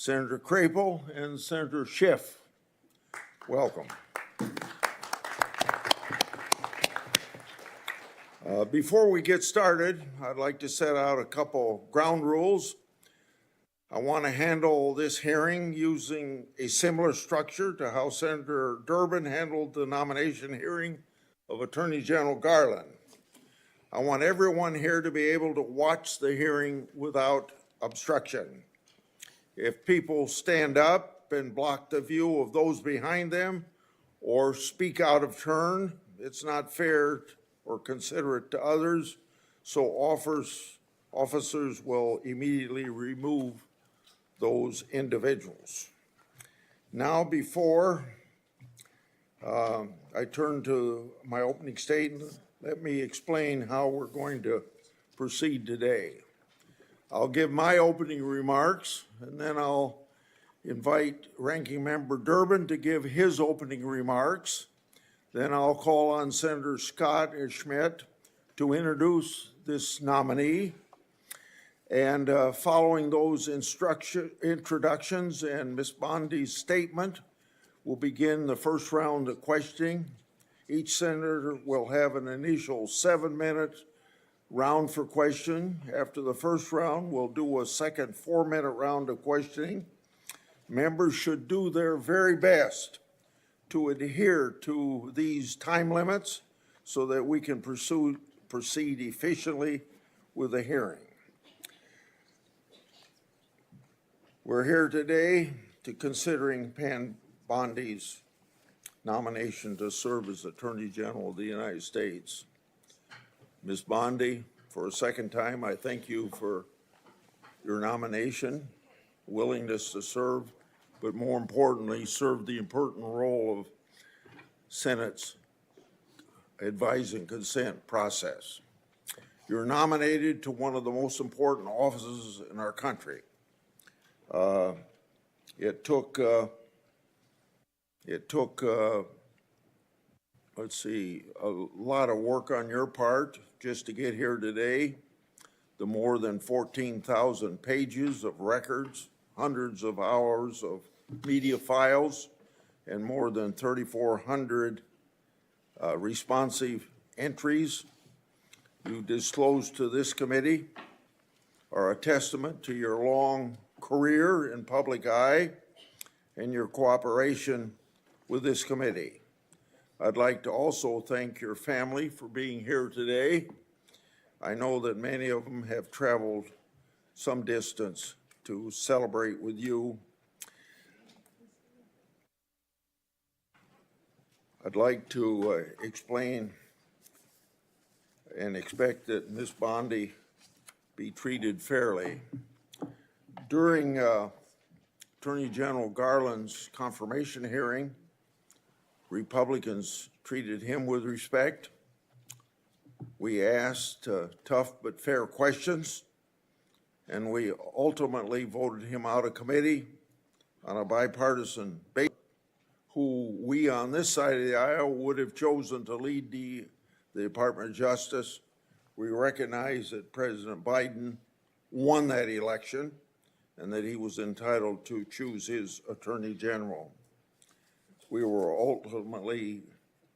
Senator Crapel and Senator Schiff. Welcome. Before we get started, I'd like to set out a couple ground rules. I want to handle this hearing using a similar structure to how Senator Durbin handled the nomination hearing of Attorney General Garland. I want everyone here to be able to watch the hearing without obstruction. If people stand up and block the view of those behind them or speak out of turn, it's not fair or considerate to others, so officers will immediately remove those individuals. Now, before I turn to my opening statement, let me explain how we're going to proceed today. I'll give my opening remarks, and then I'll invite Ranking Member Durbin to give his opening remarks. Then I'll call on Senator Scott Schmidt to introduce this nominee. And following those introductions and Ms. Bondi's statement, we'll begin the first round of questioning. Each senator will have an initial 7-minute round for question. After the first round, we'll do a second 4-minute round of questioning. Members should do their very best to adhere to these time limits so that we can proceed efficiently with the hearing. We're here today to considering Pam Bondi's nomination to serve as Attorney General of the United States. Ms. Bondi, for a second time, I thank you for your nomination, willingness to serve, but more importantly, serve the important role of Senate's advise and consent process. You're nominated to one of the most important offices in our country. It took let's see, a lot of work on your part just to get here today. The more than 14,000 pages of records, hundreds of hours of media files, and more than 3,400 responsive entries you disclosed to this committee are a testament to your long career in public eye and your cooperation with this committee. I'd like to also thank your family for being here today. I know that many of them have traveled some distance to celebrate with you. I'd like to explain and expect that Ms. Bondi be treated fairly. During Attorney General Garland's confirmation hearing, Republicans treated him with respect. We asked tough but fair questions, and we ultimately voted him out of committee on a bipartisan basis, who we on this side of the aisle would have chosen to lead the Department of Justice. We recognize that President Biden won that election and that he was entitled to choose his Attorney General. We were ultimately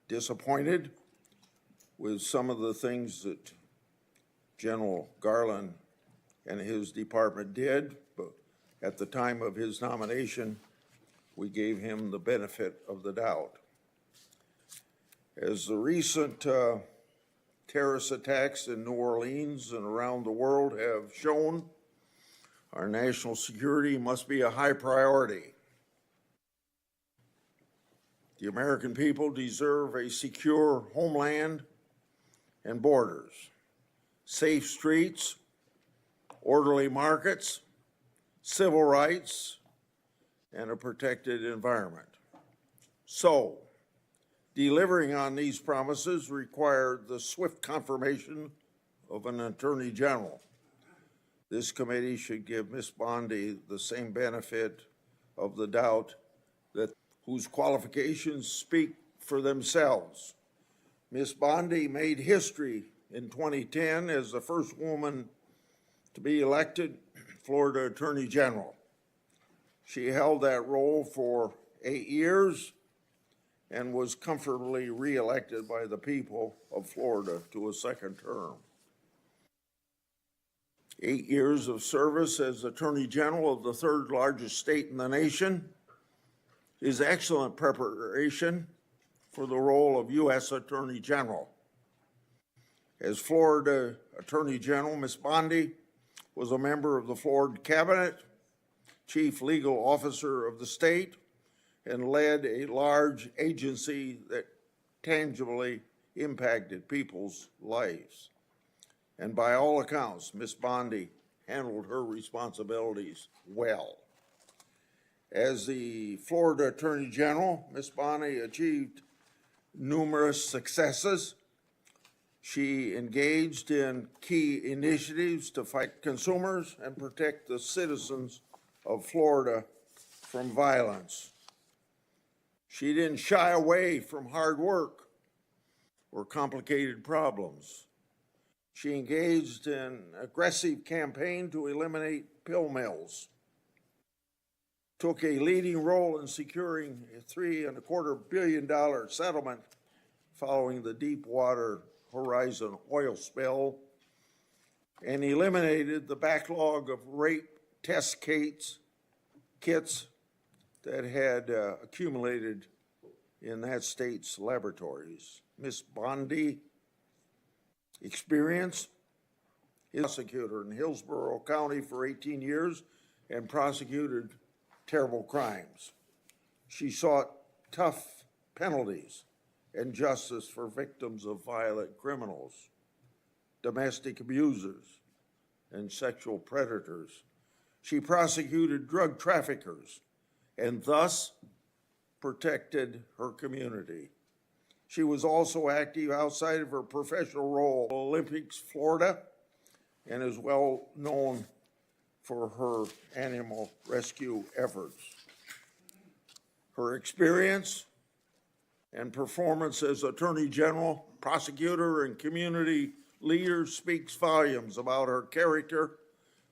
disappointed with some of the things that General Garland and his department did, but at the time of his nomination, we gave him the benefit of the doubt. As the recent terrorist attacks in New Orleans and around the world have shown, our national security must be a high priority. The American people deserve a secure homeland and borders, safe streets, orderly markets, civil rights, and a protected environment. So, delivering on these promises required the swift confirmation of an Attorney General. This committee should give Ms. Bondi the same benefit of the doubt that whose qualifications speak for themselves. Ms. Bondi made history in 2010 as the first woman to be elected Florida Attorney General. She held that role for 8 years and was comfortably reelected by the people of Florida to a second term. 8 years of service as Attorney General of the third largest state in the nation is excellent preparation for the role of U.S. Attorney General. As Florida Attorney General, Ms. Bondi was a member of the Florida Cabinet, Chief Legal Officer of the state, and led a large agency that tangibly impacted people's lives. And by all accounts, Ms. Bondi handled her responsibilities well. As the Florida Attorney General, Ms. Bondi achieved numerous successes. She engaged in key initiatives to fight consumers and protect the citizens of Florida from violence. She didn't shy away from hard work or complicated problems. She engaged in an aggressive campaign to eliminate pill mills, took a leading role in securing a $3.25 billion settlement following the Deepwater Horizon oil spill, and eliminated the backlog of rape test kits that had accumulated in that state's laboratories. Ms. Bondi experience is prosecutor in Hillsborough County for 18 years and prosecuted terrible crimes. She sought tough penalties and justice for victims of violent criminals, domestic abusers, and sexual predators. She prosecuted drug traffickers and thus protected her community. She was also active outside of her professional role at Olympics Florida and is well known for her animal rescue efforts. Her experience and performance as Attorney General, prosecutor, and community leader speaks volumes about her character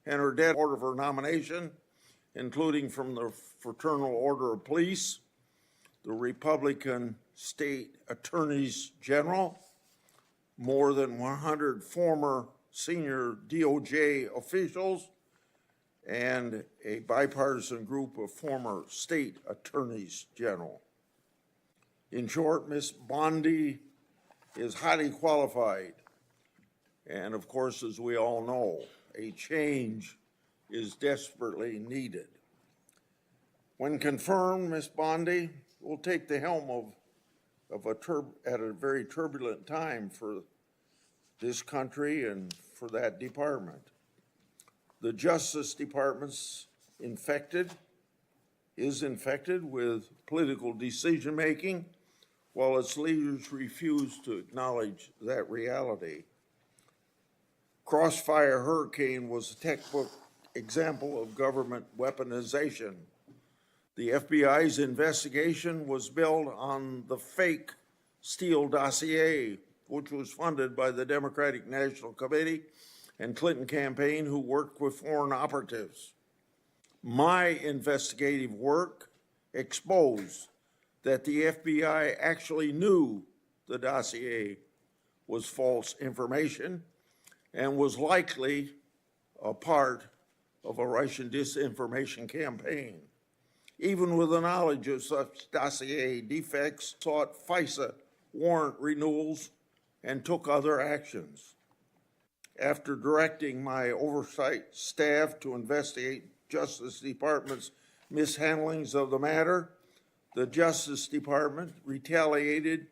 and her dedication of her nomination, including from the Fraternal Order of Police, the Republican State Attorneys General, more than 100 former senior DOJ officials, and a bipartisan group of former state attorneys general. In short, Ms. Bondi is highly qualified, and of course, as we all know, a change is desperately needed. When confirmed, Ms. Bondi will take the helm at a very turbulent time for this country and for that department. The Justice Department's is infected with political decision-making, while its leaders refuse to acknowledge that reality. Crossfire Hurricane was a textbook example of government weaponization. The FBI's investigation was built on the fake Steele dossier, which was funded by the Democratic National Committee and Clinton campaign, who worked with foreign operatives. My investigative work exposed that the FBI actually knew the dossier was false information and was likely a part of a Russian disinformation campaign. Even with the knowledge of such dossier defects, sought FISA warrant renewals and took other actions. After directing my oversight staff to investigate Justice Department's mishandlings of the matter, the Justice Department retaliated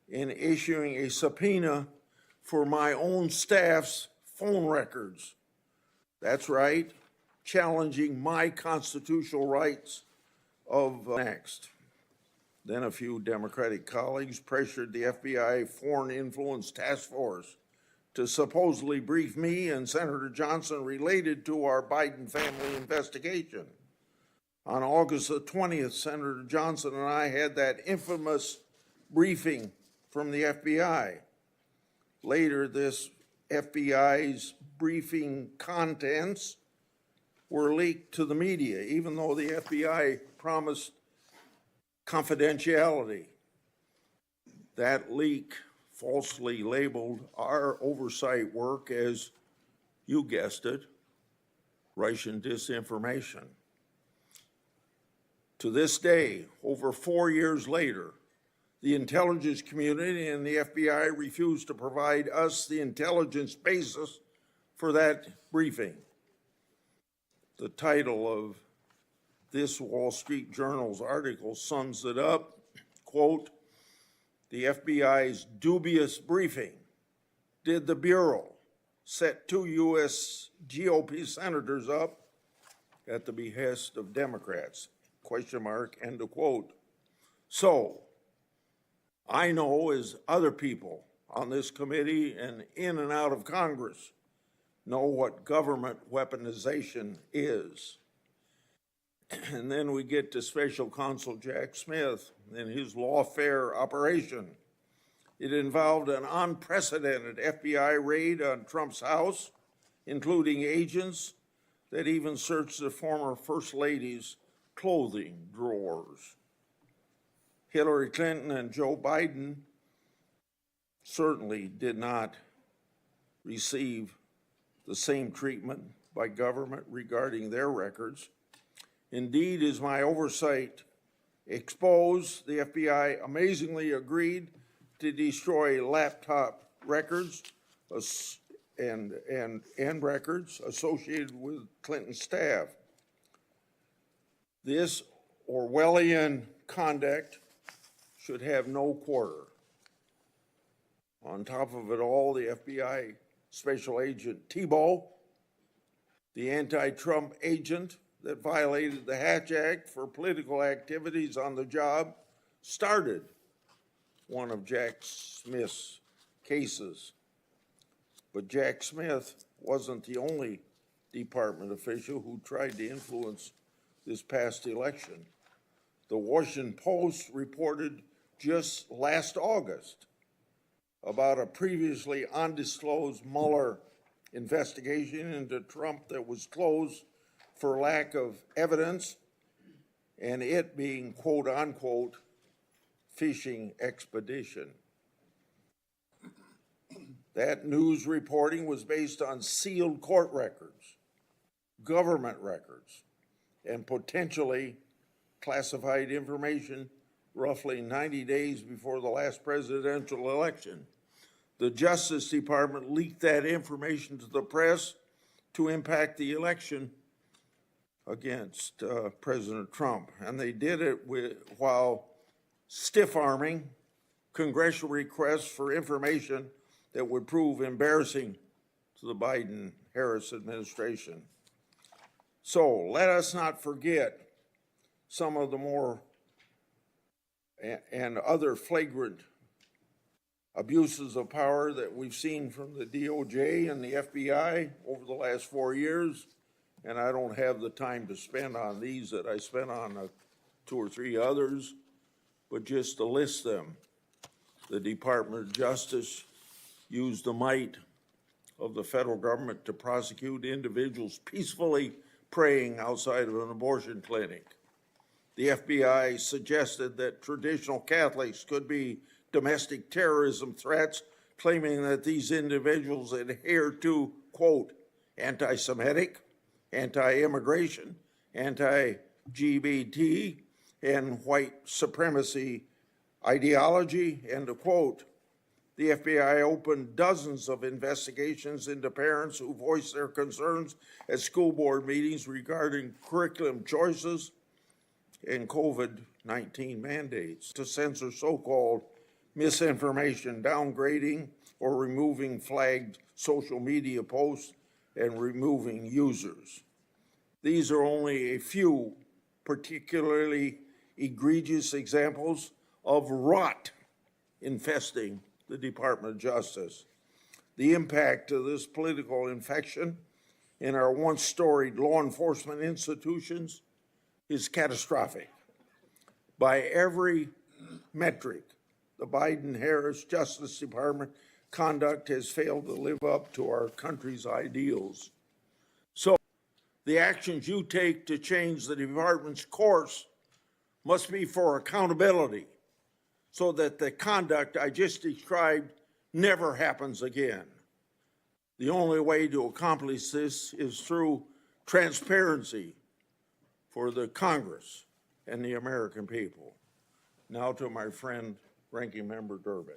in issuing a subpoena for my own staff's phone records. That's right, challenging my constitutional rights of next. Then a few Democratic colleagues pressured the FBI Foreign Influence Task Force to supposedly brief me and Senator Johnson related to our Biden family investigation. On August the 20th, Senator Johnson and I had that infamous briefing from the FBI. Later, this FBI's briefing contents were leaked to the media, even though the FBI promised confidentiality. That leak falsely labeled our oversight work as, you guessed it, Russian disinformation. To this day, over 4 years later, the intelligence community and the FBI refused to provide us the intelligence basis for that briefing. The title of this Wall Street Journal's article sums it up, quote, "The FBI's dubious briefing. Did the Bureau set 2 U.S. GOP senators up at the behest of Democrats? Question mark, end of quote. So, I know, as other people on this committee and in and out of Congress know, what government weaponization is. And then we get to Special Counsel Jack Smith and his lawfare operation. It involved an unprecedented FBI raid on Trump's house, including agents that even searched the former First Lady's clothing drawers. Hillary Clinton and Joe Biden certainly did not receive the same treatment by government regarding their records. Indeed, as my oversight exposed, the FBI amazingly agreed to destroy laptop records and records associated with Clinton's staff. This Orwellian conduct should have no quarter. On top of it all, the FBI Special Agent Thibault, the anti-Trump agent that violated the Hatch Act for political activities on the job, started one of Jack Smith's cases. But Jack Smith wasn't the only department official who tried to influence this past election. The Washington Post reported just last August about a previously undisclosed Mueller investigation into Trump that was closed for lack of evidence, and it being, quote unquote, fishing expedition. That news reporting was based on sealed court records, government records, and potentially classified information roughly 90 days before the last presidential election. The Justice Department leaked that information to the press to impact the election against President Trump. And they did it while stiff-arming congressional requests for information that would prove embarrassing to the Biden-Harris administration. So let us not forget some of the more and other flagrant abuses of power that we've seen from the DOJ and the FBI over the last 4 years. And I don't have the time to spend on these that I spent on 2 or 3 others, but just to list them. The Department of Justice used the might of the federal government to prosecute individuals peacefully praying outside of an abortion clinic. The FBI suggested that traditional Catholics could be domestic terrorism threats, claiming that these individuals adhere to, quote, anti-Semitic, anti-immigration, anti-LGBT, and white supremacy ideology, end of quote. The FBI opened dozens of investigations into parents who voiced their concerns at school board meetings regarding curriculum choices and COVID-19 mandates to censor so-called misinformation, downgrading, or removing flagged social media posts and removing users. These are only a few particularly egregious examples of rot infesting the Department of Justice. The impact of this political infection in our once storied law enforcement institutions is catastrophic. By every metric, the Biden-Harris Justice Department conduct has failed to live up to our country's ideals. So The actions you take to change the department's course must be for accountability so that the conduct I just described never happens again. The only way to accomplish this is through transparency for the Congress and the American people. Now to my friend, Ranking Member Durbin.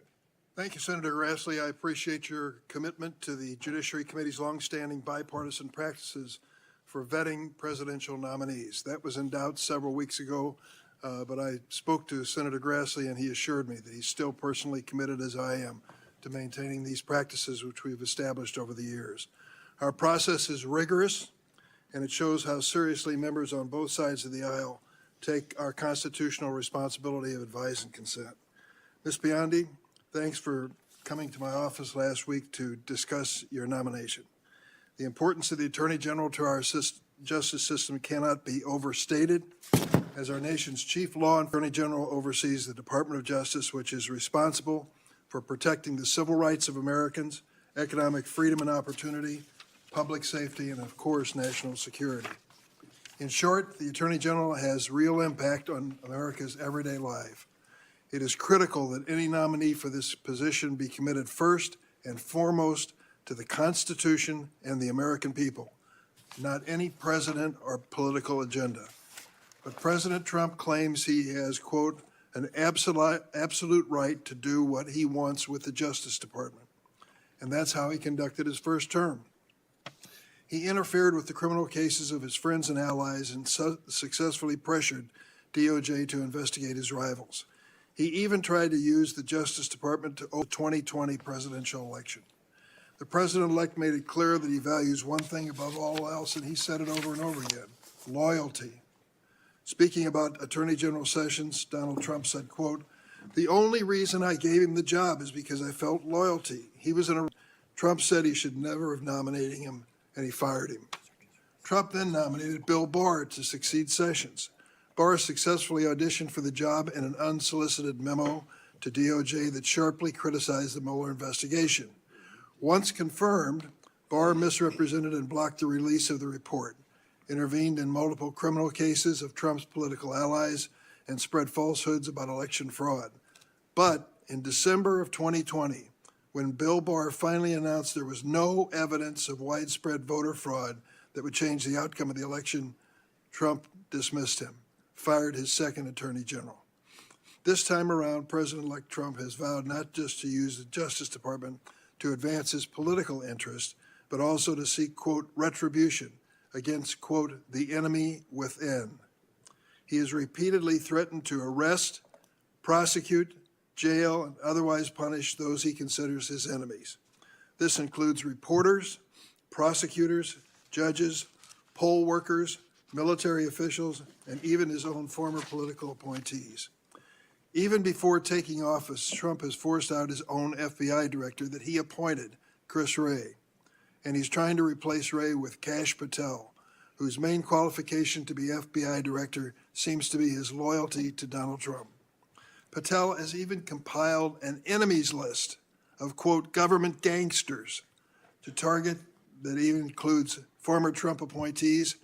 Thank you, Senator Grassley. I appreciate your commitment to the Judiciary Committee's longstanding bipartisan practices for vetting presidential nominees. That was in doubt several weeks ago, but I spoke to Senator Grassley and he assured me that he's still personally committed, as I am, to maintaining these practices which we've established over the years. Our process is rigorous, and it shows how seriously members on both sides of the aisle take our constitutional responsibility of advice and consent. Ms. Bondi, thanks for coming to my office last week to discuss your nomination. The importance of the Attorney General to our justice system cannot be overstated. As our nation's chief law and Attorney General oversees the Department of Justice, which is responsible for protecting the civil rights of Americans, economic freedom and opportunity, public safety, and of course, national security. In short, the Attorney General has real impact on America's everyday life. It is critical that any nominee for this position be committed first and foremost to the Constitution and the American people, not any president or political agenda. But President Trump claims he has, quote, an absolute right to do what he wants with the Justice Department. And that's how he conducted his first term. He interfered with the criminal cases of his friends and allies and successfully pressured DOJ to investigate his rivals. He even tried to use the Justice Department to open the 2020 presidential election. The president-elect made it clear that he values one thing above all else, and he said it over and over again: loyalty. Speaking about Attorney General Sessions, Donald Trump said, quote, "The only reason I gave him the job is because I felt loyalty. He was in a..." Trump said he should never have nominated him, and he fired him. Trump then nominated Bill Barr to succeed Sessions. Barr successfully auditioned for the job in an unsolicited memo to DOJ that sharply criticized the Mueller investigation. Once confirmed, Barr misrepresented and blocked the release of the report, intervened in multiple criminal cases of Trump's political allies, and spread falsehoods about election fraud. But in December of 2020, when Bill Barr finally announced there was no evidence of widespread voter fraud that would change the outcome of the election, Trump dismissed him, fired his second Attorney General. This time around, President-elect Trump has vowed not just to use the Justice Department to advance his political interests, but also to seek, quote, retribution against, quote, the enemy within. He has repeatedly threatened to arrest, prosecute, jail, and otherwise punish those he considers his enemies. This includes reporters, prosecutors, judges, poll workers, military officials, and even his own former political appointees. Even before taking office, Trump has forced out his own FBI director that he appointed, Chris Wray. And he's trying to replace Wray with Kash Patel, whose main qualification to be FBI director seems to be his loyalty to Donald Trump. Patel has even compiled an enemies list of, quote, government gangsters to target that even includes former Trump appointees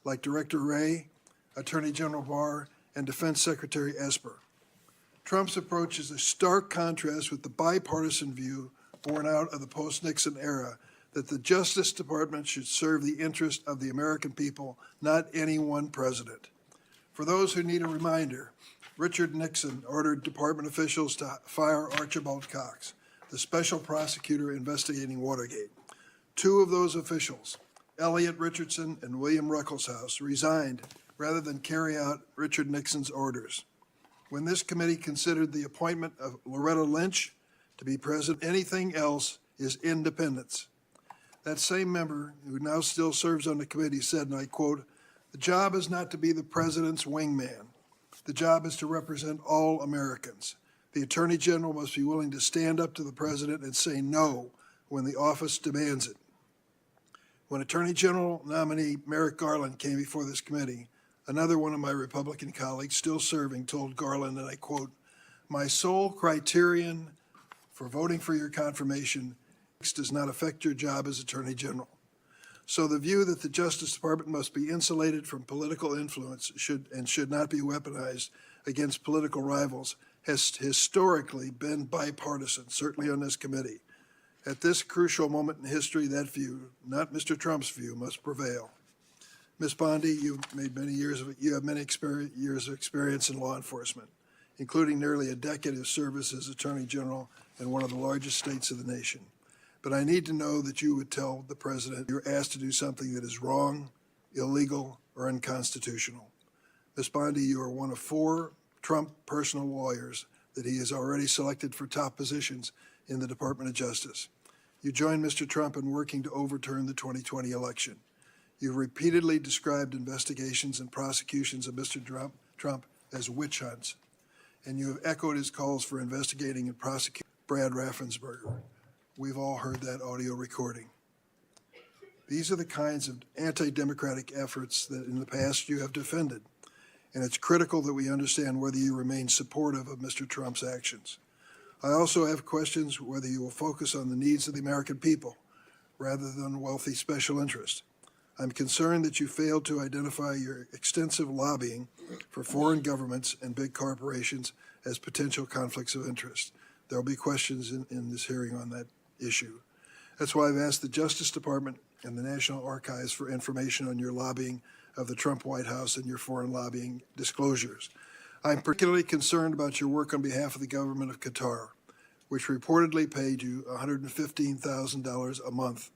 like Director Wray, Attorney General Barr, and Defense Secretary Esper. Trump's approach is a stark contrast with the bipartisan view born out of the post-Nixon era that the Justice Department should serve the interest of the American people, not any one president. For those who need a reminder, Richard Nixon ordered department officials to fire Archibald Cox, the special prosecutor investigating Watergate. Two of those officials, Elliot Richardson and William Ruckelshaus, resigned rather than carry out Richard Nixon's orders. When this committee considered the appointment of Loretta Lynch to be president, anything else is independence. That same member, who now still serves on the committee, said, and I quote, "The job is not to be the president's wingman. The job is to represent all Americans. The Attorney General must be willing to stand up to the president and say no when the office demands it." When Attorney General nominee Merrick Garland came before this committee, another one of my Republican colleagues still serving told Garland, and I quote, "My sole criterion for voting for your confirmation does not affect your job as Attorney General." So the view that the Justice Department must be insulated from political influence should not be weaponized against political rivals has historically been bipartisan, certainly on this committee. At this crucial moment in history, that view, not Mr. Trump's view, must prevail. Ms. Bondi, you have many years of experience in law enforcement, including nearly a decade of service as Attorney General in one of the largest states of the nation. But I need to know that you would tell the President you're asked to do something that is wrong, illegal, or unconstitutional. Ms. Bondi, you are one of 4 Trump personal lawyers that he has already selected for top positions in the Department of Justice. You joined Mr. Trump in working to overturn the 2020 election. You've repeatedly described investigations and prosecutions of Mr. Trump as witch hunts, and you have echoed his calls for investigating and prosecuting Brad Raffensperger. We've all heard that audio recording. These are the kinds of anti-democratic efforts that in the past you have defended, and it's critical that we understand whether you remain supportive of Mr. Trump's actions. I also have questions whether you will focus on the needs of the American people rather than wealthy special interests. I'm concerned that you failed to identify your extensive lobbying for foreign governments and big corporations as potential conflicts of interest. There will be questions in this hearing on that issue. That's why I've asked the Justice Department and the National Archives for information on your lobbying of the Trump White House and your foreign lobbying disclosures. I'm particularly concerned about your work on behalf of the government of Qatar, which reportedly paid you $115,000 a month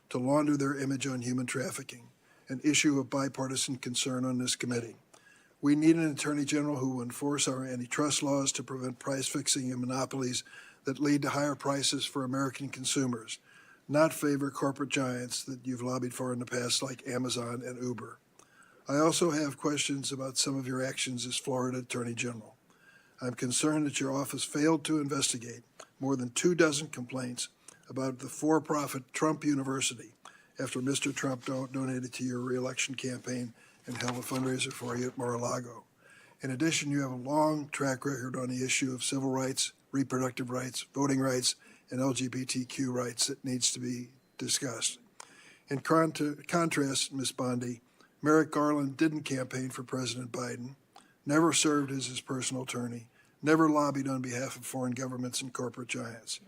to launder their image on human trafficking, an issue of bipartisan concern on this committee. We need an Attorney General who will enforce our antitrust laws to prevent price fixing and monopolies that lead to higher prices for American consumers, not favor corporate giants that you've lobbied for in the past like Amazon and Uber. I also have questions about some of your actions as Florida Attorney General. I'm concerned that your office failed to investigate more than 24 complaints about the for-profit Trump University after Mr. Trump donated to your reelection campaign and held a fundraiser for you at Mar-a-Lago. In addition, you have a long track record on the issue of civil rights, reproductive rights, voting rights, and LGBTQ rights that needs to be discussed. In contrast, Ms. Bondi, Merrick Garland didn't campaign for President Biden, never served as his personal attorney, never lobbied on behalf of foreign governments and corporate giants.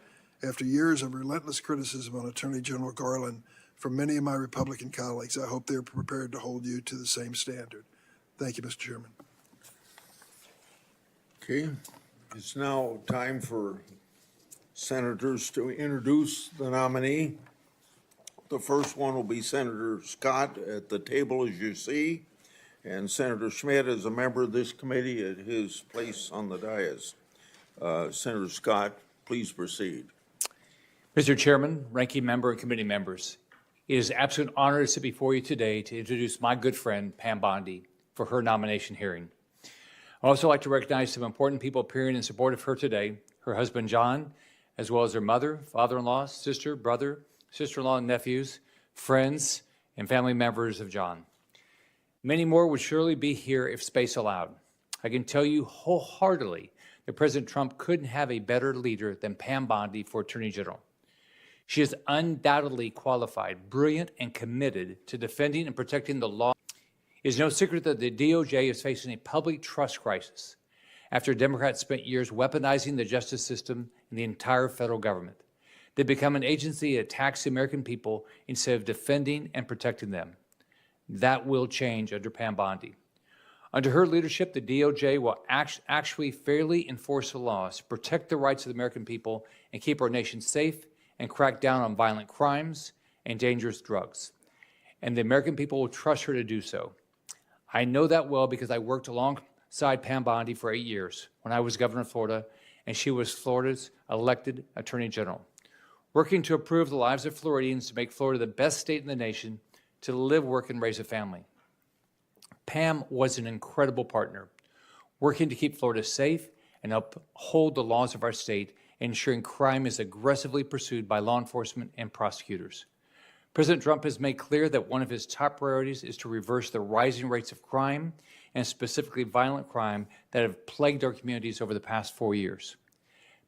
After years of relentless criticism on Attorney General Garland from many of my Republican colleagues, I hope they're prepared to hold you to the same standard. Thank you, Mr. Chairman. Okay, it's now time for senators to introduce the nominee. The first one will be Senator Scott at the table, as you see, and Senator Schmidt is a member of this committee at his place on the dais. Senator Scott, please proceed. Mr. Chairman, ranking member, and committee members, it is an absolute honor to sit before you today to introduce my good friend, Pam Bondi, for her nomination hearing. I'd also like to recognize some important people appearing in support of her today, her husband, John, as well as her mother, father-in-law, sister, brother, sister-in-law, and nephews, friends, and family members of John. Many more would surely be here if space allowed. I can tell you wholeheartedly that President Trump couldn't have a better leader than Pam Bondi for Attorney General. She is undoubtedly qualified, brilliant, and committed to defending and protecting the law. It is no secret that the DOJ is facing a public trust crisis after Democrats spent years weaponizing the justice system and the entire federal government. They become an agency that attacks the American people instead of defending and protecting them. That will change under Pam Bondi. Under her leadership, the DOJ will actually fairly enforce the laws, protect the rights of the American people, and keep our nation safe and crack down on violent crimes and dangerous drugs. And the American people will trust her to do so. I know that well because I worked alongside Pam Bondi for 8 years when I was governor of Florida, and she was Florida's elected Attorney General, working to improve the lives of Floridians to make Florida the best state in the nation to live, work, and raise a family. Pam was an incredible partner, working to keep Florida safe and uphold the laws of our state, ensuring crime is aggressively pursued by law enforcement and prosecutors. President Trump has made clear that one of his top priorities is to reverse the rising rates of crime, and specifically violent crime, that have plagued our communities over the past 4 years.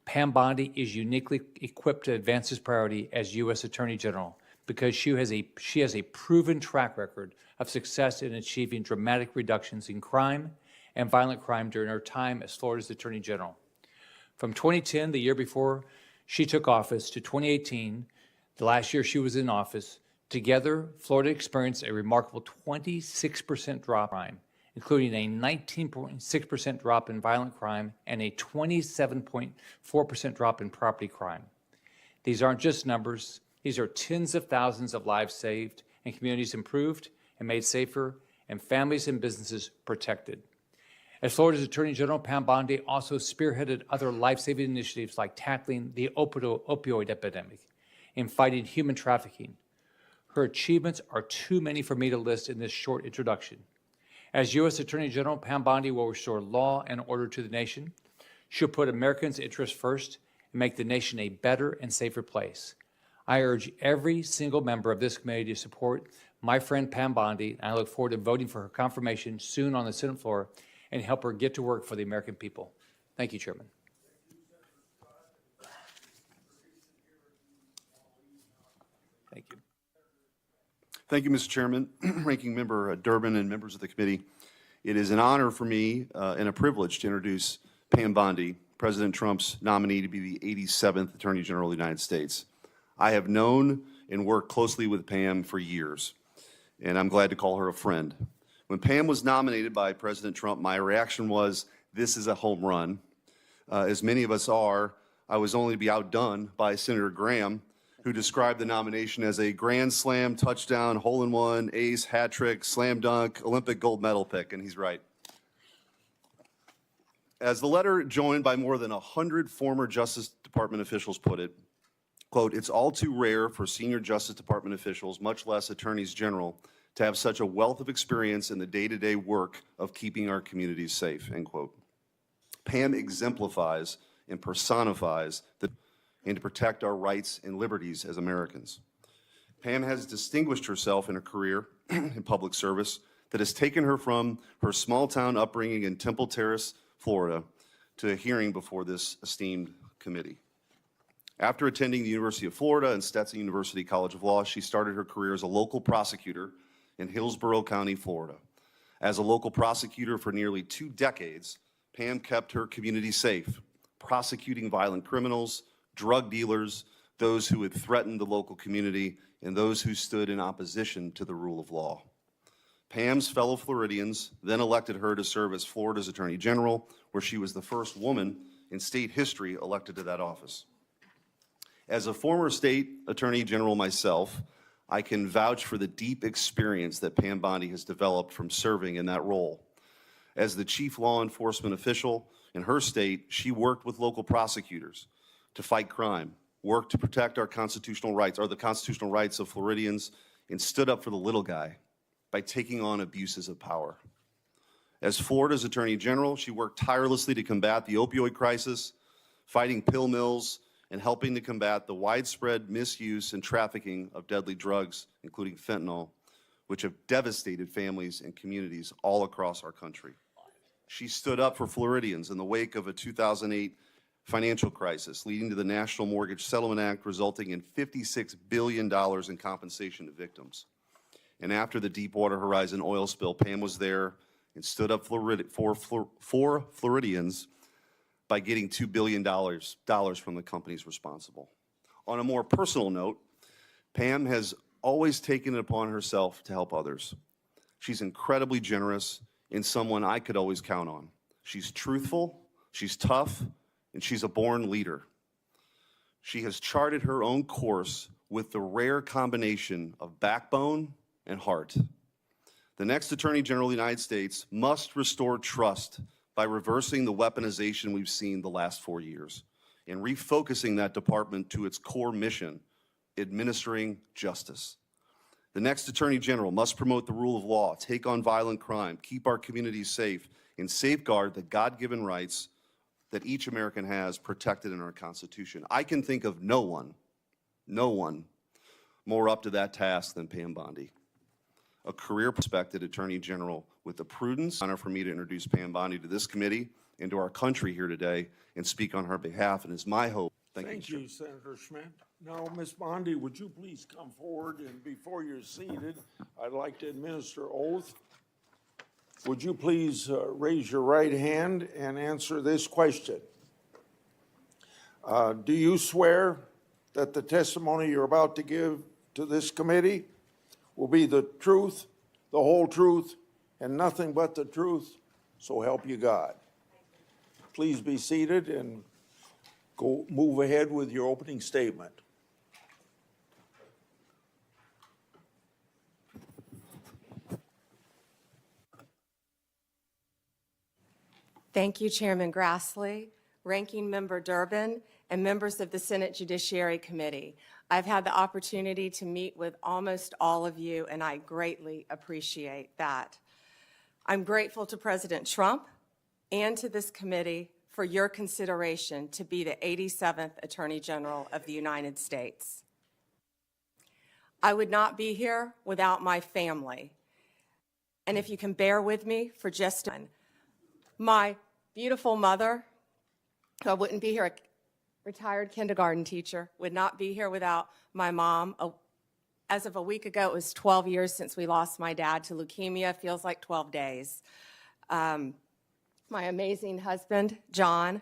Pam Bondi is uniquely equipped to advance this priority as U.S. Attorney General because she has a proven track record of success in achieving dramatic reductions in crime and violent crime during her time as Florida's Attorney General. From 2010, the year before she took office, to 2018, the last year she was in office, together, Florida experienced a remarkable 26% drop in crime, including a 19.6% drop in violent crime and a 27.4% drop in property crime. These aren't just numbers. These are tens of thousands of lives saved and communities improved and made safer and families and businesses protected. As Florida's Attorney General, Pam Bondi also spearheaded other life-saving initiatives like tackling the opioid epidemic and fighting human trafficking. Her achievements are too many for me to list in this short introduction. As U.S. Attorney General, Pam Bondi will restore law and order to the nation. She'll put Americans' interests first and make the nation a better and safer place. I urge every single member of this committee to support my friend Pam Bondi, and I look forward to voting for her confirmation soon on the Senate floor and help her get to work for the American people. Thank you, Chairman. Thank you. Thank you, Mr. Chairman, Ranking Member Durbin, and members of the committee. It is an honor for me and a privilege to introduce Pam Bondi, President Trump's nominee to be the 87th Attorney General of the United States. I have known and worked closely with Pam for years, and I'm glad to call her a friend. When Pam was nominated by President Trump, my reaction was, this is a home run. As many of us are, I was only to be outdone by Senator Graham, who described the nomination as a grand slam, touchdown, hole-in-one, ace, hat trick, slam dunk, Olympic gold medal pick, and he's right. As the letter joined by more than 100 former Justice Department officials put it, quote, it's all too rare for senior Justice Department officials, much less attorneys general, to have such a wealth of experience in the day-to-day work of keeping our communities safe, end quote. Pam exemplifies and personifies and to protect our rights and liberties as Americans. Pam has distinguished herself in a career in public service that has taken her from her small-town upbringing in Temple Terrace, Florida, to a hearing before this esteemed committee. After attending the University of Florida and Stetson University College of Law, she started her career as a local prosecutor in Hillsborough County, Florida. As a local prosecutor for nearly 2 decades, Pam kept her community safe, prosecuting violent criminals, drug dealers, those who had threatened the local community, and those who stood in opposition to the rule of law. Pam's fellow Floridians then elected her to serve as Florida's Attorney General, where she was the first woman in state history elected to that office. As a former state attorney general myself, I can vouch for the deep experience that Pam Bondi has developed from serving in that role. As the chief law enforcement official in her state, she worked with local prosecutors to fight crime, worked to protect our constitutional rights, or the constitutional rights of Floridians, and stood up for the little guy by taking on abuses of power. As Florida's Attorney General, she worked tirelessly to combat the opioid crisis, fighting pill mills, and helping to combat the widespread misuse and trafficking of deadly drugs, including fentanyl, which have devastated families and communities all across our country. She stood up for Floridians in the wake of a 2008 financial crisis, leading to the National Mortgage Settlement Act, resulting in $56 billion in compensation to victims. And after the Deepwater Horizon oil spill, Pam was there and stood up for Floridians by getting $2 billion from the companies responsible. On a more personal note, Pam has always taken it upon herself to help others. She's incredibly generous and someone I could always count on. She's truthful, she's tough, and she's a born leader. She has charted her own course with the rare combination of backbone and heart. The next Attorney General of the United States must restore trust by reversing the weaponization we've seen the last 4 years and refocusing that department to its core mission, administering justice. The next Attorney General must promote the rule of law, take on violent crime, keep our communities safe, and safeguard the God-given rights that each American has protected in our Constitution. I can think of no one more up to that task than Pam Bondi. A career-respected Attorney General with the prudence. Honor for me to introduce Pam Bondi to this committee and to our country here today and speak on her behalf. And it's my hope Thank you, Thank Mr. Chairman. you, Senator Schmidt. Now, Ms. Bondi, would you please come forward, and before you're seated, I'd like to administer oath. Would you please raise your right hand and answer this question? Do you swear that the testimony you're about to give to this committee will be the truth, the whole truth, and nothing but the truth, so help you God? Please be seated and move ahead with your opening statement. Thank you, Chairman Grassley, Ranking Member Durbin, and members of the Senate Judiciary Committee. I've had the opportunity to meet with almost all of you, and I greatly appreciate that. I'm grateful to President Trump and to this committee for your consideration to be the 87th Attorney General of the United States. I would not be here without my family. And if you can bear with me for just a moment, my beautiful mother, who I wouldn't be here, a retired kindergarten teacher, would not be here without my mom. As of a week ago, it was 12 years since we lost my dad to leukemia. Feels like 12 days. My amazing husband, John,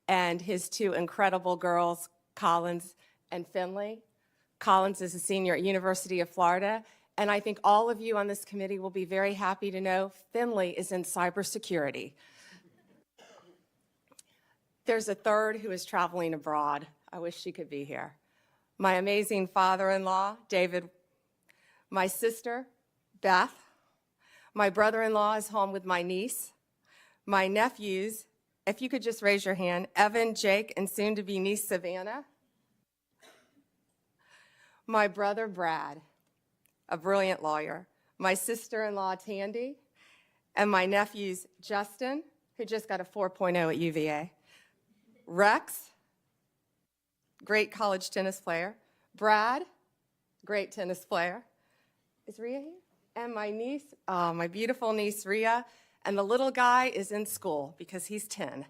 and his two incredible girls, Collins and Finley. Collins is a senior at University of Florida, and I think all of you on this committee will be very happy to know Finley is in cybersecurity. There's a third who is traveling abroad. I wish she could be here. My amazing father-in-law, David, my sister, Beth, my brother-in-law is home with my niece, my nephews, if you could just raise your hand, Evan, Jake, and soon-to-be niece, Savannah. My brother, Brad, a brilliant lawyer. My sister-in-law, Tandy, and my nephews, Justin, who just got a 4.0 at UVA, Rex, great college tennis player, Brad, great tennis player. Is Rhea here? And my niece, my beautiful niece, Rhea, and the little guy is in school because he's 10.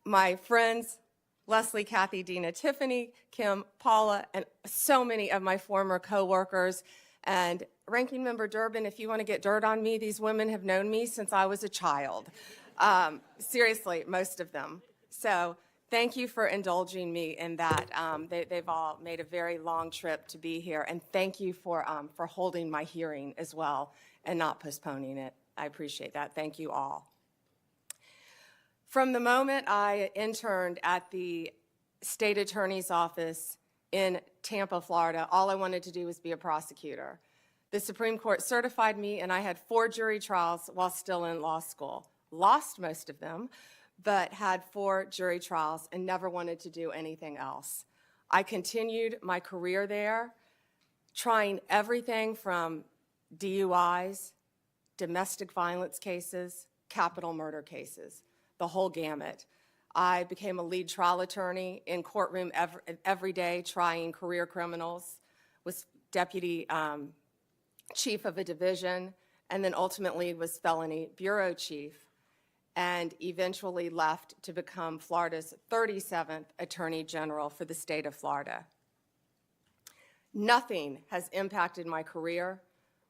My friends, Leslie, Kathy, Dina, Tiffany, Kim, Paula, and so many of my former coworkers. And Ranking Member Durbin, if you want to get dirt on me, these women have known me since I was a child. Seriously, most of them. So thank you for indulging me in that. They've all made a very long trip to be here, and thank you for holding my hearing as well and not postponing it. I appreciate that. Thank you all. From the moment I interned at the state attorney's office in Tampa, Florida, all I wanted to do was be a prosecutor. The Supreme Court certified me, and I had 4 jury trials while still in law school. Lost most of them, but had 4 jury trials and never wanted to do anything else. I continued my career there, trying everything from DUIs, domestic violence cases, capital murder cases, the whole gamut. I became a lead trial attorney in courtroom every day, trying career criminals, was deputy chief of a division, and then ultimately was felony bureau chief, and eventually left to become Florida's 37th Attorney General for the state of Florida. Nothing has impacted my career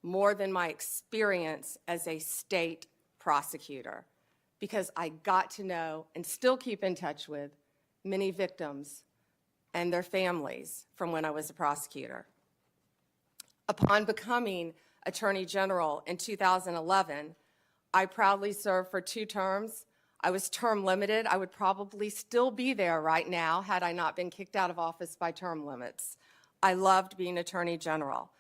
more than my experience as a state prosecutor, because I got to know and still keep in touch with many victims and their families from when I was a prosecutor. Upon becoming Attorney General in 2011, I proudly served for 2 terms. I was term limited. I would probably still be there right now had I not been kicked out of office by term limits. I loved being Attorney General.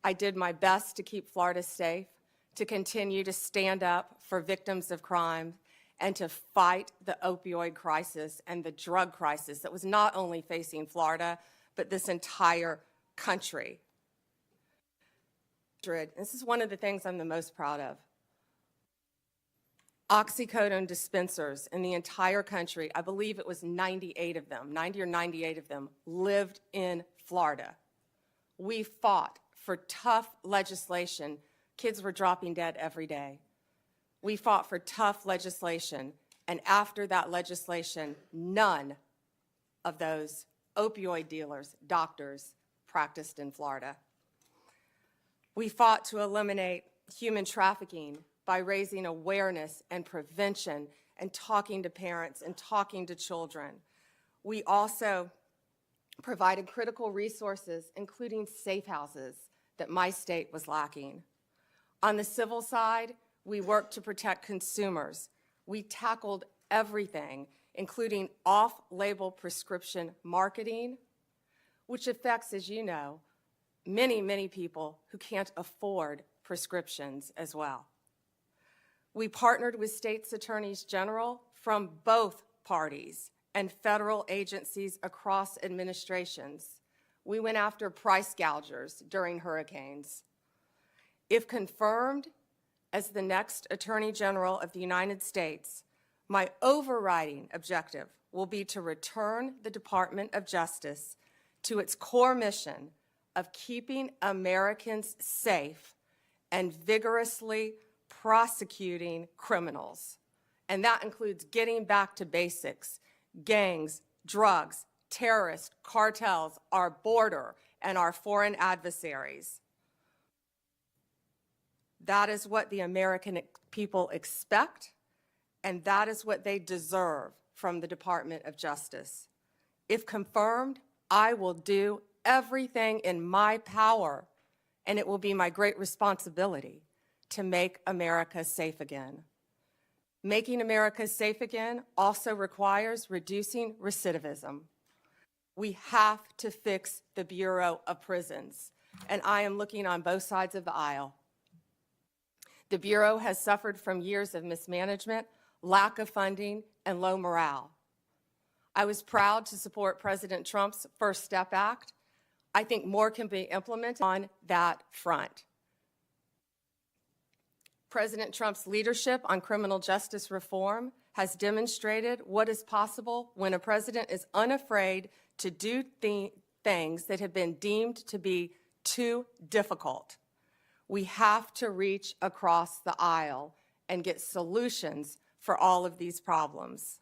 I did my best to keep Florida safe, to continue to stand up for victims of crime, and to fight the opioid crisis and the drug crisis that was not only facing Florida, but this entire country. This is one of the things I'm the most proud of. Oxycodone dispensers in the entire country, I believe it was 98 of them, 90 or 98 of them, lived in Florida. We fought for tough legislation. Kids were dropping dead every day. We fought for tough legislation, and after that legislation, none of those opioid dealers, doctors, practiced in Florida. We fought to eliminate human trafficking by raising awareness and prevention and talking to parents and talking to children. We also provided critical resources, including safe houses, that my state was lacking. On the civil side, we worked to protect consumers. We tackled everything, including off-label prescription marketing, which affects, as you know, many, many people who can't afford prescriptions as well. We partnered with states' attorneys general from both parties and federal agencies across administrations. We went after price gougers during hurricanes. If confirmed as the next Attorney General of the United States, my overriding objective will be to return the Department of Justice to its core mission of keeping Americans safe and vigorously prosecuting criminals. And that includes getting back to basics: gangs, drugs, terrorists, cartels, our border, and our foreign adversaries. That is what the American people expect, and that is what they deserve from the Department of Justice. If confirmed, I will do everything in my power, and it will be my great responsibility to make America safe again. Making America safe again also requires reducing recidivism. We have to fix the Bureau of Prisons, and I am looking on both sides of the aisle. The Bureau has suffered from years of mismanagement, lack of funding, and low morale. I was proud to support President Trump's First Step Act. I think more can be implemented on that front. President Trump's leadership on criminal justice reform has demonstrated what is possible when a president is unafraid to do things that have been deemed to be too difficult. We have to reach across the aisle and get solutions for all of these problems.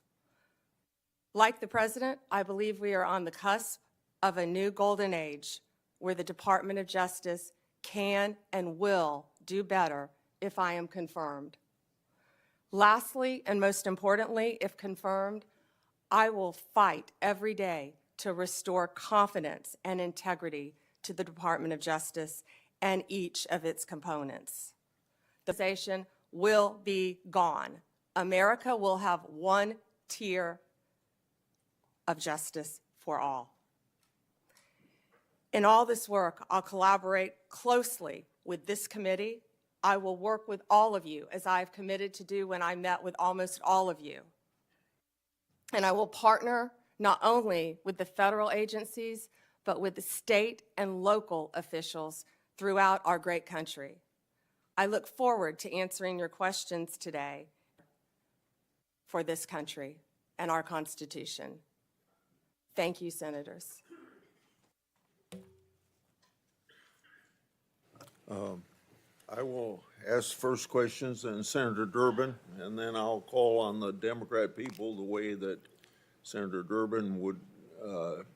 Like the president, I believe we are on the cusp of a new golden age where the Department of Justice can and will do better if I am confirmed. Lastly, and most importantly, if confirmed, I will fight every day to restore confidence and integrity to the Department of Justice and each of its components. The organization will be gone. America will have one tier of justice for all. In all this work, I'll collaborate closely with this committee. I will work with all of you, as I've committed to do when I met with almost all of you. And I will partner not only with the federal agencies, but with the state and local officials throughout our great country. I look forward to answering your questions today for this country and our Constitution. Thank you, Senators. I will ask first questions, and Senator Durbin, and then I'll call on the Democrat people the way that Senator Durbin would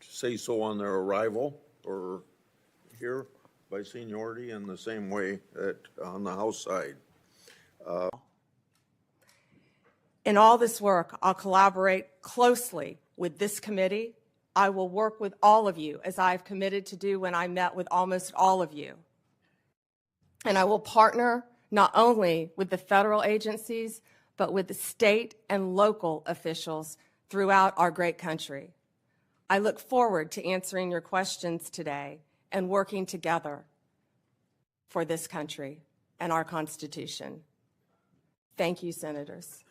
say so on their arrival or here by seniority, in the same way that on the House side. In all this work, I'll collaborate closely with this committee. I will work with all of you, as I've committed to do when I met with almost all of you. And I will partner not only with the federal agencies, but with the state and local officials throughout our great country. I look forward to answering your questions today and working together for this country and our Constitution. Thank you, Senators.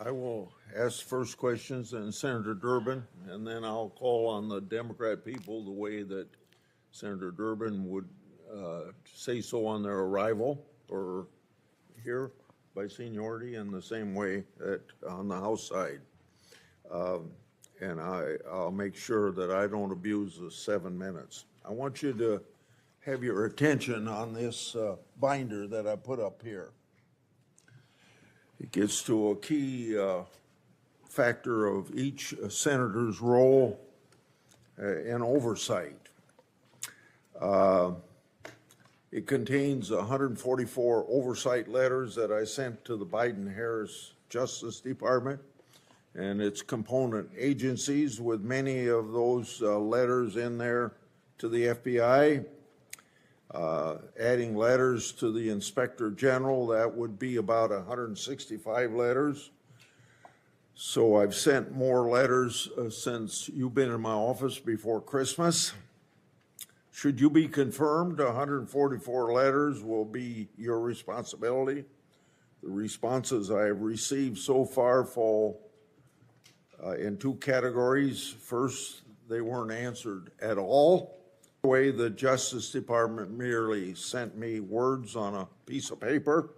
I will ask first questions, and Senator Durbin, and then I'll call on the Democrat people the way that Senator Durbin would say so on their arrival or here by seniority, in the same way that on the House side. And I'll make sure that I don't abuse the 7 minutes. I want you to have your attention on this binder that I put up here. It gets to a key factor of each senator's role in oversight. It contains 144 oversight letters that I sent to the Biden-Harris Justice Department and its component agencies, with many of those letters in there to the FBI. Adding letters to the Inspector General, that would be about 165 letters. So I've sent more letters since you've been in my office before Christmas. Should you be confirmed, 144 letters will be your responsibility. The responses I have received so far fall in two categories. First, they weren't answered at all. The way the Justice Department merely sent me words on a piece of paper.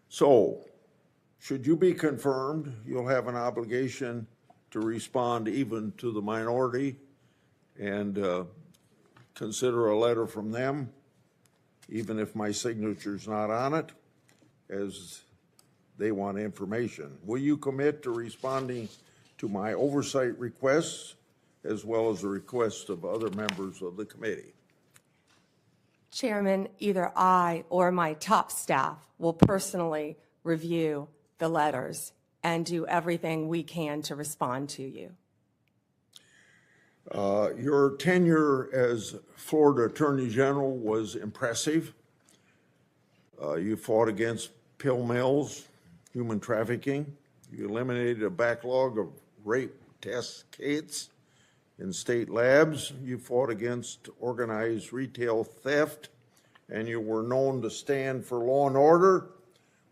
So, should you be confirmed, you'll have an obligation to respond even to the minority and consider a letter from them, even if my signature's not on it, as they want information. Will you commit to responding to my oversight requests as well as the requests of other members of the committee? Chairman, either I or my top staff will personally review the letters and do everything we can to respond to you. Your tenure as Florida Attorney General was impressive. You fought against pill mills, human trafficking. You eliminated a backlog of rape test kits in state labs. You fought against organized retail theft, and you were known to stand for law and order.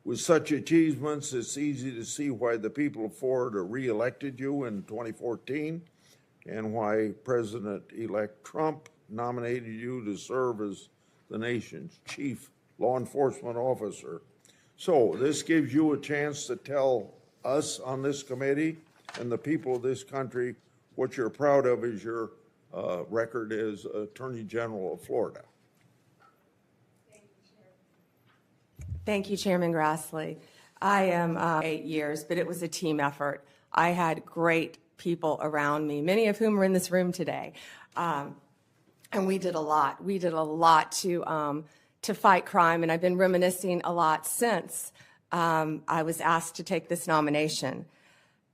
With such achievements, it's easy to see why the people of Florida re-elected you in 2014 and why President-elect Trump nominated you to serve as the nation's chief law enforcement officer. So this gives you a chance to tell us on this committee and the people of this country what you're proud of as your record as Attorney General of Florida. Thank you, Chairman Grassley. I am 8 years, but it was a team effort. I had great people around me, many of whom are in this room today. And we did a lot. We did a lot to fight crime, and I've been reminiscing a lot since I was asked to take this nomination.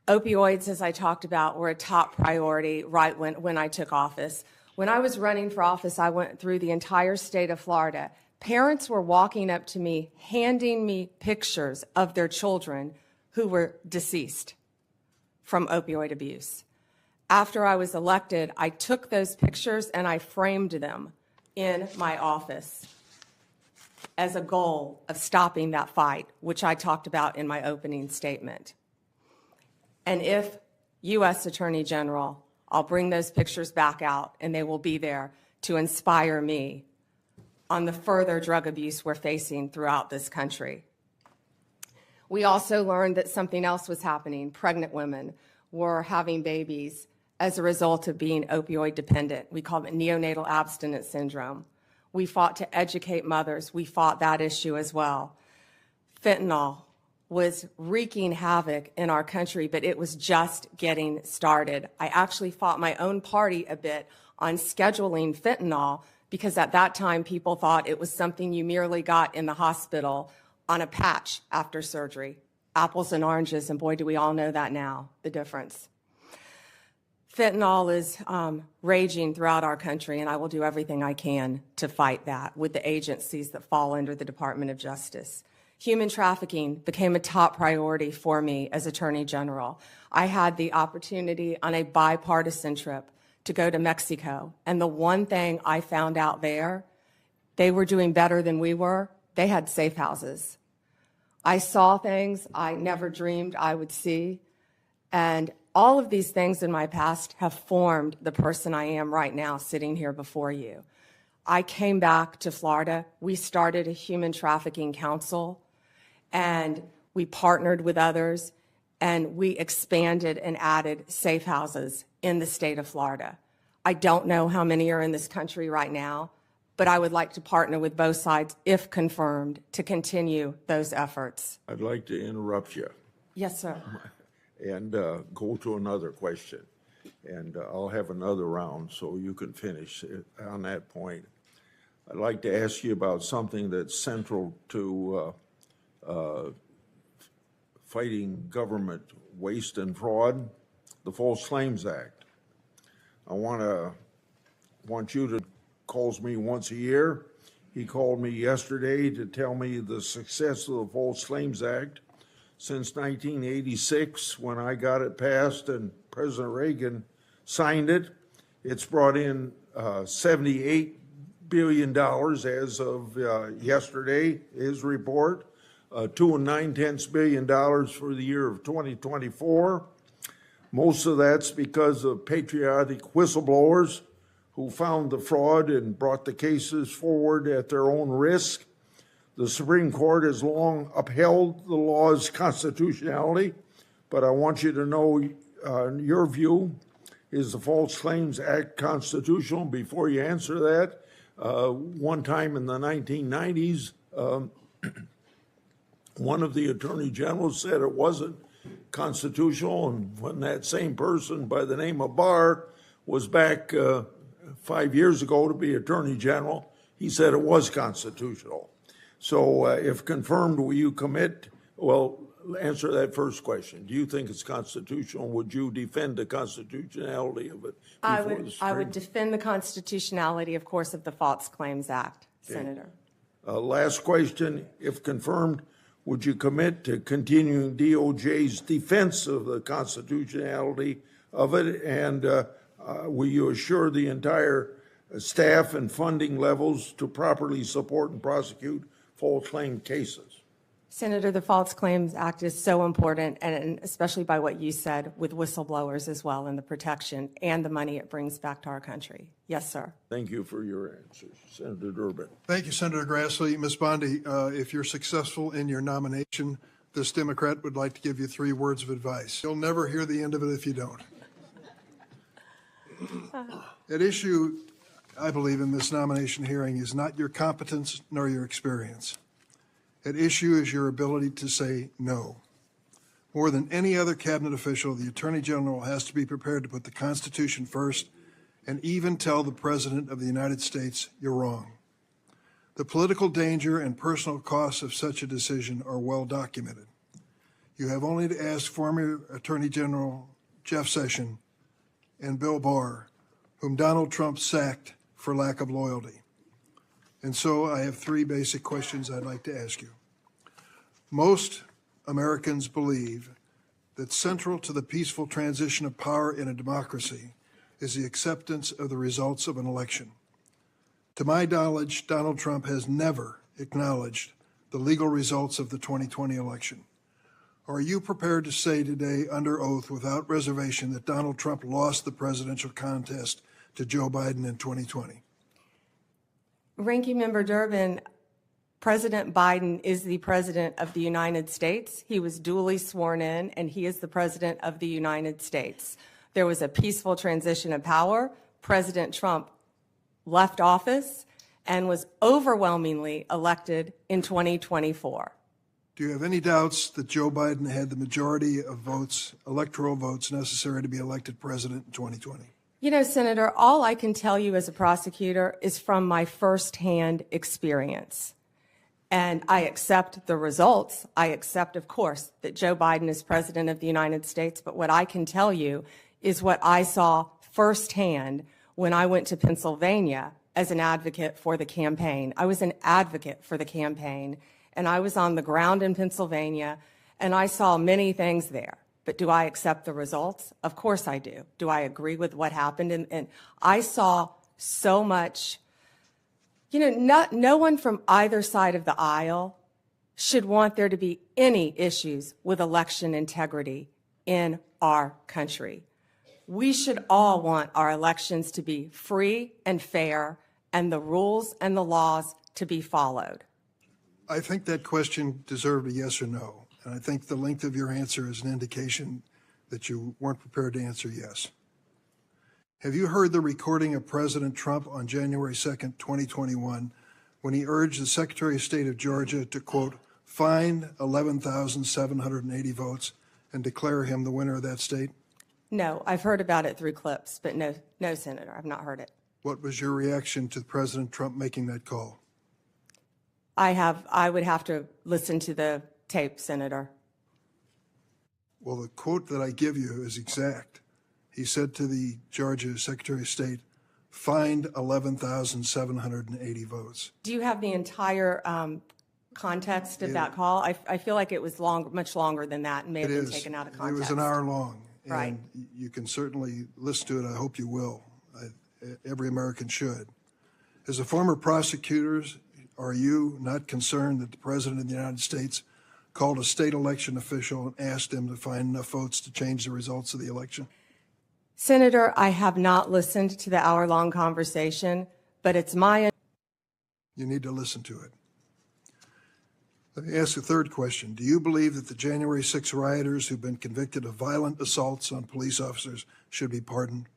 Opioids, as I talked about, were a top priority right when I took office. When I was running for office, I went through the entire state of Florida. Parents were walking up to me, handing me pictures of their children who were deceased from opioid abuse. After I was elected, I took those pictures and I framed them in my office as a goal of stopping that fight, which I talked about in my opening statement. And if U.S. Attorney General, I'll bring those pictures back out and they will be there to inspire me on the further drug abuse we're facing throughout this country. We also learned that something else was happening. Pregnant women were having babies as a result of being opioid dependent. We call it neonatal abstinence syndrome. We fought to educate mothers. We fought that issue as well. Fentanyl was wreaking havoc in our country, but it was just getting started. I actually fought my own party a bit on scheduling fentanyl because at that time people thought it was something you merely got in the hospital on a patch after surgery. Apples and oranges, and boy, do we all know that now, the difference. Fentanyl is raging throughout our country, and I will do everything I can to fight that with the agencies that fall under the Department of Justice. Human trafficking became a top priority for me as Attorney General. I had the opportunity on a bipartisan trip to go to Mexico, and the one thing I found out there, they were doing better than we were. They had safe houses. I saw things I never dreamed I would see, and all of these things in my past have formed the person I am right now sitting here before you. I came back to Florida. We started a human trafficking council, and we partnered with others, and we expanded and added safe houses in the state of Florida. I don't know how many are in this country right now, but I would like to partner with both sides, if confirmed, to continue those efforts. I'd like to interrupt you Yes, sir. and go to another question. And I'll have another round so you can finish on that point. I'd like to ask you about something that's central to fighting government waste and fraud, the False Claims Act. I want you to calls me once a year. He called me yesterday to tell me the success of the False Claims Act. Since 1986, when I got it passed and President Reagan signed it, it's brought in $78 billion as of yesterday, his report, $2.9 billion for the year of 2024. Most of that's because of patriotic whistleblowers who found the fraud and brought the cases forward at their own risk. The Supreme Court has long upheld the law's constitutionality, but I want you to know, in your view, is the False Claims Act constitutional? Before you answer that, one time in the 1990s, one of the attorney generals said it wasn't constitutional, and when that same person by the name of Barr was back 5 years ago to be attorney general, he said it was constitutional. So if confirmed, will you commit? Well, answer that first question. Do you think it's constitutional? Would you defend the constitutionality of it? I would defend the constitutionality, of course, of the False Claims Act, Senator. Last question. If confirmed, would you commit to continuing DOJ's defense of the constitutionality of it? And will you assure the entire staff and funding levels to properly support and prosecute false claim cases? Senator, the False Claims Act is so important, and especially by what you said with whistleblowers as well, and the protection and the money it brings back to our country. Yes, sir. Thank you for your answers. Senator Durbin. Thank you, Senator Grassley. Ms. Bondi, if you're successful in your nomination, this Democrat would like to give you 3 words of advice. You'll never hear the end of it if you don't. At issue, I believe, in this nomination hearing is not your competence nor your experience. At issue is your ability to say no. More than any other cabinet official, the Attorney General has to be prepared to put the Constitution first and even tell the President of the United States you're wrong. The political danger and personal costs of such a decision are well documented. You have only to ask former Attorney General Jeff Sessions and Bill Barr, whom Donald Trump sacked for lack of loyalty. And so I have 3 basic questions I'd like to ask you. Most Americans believe that central to the peaceful transition of power in a democracy is the acceptance of the results of an election. To my knowledge, Donald Trump has never acknowledged the legal results of the 2020 election. Are you prepared to say today under oath without reservation that Donald Trump lost the presidential contest to Joe Biden in 2020? Ranking Member Durbin, President Biden is the President of the United States. He was duly sworn in, and he is the President of the United States. There was a peaceful transition of power. President Trump left office and was overwhelmingly elected in 2024. Do you have any doubts that Joe Biden had the majority of votes, electoral votes, necessary to be elected president in 2020? You know, Senator, all I can tell you as a prosecutor is from my firsthand experience. And I accept the results. I accept, of course, that Joe Biden is president of the United States. But what I can tell you is what I saw firsthand when I went to Pennsylvania as an advocate for the campaign. I was an advocate for the campaign, and I was on the ground in Pennsylvania, and I saw many things there. But do I accept the results? Of course I do. Do I agree with what happened? And I saw so much. You know, no one from either side of the aisle should want there to be any issues with election integrity in our country. We should all want our elections to be free and fair, and the rules and the laws to be followed. I think that question deserved a yes or no, and I think the length of your answer is an indication that you weren't prepared to answer yes. Have you heard the recording of President Trump on January 2nd, 2021, when he urged the Secretary of State of Georgia to, quote, find 11,780 votes and declare him the winner of that state? No, I've heard about it through clips, but no, Senator, I've not heard it. What was your reaction to President Trump making that call? I would have to listen to the tape, Senator. Well, the quote that I give you is exact. He said to the Georgia Secretary of State, find 11,780 votes. Do you have the entire context of that call? I feel like it was much longer than that and may have been taken out of context. It was an hour long. Right. And you can certainly listen to it. I hope you will. Every American should. As a former prosecutor, are you not concerned that the President of the United States called a state election official and asked him to find enough votes to change the results of the election? Senator, I have not listened to the hour-long conversation, but it's my... You need to listen to it. Let me ask a third question. Do you believe that the January 6 rioters who've been convicted of violent assaults on police officers should be pardoned?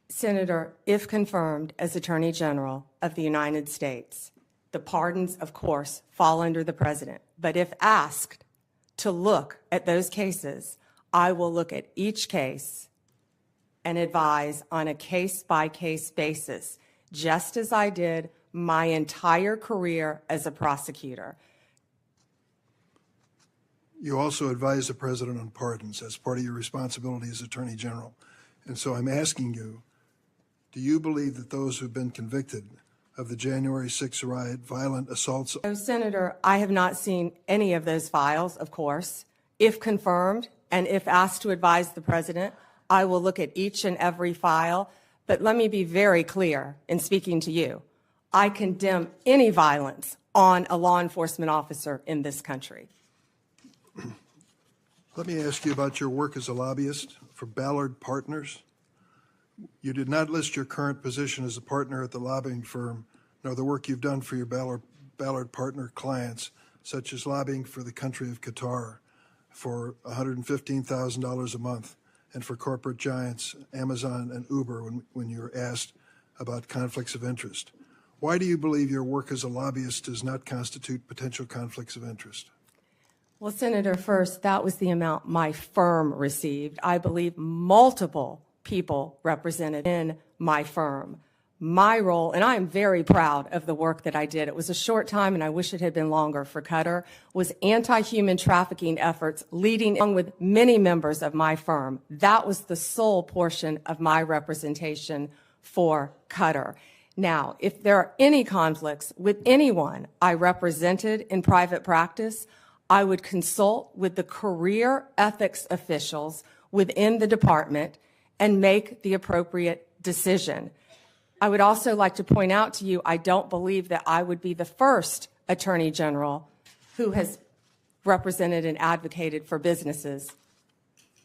Senator, if confirmed as Attorney General of the United States, the pardons, of course, fall under the President. But if asked to look at those cases, I will look at each case and advise on a case-by-case basis, just as I did my entire career as a prosecutor. You also advise the President on pardons as part of your responsibility as Attorney General. And so I'm asking you, do you believe that those who've been convicted of the January 6 riot, violent assaults... So, Senator, I have not seen any of those files, of course. If confirmed and if asked to advise the President, I will look at each and every file. But let me be very clear in speaking to you. I condemn any violence on a law enforcement officer in this country. Let me ask you about your work as a lobbyist for Ballard Partners. You did not list your current position as a partner at the lobbying firm, nor the work you've done for your Ballard Partner clients, such as lobbying for the country of Qatar for $115,000 a month, and for corporate giants Amazon and Uber when you were asked about conflicts of interest. Why do you believe your work as a lobbyist does not constitute potential conflicts of interest? Well, Senator, first, that was the amount my firm received. I believe multiple people represented in my firm. My role, and I am very proud of the work that I did. It was a short time, and I wish it had been longer for Qatar, was anti-human trafficking efforts leading along with many members of my firm. That was the sole portion of my representation for Qatar. Now, if there are any conflicts with anyone I represented in private practice, I would consult with the career ethics officials within the department and make the appropriate decision. I would also like to point out to you, I don't believe that I would be the first Attorney General who has represented and advocated for businesses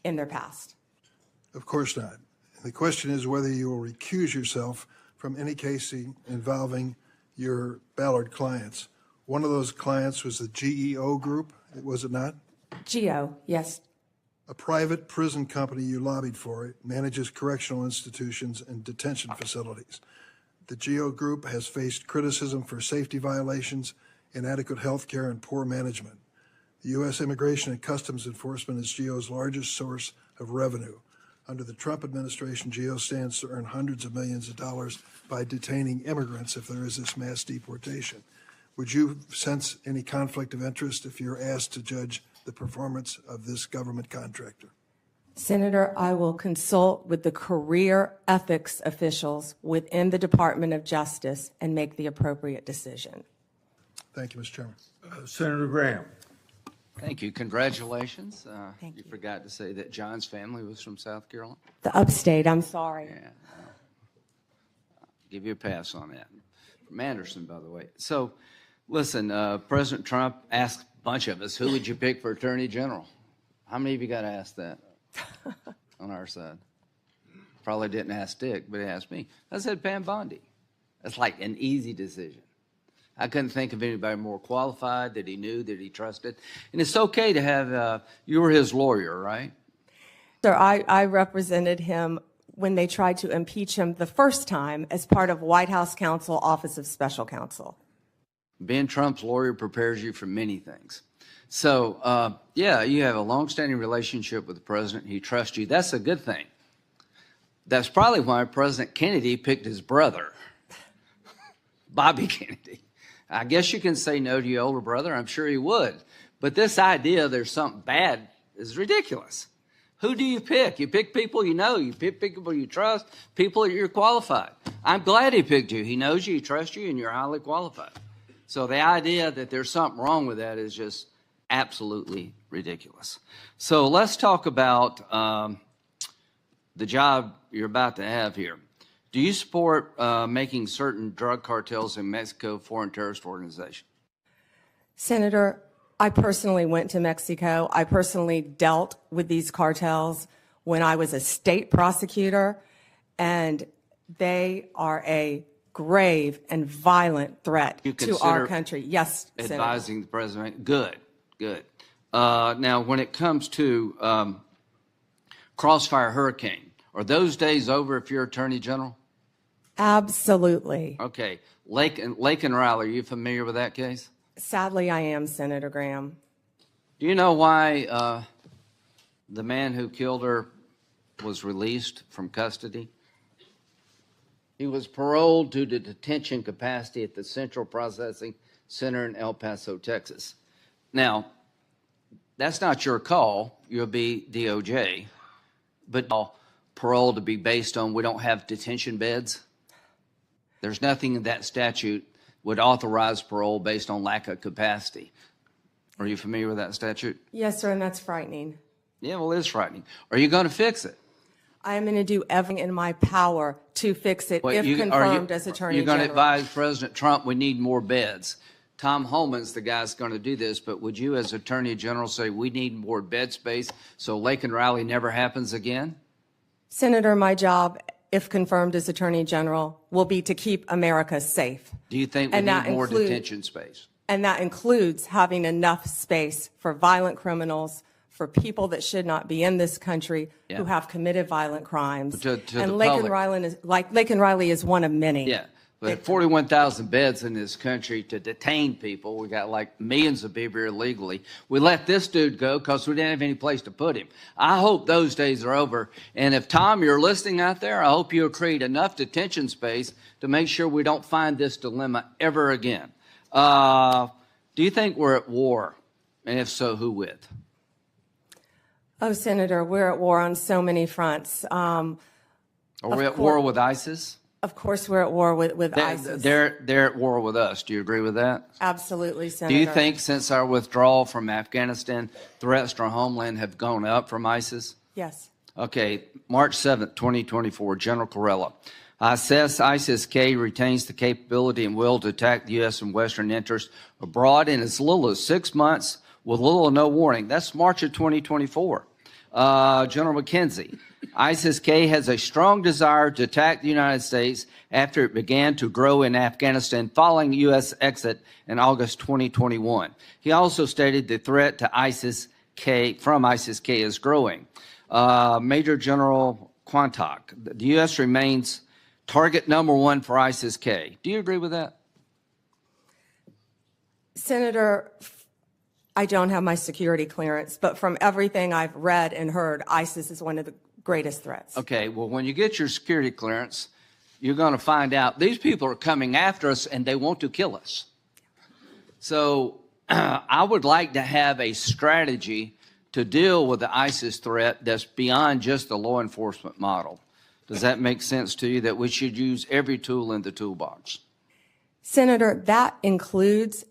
in their past. Of course not. The question is whether you will recuse yourself from any case involving your Ballard clients. One of those clients was the GEO Group, was it not? GEO, yes. A private prison company you lobbied for. It manages correctional institutions and detention facilities. The GEO Group has faced criticism for safety violations, inadequate health care, and poor management. The U.S. Immigration and Customs Enforcement is GEO's largest source of revenue. Under the Trump administration, GEO stands to earn hundreds of millions of dollars by detaining immigrants if there is this mass deportation. Would you sense any conflict of interest if you're asked to judge the performance of this government contractor? Senator, I will consult with the career ethics officials within the Department of Justice and make the appropriate decision. Thank you, Mr. Chairman. Senator Graham. Thank you. Congratulations. Thank You you. forgot to say that John's family was from South Carolina. The upstate, I'm sorry. Yeah. I'll give you a pass on that. From Anderson, by the way. So, listen, President Trump asked a bunch of us, who would you pick for Attorney General? How many of you got asked that on our side? Probably didn't ask Dick, but he asked me. I said Pam Bondi. That's like an easy decision. I couldn't think of anybody more qualified, that he knew, that he trusted. And it's okay to have, you were his lawyer, right? Sir, I represented him when they tried to impeach him the first time as part of White House Counsel, Office of Special Counsel. Being Trump's lawyer prepares you for many things. So, yeah, you have a longstanding relationship with the president. He trusts you. That's a good thing. That's probably why President Kennedy picked his brother, Bobby Kennedy. I guess you can say no to your older brother. I'm sure he would. But this idea there's something bad is ridiculous. Who do you pick? You pick people you know. You pick people you trust, people that you're qualified. I'm glad he picked you. He knows you, he trusts you, and you're highly qualified. So the idea that there's something wrong with that is just absolutely ridiculous. So let's talk about the job you're about to have here. Do you support making certain drug cartels in Mexico foreign terrorist organization? Senator, I personally went to Mexico. I personally dealt with these cartels when I was a state prosecutor, and they are a grave and violent threat to our country. Yes, Senator. Advising the president. Good, good. Now, when it comes to Crossfire Hurricane, are those days over if you're Attorney General? Absolutely. Okay. Lake and Riley, are you familiar with that case? Sadly, I am, Senator Graham. Do you know why the man who killed her was released from custody? He was paroled to the detention capacity at the Central Processing Center in El Paso, Texas. Now, that's not your call. You'll be DOJ. But parole to be based on we don't have detention beds. There's nothing in that statute would authorize parole based on lack of capacity. Are you familiar with that statute? Yes, sir, and that's frightening. Yeah, well, it is frightening. Are you going to fix it? I am going to do everything in my power to fix it if confirmed as Attorney You're General. going to advise President Trump we need more beds. Tom Homan's the guy that's going to do this, but would you as Attorney General say we need more bed space so Lake and Riley never happens again? Senator, my job, if confirmed as Attorney General, will be to keep America safe. Do you think we need more detention space? And that includes having enough space for violent criminals, for people that should not be in this country who have committed violent crimes. To and the Lake public. Lake and Riley is one of many. Yeah. But 41,000 beds in this country to detain people. We got like millions of people here illegally. We let this dude go because we didn't have any place to put him. I hope those days are over. And if, Tom, you're listening out there, I hope you'll create enough detention space to make sure we don't find this dilemma ever again. Do you think we're at war? And if so, who with? Oh, Senator, we're at war on so many fronts. Are we at war with ISIS? Of course, we're at war with ISIS. They're at war with us. Do you agree with that? Absolutely, Senator. Do you think since our withdrawal from Afghanistan, threats to our homeland have gone up from ISIS? Yes. Okay, March 7th, 2024, General Corella. I assess ISIS-K retains the capability and will to attack the U.S. and Western interests abroad in as little as 6 months with little or no warning. That's March of 2024. General McKenzie, ISIS-K has a strong desire to attack the United States after it began to grow in Afghanistan following U.S. exit in August 2021. He also stated the threat to ISIS-K from ISIS-K is growing. Major General Quantock, the U.S. remains target number one for ISIS-K. Do you agree with that? Senator, I don't have my security clearance, but from everything I've read and heard, ISIS is one of the greatest threats. Okay, well, when you get your security clearance, you're going to find out these people are coming after us and they want to kill us. So I would like to have a strategy to deal with the ISIS threat that's beyond just the law enforcement model. Does that make sense to you that we should use every tool in the toolbox? Senator, that includes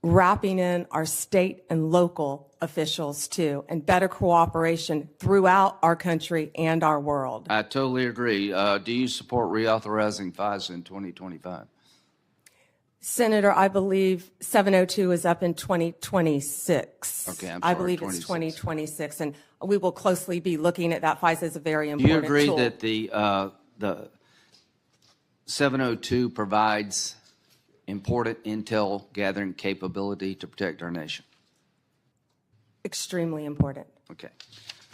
wrapping in our state and local officials too, and better cooperation throughout our country and our world. I totally agree. Do you support reauthorizing FISA in 2025? Senator, I believe 702 is up in 2026. Okay, I'm I sorry, believe 26. it's 2026, and we will closely be looking at that. FISA is a very important Do you agree tool. that the 702 provides important intel gathering capability to protect our nation? Extremely important. Okay.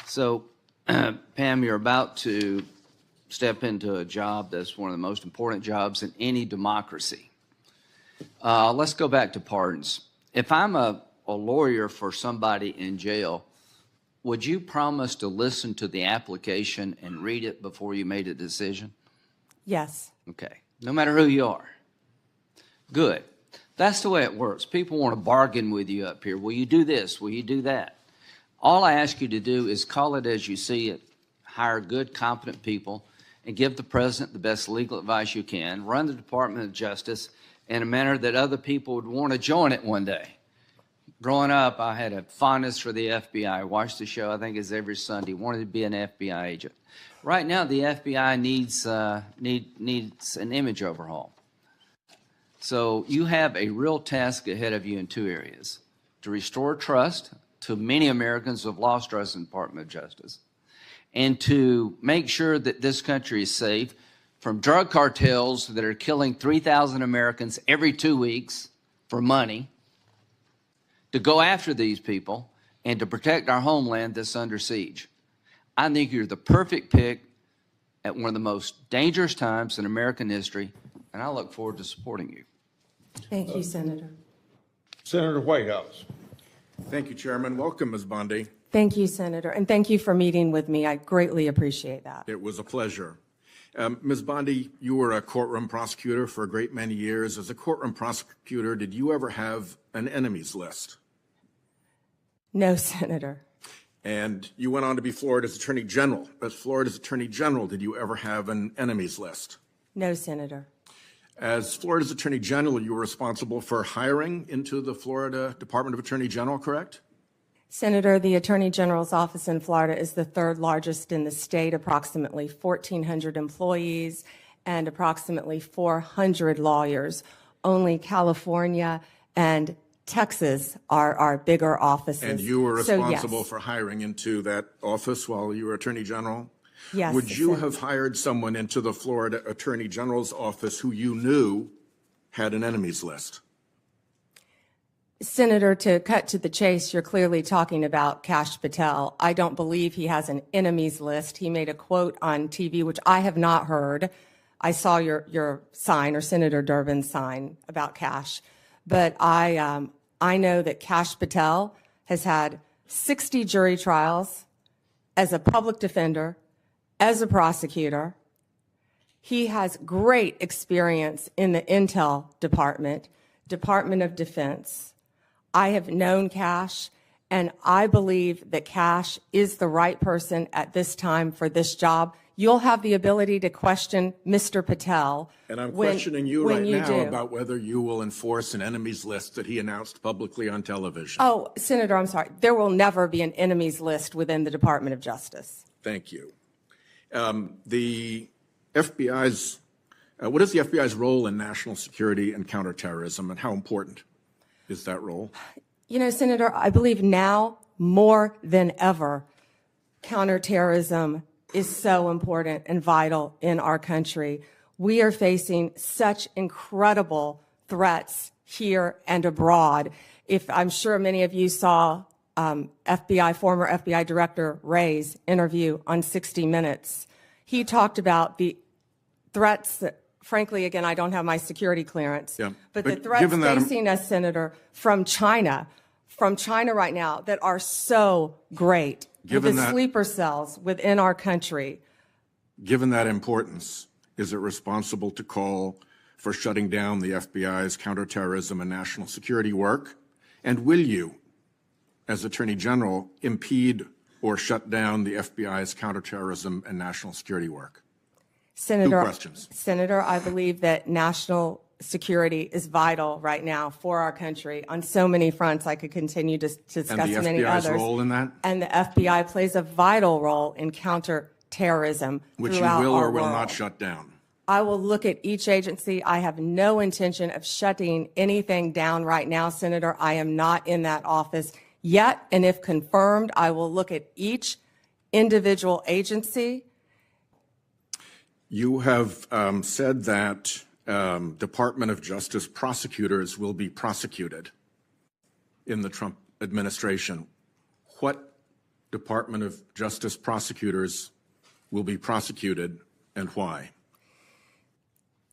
So Pam, you're about to step into a job that's one of the most important jobs in any democracy. Let's go back to pardons. If I'm a lawyer for somebody in jail, would you promise to listen to the application and read it before you made a decision? Yes. Okay. No matter who you are. Good. That's the way it works. People want to bargain with you up here. Will you do this? Will you do that? All I ask you to do is call it as you see it, hire good, competent people, and give the president the best legal advice you can, run the Department of Justice in a manner that other people would want to join it one day. Growing up, I had a fondness for the FBI. I watched the show, I think it's every Sunday, wanted to be an FBI agent. Right now, the FBI needs an image overhaul. So you have a real task ahead of you in two areas: to restore trust to many Americans who have lost trust in the Department of Justice, and to make sure that this country is safe from drug cartels that are killing 3,000 Americans every 2 weeks for money, to go after these people, and to protect our homeland that's under siege. I think you're the perfect pick at one of the most dangerous times in American history, and I look forward to supporting you. Thank you, Senator. Senator Whitehouse. Thank you, Chairman. Welcome, Ms. Bondi. Thank you, Senator, and thank you for meeting with me. I greatly appreciate that. It was a pleasure. Ms. Bondi, you were a courtroom prosecutor for a great many years. As a courtroom prosecutor, did you ever have an enemies list? No, Senator. And you went on to be Florida's Attorney General. As Florida's Attorney General, did you ever have an enemies list? No, Senator. As Florida's Attorney General, you were responsible for hiring into the Florida Department of Attorney General, correct? Senator, the Attorney General's office in Florida is the third largest in the state, approximately 1,400 employees and approximately 400 lawyers. Only California and Texas are our bigger offices. And you were So, responsible yes. for hiring into that office while you were Attorney General? Yes, Would you Senator. have hired someone into the Florida Attorney General's office who you knew had an enemies list? Senator, to cut to the chase, you're clearly talking about Kash Patel. I don't believe he has an enemies list. He made a quote on TV, which I have not heard. I saw your sign, or Senator Durbin's sign, about Kash. But I know that Kash Patel has had 60 jury trials as a public defender, as a prosecutor. He has great experience in the Intel Department, Department of Defense. I have known Kash, and I believe that Kash is the right person at this time for this job. You'll have the ability to question Mr. Patel. And I'm when- questioning you when right you now do. about whether you will enforce an enemies list that he announced publicly on television. Oh, Senator, I'm sorry. There will never be an enemies list within the Department of Justice. Thank you. The FBI's, what is the FBI's role in national security and counterterrorism, and how important is that role? You know, Senator, I believe now more than ever, counterterrorism is so important and vital in our country. We are facing such incredible threats here and abroad. If I'm sure many of you saw former FBI Director Wray's interview on 60 Minutes, he talked about the threats that, frankly, again, I don't have my security clearance, Yeah, but the but threats given that- facing us, Senator, from China right now that are so great. Given with the that- sleeper cells within our country. Given that importance, is it responsible to call for shutting down the FBI's counterterrorism and national security work? And will you, as Attorney General, impede or shut down the FBI's counterterrorism and national security work? Senator, questions. Senator, I believe that national security is vital right now for our country on so many fronts. I could continue to discuss And the many FBI's others. role in that? And the FBI plays a vital role in counterterrorism Which you throughout will our or will world. not shut down? I will look at each agency. I have no intention of shutting anything down right now, Senator. I am not in that office yet, and if confirmed, I will look at each individual agency. You have said that Department of Justice prosecutors will be prosecuted in the Trump administration. What Department of Justice prosecutors will be prosecuted and why?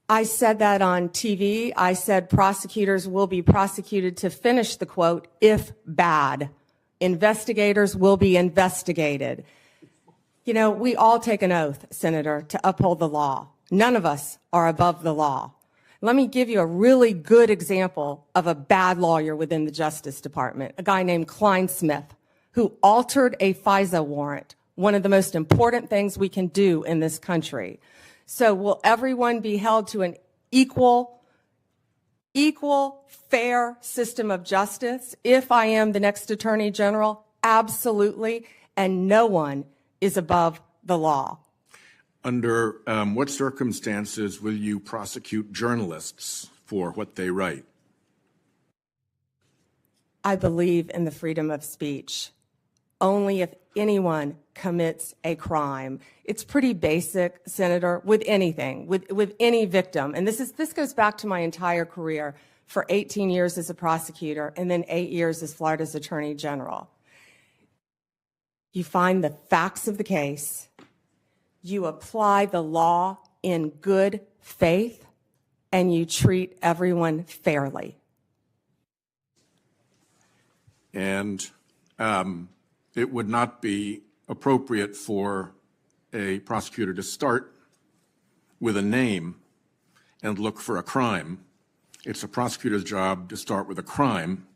I said that on TV. I said prosecutors will be prosecuted, to finish the quote, if bad. Investigators will be investigated. You know, we all take an oath, Senator, to uphold the law. None of us are above the law. Let me give you a really good example of a bad lawyer within the Justice Department, a guy named Klein Smith, who altered a FISA warrant, one of the most important things we can do in this country. So will everyone be held to an equal, fair system of justice if I am the next Attorney General? Absolutely. And no one is above the law. Under what circumstances will you prosecute journalists for what they write? I believe in the freedom of speech. Only if anyone commits a crime. It's pretty basic, Senator, with anything, with any victim. And this goes back to my entire career, for 18 years as a prosecutor and then 8 years as Florida's Attorney General. You find the facts of the case, you apply the law in good faith, and you treat everyone fairly. And it would not be appropriate for a prosecutor to start with a name and look for a crime. It's a prosecutor's job to start with a crime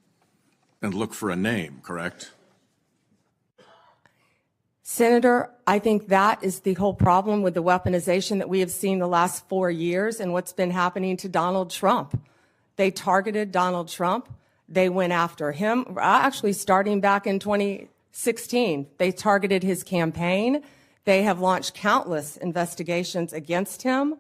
and look for a name, correct? Senator, I think that is the whole problem with the weaponization that we have seen the last 4 years and what's been happening to Donald Trump. They targeted Donald Trump. They went after him, actually starting back in 2016. They targeted his campaign. They have launched countless investigations against him.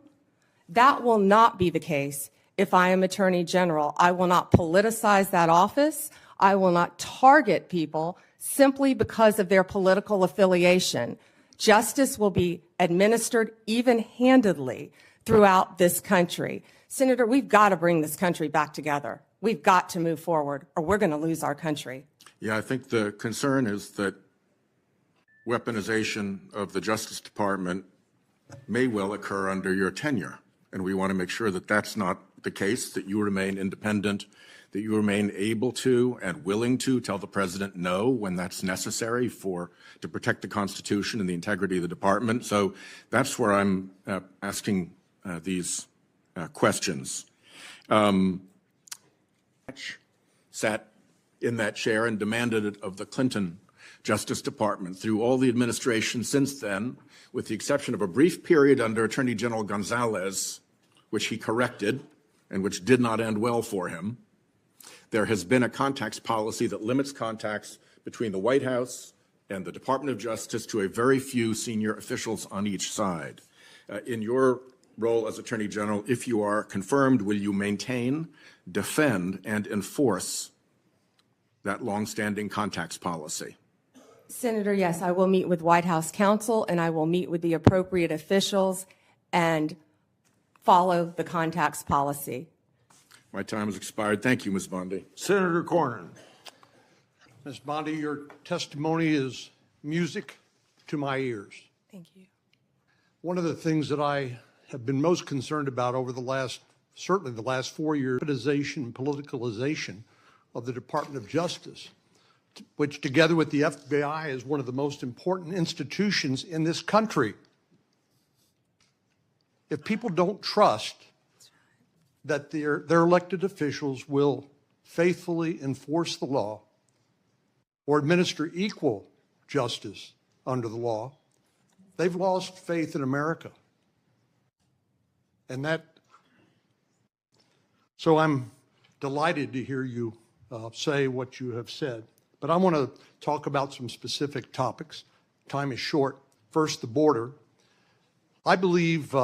That will not be the case if I am Attorney General. I will not politicize that office. I will not target people simply because of their political affiliation. Justice will be administered even-handedly throughout this country. Senator, we've got to bring this country back together. We've got to move forward, or we're going to lose our country. Yeah, I think the concern is that weaponization of the Justice Department may well occur under your tenure, and we want to make sure that that's not the case, that you remain independent, that you remain able to and willing to tell the president no when that's necessary to protect the Constitution and the integrity of the department. So that's where I'm asking these questions. Sat in that chair and demanded it of the Clinton Justice Department through all the administration since then, with the exception of a brief period under Attorney General Gonzalez, which he corrected and which did not end well for him. There has been a contacts policy that limits contacts between the White House and the Department of Justice to a very few senior officials on each side. In your role as Attorney General, if you are confirmed, will you maintain, defend, and enforce that longstanding contacts policy? Senator, yes, I will meet with White House counsel, and I will meet with the appropriate officials and follow the contacts policy. My time has expired. Thank you, Ms. Bondi. Senator Cornyn. Ms. Bondi, your testimony is music to my ears. Thank you. One of the things that I have been most concerned about over certainly the last 4 years, politicalization of the Department of Justice, which together with the FBI is one of the most important institutions in this country. If people don't trust that their elected officials will faithfully enforce the law or administer equal justice under the law, they've lost faith in America. So I'm delighted to hear you say what you have said. But I want to talk about some specific topics. Time is short. First, the border. I believe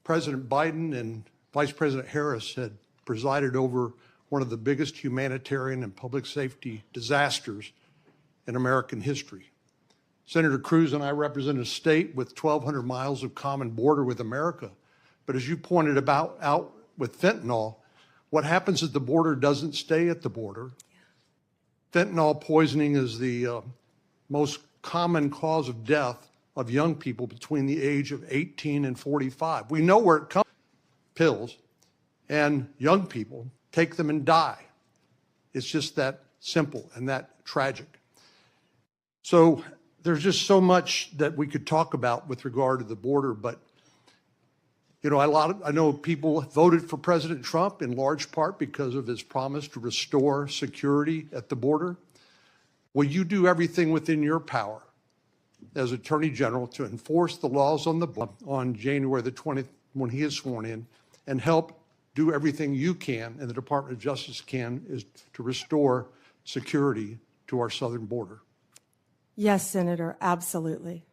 President Biden and Vice President Harris had presided over one of the biggest humanitarian and public safety disasters in American history. Senator Cruz and I represent a state with 1,200 miles of common border with America. But as you pointed out with fentanyl, what happens at the border doesn't stay at the border. Fentanyl poisoning is the most common cause of death of young people between the age of 18 and 45. We know where it comes from, pills, and young people take them and die. It's just that simple and that tragic. So there's just so much that we could talk about with regard to the border, but you know, I know people voted for President Trump in large part because of his promise to restore security at the border. Will you do everything within your power as Attorney General to enforce the laws on the border on January the 20th when he is sworn in, and help do everything you can and the Department of Justice can is to restore security to our southern border? Yes, Senator, absolutely.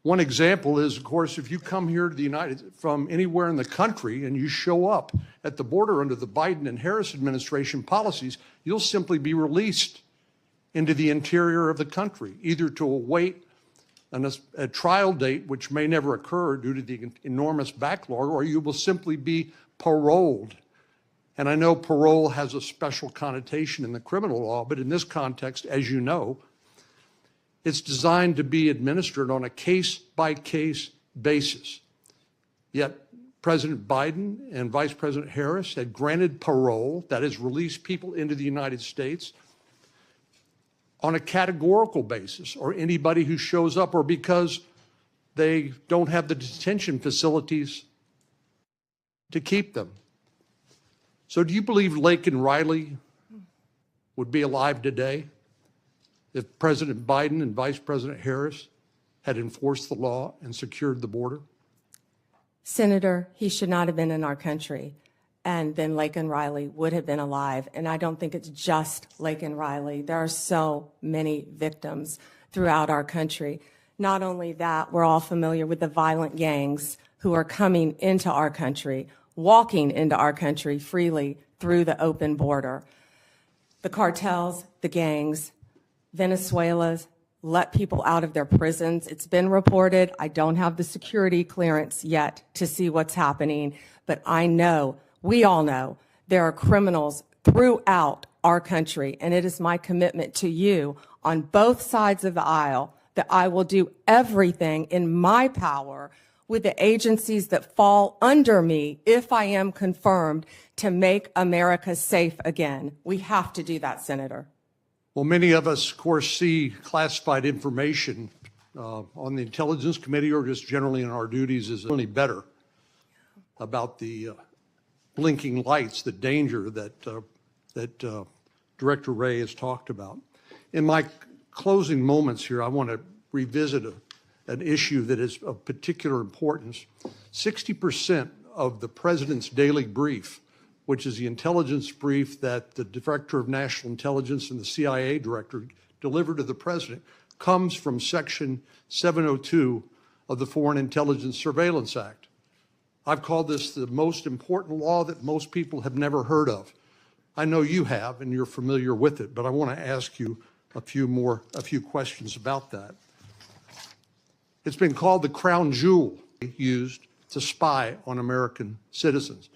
One example is, of course, if you come here to the from anywhere in the country and you show up at the border under the Biden and Harris administration policies, you'll simply be released into the interior of the country, either to await a trial date, which may never occur due to the enormous backlog, or you will simply be paroled. And I know parole has a special connotation in the criminal law, but in this context, as you know, it's designed to be administered on a case-by-case basis. Yet President Biden and Vice President Harris had granted parole, that is, released people into the United States on a categorical basis, or anybody who shows up, or because they don't have the detention facilities to keep them. So do you believe Lake and Riley would be alive today if President Biden and Vice President Harris had enforced the law and secured the border? Senator, he should not have been in our country, and then Lake and Riley would have been alive. And I don't think it's just Lake and Riley. There are so many victims throughout our country. Not only that, we're all familiar with the violent gangs who are coming into our country, walking into our country freely through the open border. The cartels, the gangs, Venezuela's let people out of their prisons. It's been reported. I don't have the security clearance yet to see what's happening, but I know, we all know, there are criminals throughout our country, and it is my commitment to you on both sides of the aisle that I will do everything in my power with the agencies that fall under me if I am confirmed to make America safe again. We have to do that, Senator. Well, many of us, of course, see classified information on the Intelligence Committee or just generally in our duties is only better about the blinking lights, the danger that Director Wray has talked about. In my closing moments here, I want to revisit an issue that is of particular importance. 60% of the President's daily brief, which is the intelligence brief that the Director of National Intelligence and the CIA Director delivered to the President, comes from Section 702 of the Foreign Intelligence Surveillance Act. I've called this the most important law that most people have never heard of. I know you have, and you're familiar with it, but I want to ask you a few questions about that. It's been called the crown jewel used to spy on American citizens.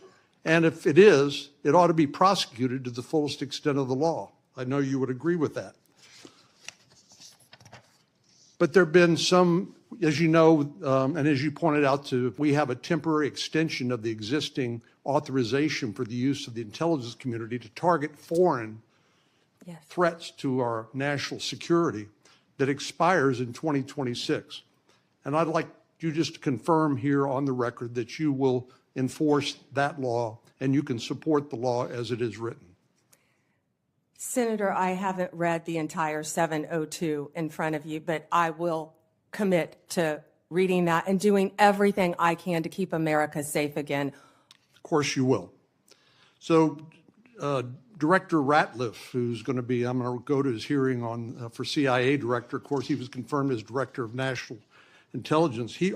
And if it is, it ought to be prosecuted to the fullest extent of the law. I know you would agree with that. But there have been some, as you know, and as you pointed out, we have a temporary extension of the existing authorization for the use of the intelligence community to target foreign threats to our national security that expires in 2026. And I'd like you just to confirm here on the record that you will enforce that law and you can support the law as it is written. Senator, I haven't read the entire 702 in front of you, but I will commit to reading that and doing everything I can to keep America safe again. Of course you will. So Director Ratliff, who's going to be, I'm going to go to his hearing on for CIA Director. Of course, he was confirmed as Director of National Intelligence. He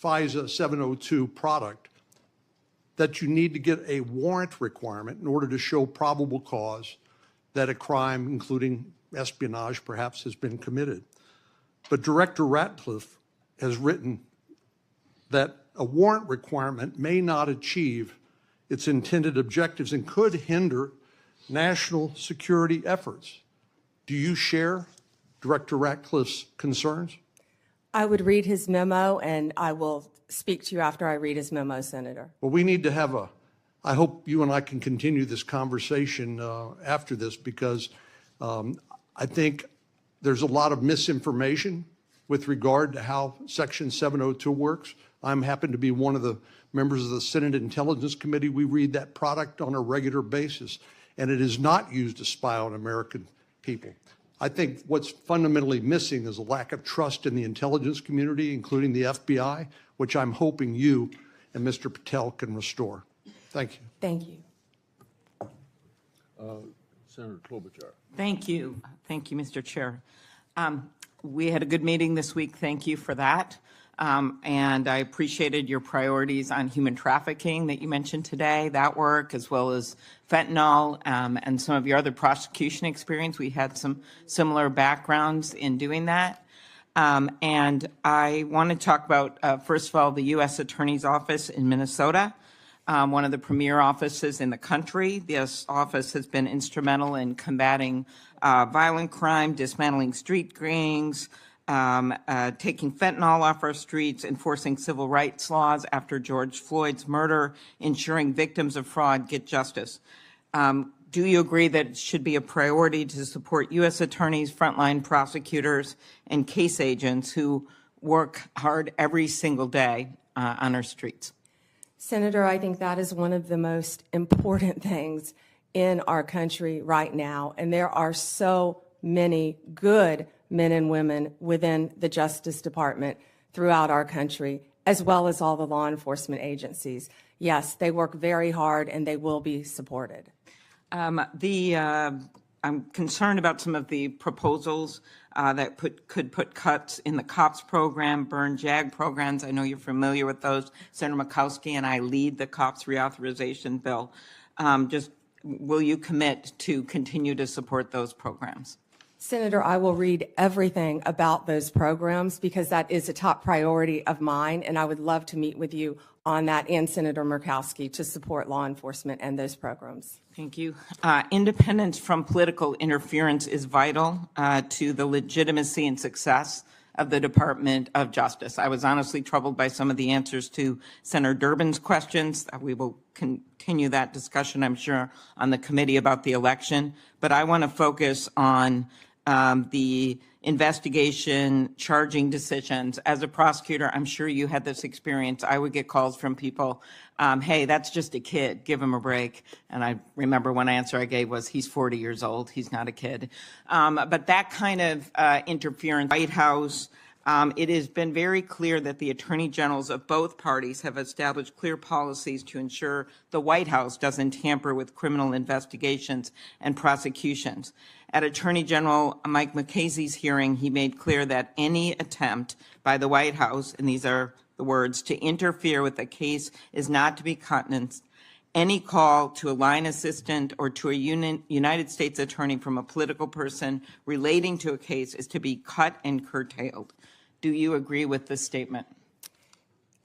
FISA 702 product that you need to get a warrant requirement in order to show probable cause that a crime, including espionage, perhaps has been committed. But Director Ratliff has written that a warrant requirement may not achieve its intended objectives and could hinder national security efforts. Do you share Director Ratcliffe's concerns? I would read his memo, and I will speak to you after I read his memo, Senator. Well, we need to have I hope you and I can continue this conversation after this, because I think there's a lot of misinformation with regard to how Section 702 works. I'm happen to be one of the members of the Senate Intelligence Committee. We read that product on a regular basis, and it is not used to spy on American people. I think what's fundamentally missing is a lack of trust in the intelligence community, including the FBI, which I'm hoping you and Mr. Patel can restore. Thank you. Thank you. Senator Klobuchar. Thank you. Thank you, Mr. Chair. We had a good meeting this week. Thank you for that. And I appreciated your priorities on human trafficking that you mentioned today, that work, as well as fentanyl and some of your other prosecution experience. We had some similar backgrounds in doing that. And I want to talk about, first of all, the U.S. Attorney's Office in Minnesota, one of the premier offices in the country. This office has been instrumental in combating violent crime, dismantling street gangs, taking fentanyl off our streets, enforcing civil rights laws after George Floyd's murder, ensuring victims of fraud get justice. Do you agree that it should be a priority to support U.S. attorneys, frontline prosecutors, and case agents who work hard every single day on our streets? Senator, I think that is one of the most important things in our country right now. And there are so many good men and women within the Justice Department throughout our country, as well as all the law enforcement agencies. Yes, they work very hard and they will be supported. I'm concerned about some of the proposals that could put cuts in the COPS program, burn JAG programs. I know you're familiar with those. Senator Murkowski and I lead the COPS reauthorization bill. Just will you commit to continue to support those programs? Senator, I will read everything about those programs because that is a top priority of mine, and I would love to meet with you on that and Senator Murkowski to support law enforcement and those programs. Thank you. Independence from political interference is vital to the legitimacy and success of the Department of Justice. I was honestly troubled by some of the answers to Senator Durbin's questions. We will continue that discussion, I'm sure, on the committee about the election. But I want to focus on the investigation, charging decisions. As a prosecutor, I'm sure you had this experience. I would get calls from people, hey, that's just a kid, give him a break. And I remember one answer I gave was, he's 40 years old, he's not a kid. But that kind of interference, White House, it has been very clear that the attorney generals of both parties have established clear policies to ensure the White House doesn't tamper with criminal investigations and prosecutions. At Attorney General Mike Mukasey's hearing, he made clear that any attempt by the White House, and these are the words, to interfere with a case is not to be countenanced. Any call to a line assistant or to a United States attorney from a political person relating to a case is to be cut and curtailed. Do you agree with this statement?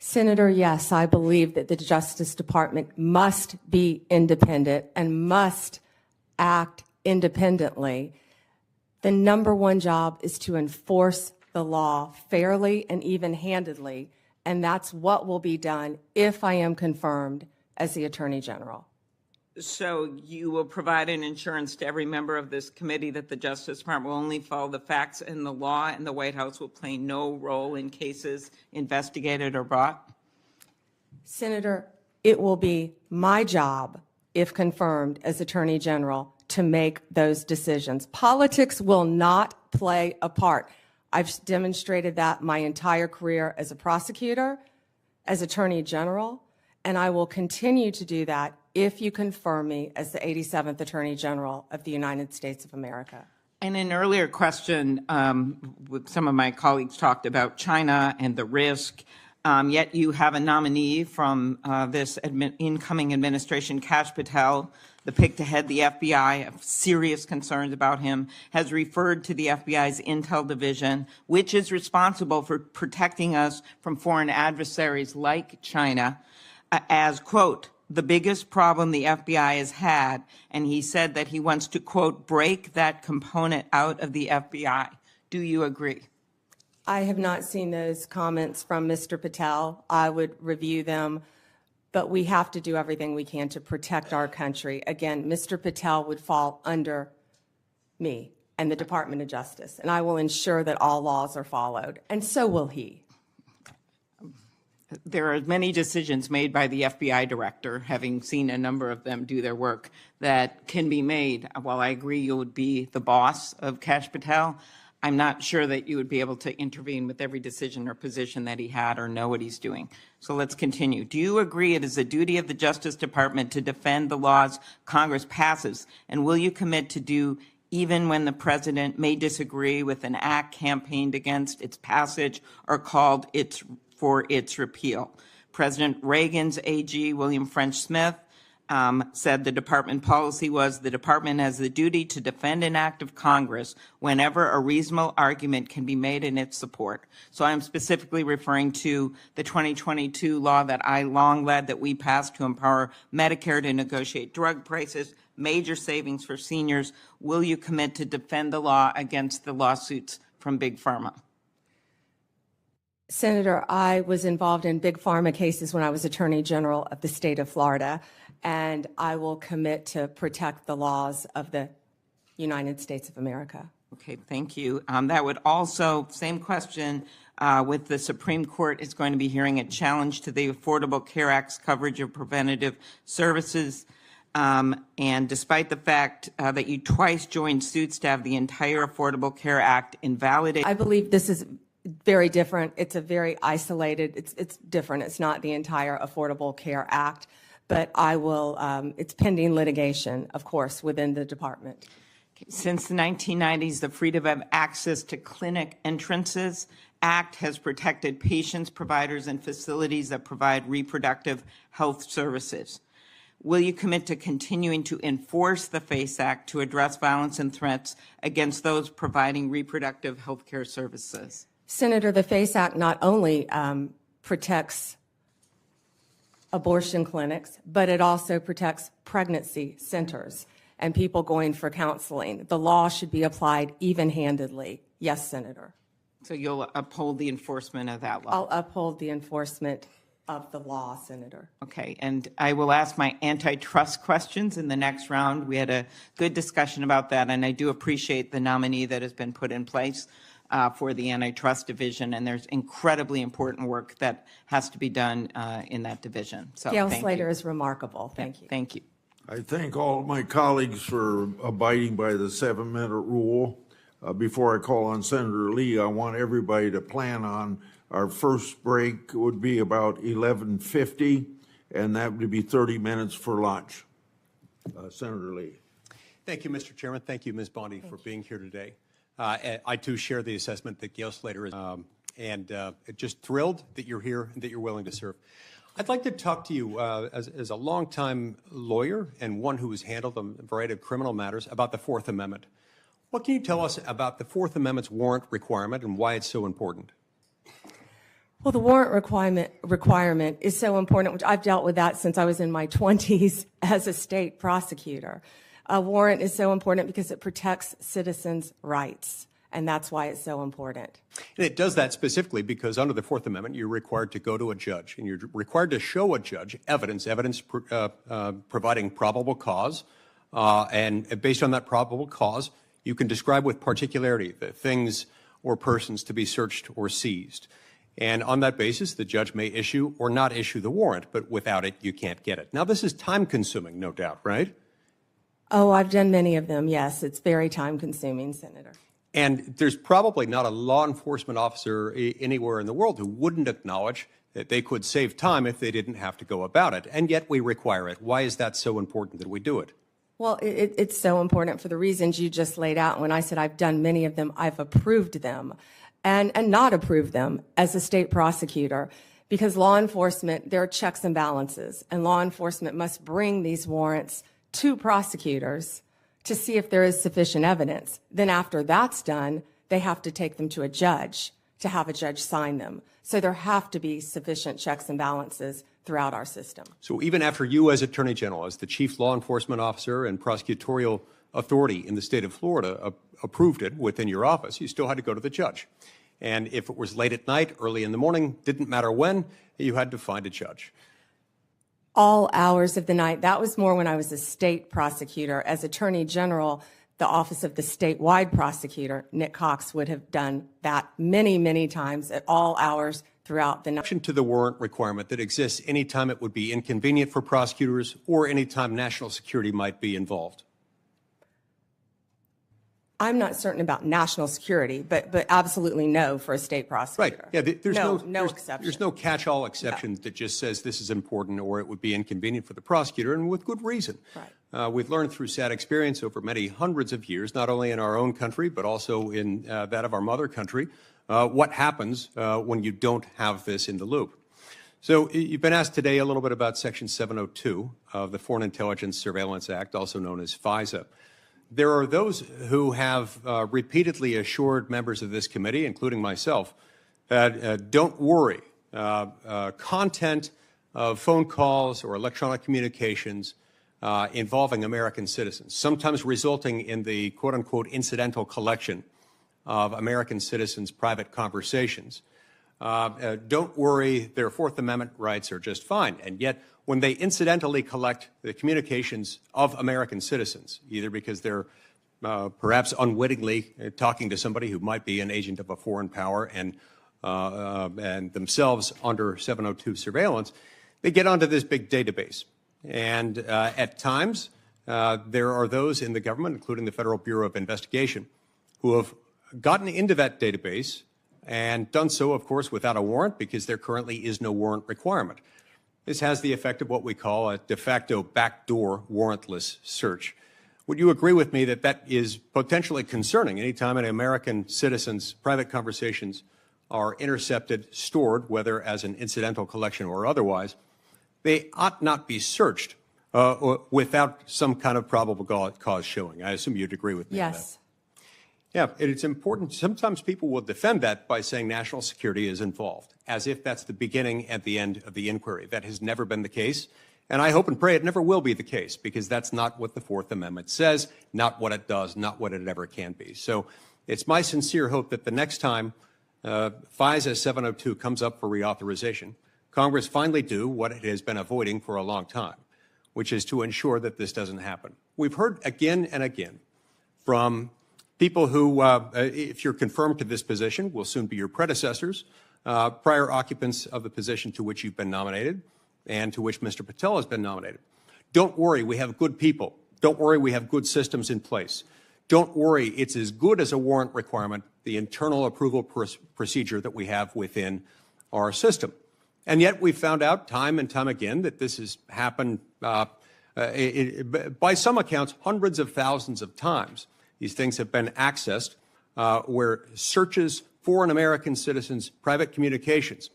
Senator, yes, I believe that the Justice Department must be independent and must act independently. The number one job is to enforce the law fairly and even-handedly, and that's what will be done if I am confirmed as the Attorney General. So you will provide an assurance to every member of this committee that the Justice Department will only follow the facts and the law, and the White House will play no role in cases investigated or brought? Senator, it will be my job, if confirmed as Attorney General, to make those decisions. Politics will not play a part. I've demonstrated that my entire career as a prosecutor, as Attorney General, and I will continue to do that if you confirm me as the 87th Attorney General of the United States of America. In an earlier question, some of my colleagues talked about China and the risk, yet you have a nominee from this incoming administration, Kash Patel, the pick to head the FBI, have serious concerns about him, has referred to the FBI's Intel Division, which is responsible for protecting us from foreign adversaries like China, as, quote, the biggest problem the FBI has had, and he said that he wants to, quote, break that component out of the FBI. Do you agree? I have not seen those comments from Mr. Patel. I would review them, but we have to do everything we can to protect our country. Again, Mr. Patel would fall under me and the Department of Justice, and I will ensure that all laws are followed, and so will he. There are many decisions made by the FBI director, having seen a number of them do their work, that can be made. While I agree you would be the boss of Kash Patel, I'm not sure that you would be able to intervene with every decision or position that he had or know what he's doing. So let's continue. Do you agree it is the duty of the Justice Department to defend the laws Congress passes? And will you commit to do even when the president may disagree with an act campaigned against its passage or called for its repeal? President Reagan's AG, William French Smith, said the department policy was the department has the duty to defend an act of Congress whenever a reasonable argument can be made in its support. So I'm specifically referring to the 2022 law that I long led that we passed to empower Medicare to negotiate drug prices, major savings for seniors. Will you commit to defend the law against the lawsuits from Big Pharma? Senator, I was involved in big pharma cases when I was Attorney General of the state of Florida, and I will commit to protect the laws of the United States of America. Okay, thank you. That would also, same question, with the Supreme Court is going to be hearing a challenge to the Affordable Care Act's coverage of preventative services. And despite the fact that you twice joined suits to have the entire Affordable Care Act invalidated. I believe this is very different. It's a very isolated, it's different. It's not the entire Affordable Care Act, but I will, it's pending litigation, of course, within the department. Since the 1990s, the Freedom of Access to Clinic Entrances Act has protected patients, providers, and facilities that provide reproductive health services. Will you commit to continuing to enforce the FACE Act to address violence and threats against those providing reproductive health care services? Senator, the FACE Act not only protects abortion clinics, but it also protects pregnancy centers and people going for counseling. The law should be applied even-handedly. Yes, Senator. So you'll uphold the enforcement of that law? I'll uphold the enforcement of the law, Senator. Okay, and I will ask my antitrust questions in the next round. We had a good discussion about that, and I do appreciate the nominee that has been put in place for the antitrust division, and there's incredibly important work that has to be done in that division. So Gail thank Slater you. is remarkable. Thank you. Thank you. I thank all of my colleagues for abiding by the 7-minute rule. Before I call on Senator Lee, I want everybody to plan on our first break would be about 11:50, and that would be 30 minutes for lunch. Senator Lee. Thank you, Mr. Chairman. Thank you, Ms. Bondi, for being here today. I, too, share the assessment that Gail Slater is, and just thrilled that you're here and that you're willing to serve. I'd like to talk to you as a longtime lawyer and one who has handled a variety of criminal matters about the Fourth Amendment. What can you tell us about the Fourth Amendment's warrant requirement and why it's so important? Well, the warrant requirement is so important, which I've dealt with that since I was in my 20s as a state prosecutor. A warrant is so important because it protects citizens' rights, and that's why it's so important. And it does that specifically because under the Fourth Amendment, you're required to go to a judge, and you're required to show a judge evidence providing probable cause, and based on that probable cause, you can describe with particularity the things or persons to be searched or seized. And on that basis, the judge may issue or not issue the warrant, but without it, you can't get it. Now, this is time-consuming, no doubt, right? Oh, I've done many of them, yes. It's very time-consuming, Senator. And there's probably not a law enforcement officer anywhere in the world who wouldn't acknowledge that they could save time if they didn't have to go about it. And yet we require it. Why is that so important that we do it? Well, it's so important for the reasons you just laid out. When I said I've done many of them, I've approved them and not approved them as a state prosecutor, because law enforcement, there are checks and balances, and law enforcement must bring these warrants to prosecutors to see if there is sufficient evidence. Then after that's done, they have to take them to a judge to have a judge sign them. So there have to be sufficient checks and balances throughout our system. So even after you, as Attorney General, as the chief law enforcement officer and prosecutorial authority in the state of Florida, approved it within your office, you still had to go to the judge. And if it was late at night, early in the morning, didn't matter when, you had to find a judge. All hours of the night. That was more when I was a state prosecutor. As Attorney General, the office of the statewide prosecutor, Nick Cox, would have done that many, many times at all hours throughout the night. To the warrant requirement that exists anytime it would be inconvenient for prosecutors or anytime national security might be involved. I'm not certain about national security, but absolutely no for a state prosecutor. Right. Yeah, there's no exception. There's no catch-all exception that just says this is important or it would be inconvenient for the prosecutor, and with good reason. Right. We've learned through sad experience over many hundreds of years, not only in our own country, but also in that of our mother country, what happens when you don't have this in the loop. So you've been asked today a little bit about Section 702 of the Foreign Intelligence Surveillance Act, also known as FISA. There are those who have repeatedly assured members of this committee, including myself, that don't worry, content of phone calls or electronic communications involving American citizens, sometimes resulting in the quote-unquote incidental collection of American citizens' private conversations. Don't worry, their Fourth Amendment rights are just fine. And yet, when they incidentally collect the communications of American citizens, either because they're perhaps unwittingly talking to somebody who might be an agent of a foreign power and themselves under 702 surveillance, they get onto this big database. And at times, there are those in the government, including the Federal Bureau of Investigation, who have gotten into that database and done so, of course, without a warrant because there currently is no warrant requirement. This has the effect of what we call a de facto backdoor warrantless search. Would you agree with me that that is potentially concerning anytime an American citizen's private conversations are intercepted, stored, whether as an incidental collection or otherwise? They ought not be searched without some kind of probable cause showing. I assume you'd agree with me on that. Yes. Yeah, it's important. Sometimes people will defend that by saying national security is involved, as if that's the beginning and the end of the inquiry. That has never been the case, and I hope and pray it never will be the case, because that's not what the Fourth Amendment says, not what it does, not what it ever can be. So it's my sincere hope that the next time FISA 702 comes up for reauthorization, Congress finally do what it has been avoiding for a long time, which is to ensure that this doesn't happen. We've heard again and again from people who, if you're confirmed to this position, will soon be your predecessors, prior occupants of the position to which you've been nominated and to which Mr. Patel has been nominated. Don't worry, we have good people. Don't worry, we have good systems in place. Don't worry, it's as good as a warrant requirement, the internal approval procedure that we have within our system. And yet we've found out time and time again that this has happened, by some accounts, hundreds of thousands of times. These things have been accessed where searches for an American citizen's private communications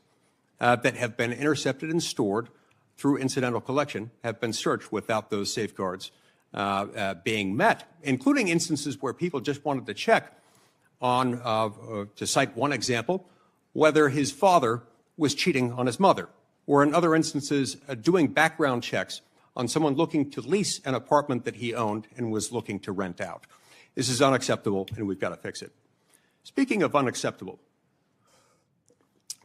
that have been intercepted and stored through incidental collection have been searched without those safeguards being met, including instances where people just wanted to check on, to cite one example, whether his father was cheating on his mother, or in other instances, doing background checks on someone looking to lease an apartment that he owned and was looking to rent out. This is unacceptable, and we've got to fix it. Speaking of unacceptable,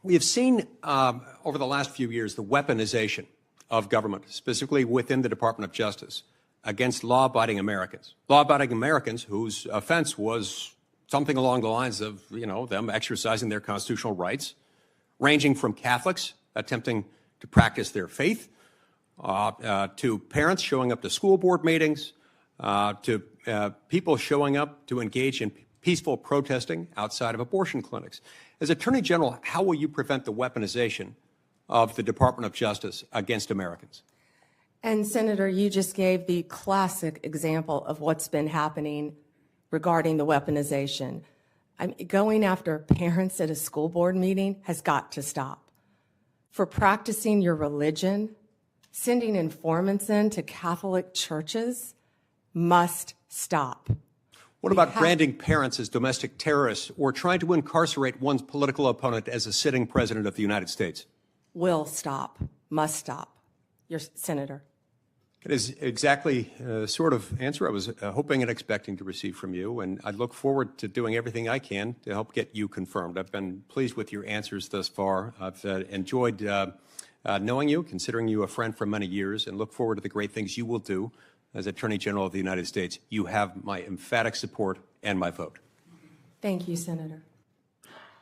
we have seen over the last few years the weaponization of government, specifically within the Department of Justice, against law-abiding Americans. Law-abiding Americans whose offense was something along the lines of, them exercising their constitutional rights, ranging from Catholics attempting to practice their faith, to parents showing up to school board meetings, to people showing up to engage in peaceful protesting outside of abortion clinics. As Attorney General, how will you prevent the weaponization of the Department of Justice against Americans? And Senator, you just gave the classic example of what's been happening regarding the weaponization. Going after parents at a school board meeting has got to stop. For practicing your religion, sending informants into Catholic churches must stop. What about branding parents as domestic terrorists or trying to incarcerate one's political opponent as a sitting president of the United States? Will stop. must stop. Your Senator. It is exactly the sort of answer I was hoping and expecting to receive from you, and I look forward to doing everything I can to help get you confirmed. I've been pleased with your answers thus far. I've enjoyed knowing you, considering you a friend for many years, and look forward to the great things you will do as Attorney General of the United States. You have my emphatic support and my vote. Thank you, Senator.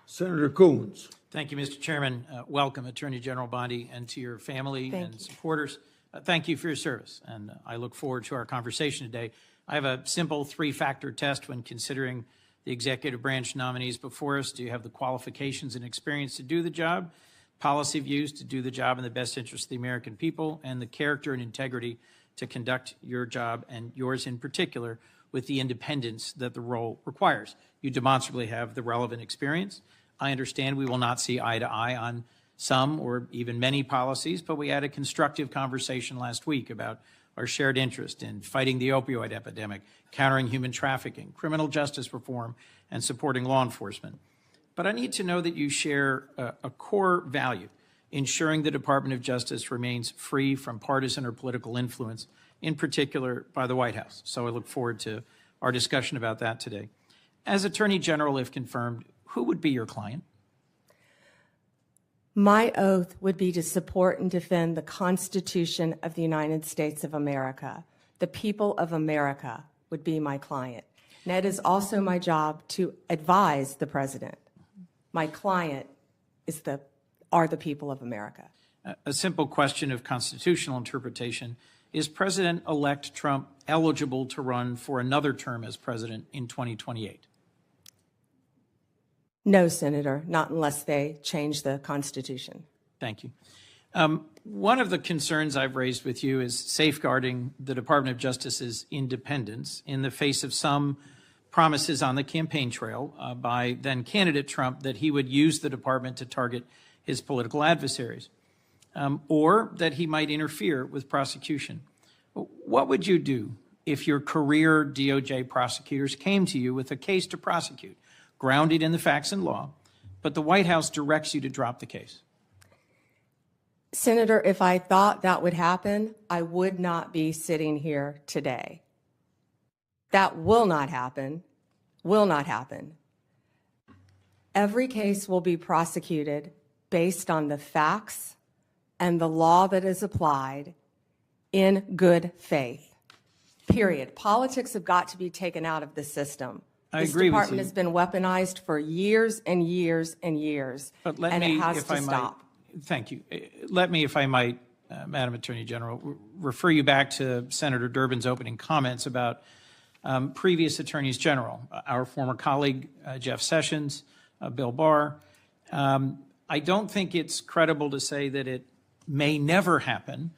Senator Coons. Thank you, Mr. Chairman. Welcome, Attorney General Bondi, and to your family and supporters. Thank you for your service, and I look forward to our conversation today. I have a simple three-factor test when considering the executive branch nominees before us. Do you have the qualifications and experience to do the job, policy views to do the job in the best interest of the American people, and the character and integrity to conduct your job, and yours in particular, with the independence that the role requires? You demonstrably have the relevant experience. I understand we will not see eye to eye on some or even many policies, but we had a constructive conversation last week about our shared interest in fighting the opioid epidemic, countering human trafficking, criminal justice reform, and supporting law enforcement. But I need to know that you share a core value, ensuring the Department of Justice remains free from partisan or political influence, in particular by the White House. So I look forward to our discussion about that today. As Attorney General, if confirmed, who would be your client? My oath would be to support and defend the Constitution of the United States of America. The people of America would be my client. And it is also my job to advise the president. My client are the people of America. A simple question of constitutional interpretation. Is President-elect Trump eligible to run for another term as president in 2028? No, Senator, not unless they change the Constitution. Thank you. One of the concerns I've raised with you is safeguarding the Department of Justice's independence in the face of some promises on the campaign trail by then candidate Trump that he would use the department to target his political adversaries, or that he might interfere with prosecution. What would you do if your career DOJ prosecutors came to you with a case to prosecute, grounded in the facts and law, but the White House directs you to drop the case? Senator, if I thought that would happen, I would not be sitting here today. That will not happen, will not happen. Every case will be prosecuted based on the facts and the law that is applied in good faith, period. Politics have got to be taken out of the system. I agree with you. This department has been weaponized for years and years and years, and it has to stop. Thank you. Let me, if I might, Madam Attorney General, refer you back to Senator Durbin's opening comments about previous attorneys general, our former colleague, Jeff Sessions, Bill Barr. I don't think it's credible to say that it may never happen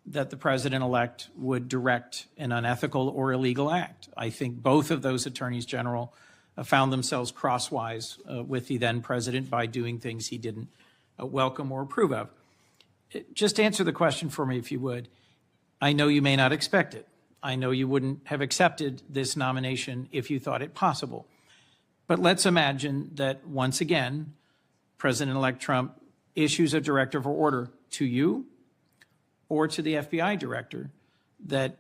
that the president-elect would direct an unethical or illegal act. I think both of those attorneys general found themselves crosswise with the then president by doing things he didn't welcome or approve of. Just answer the question for me, if you would. I know you may not expect it. I know you wouldn't have accepted this nomination if you thought it possible. But let's imagine that once again, President-elect Trump issues a directive or order to you or to the FBI director that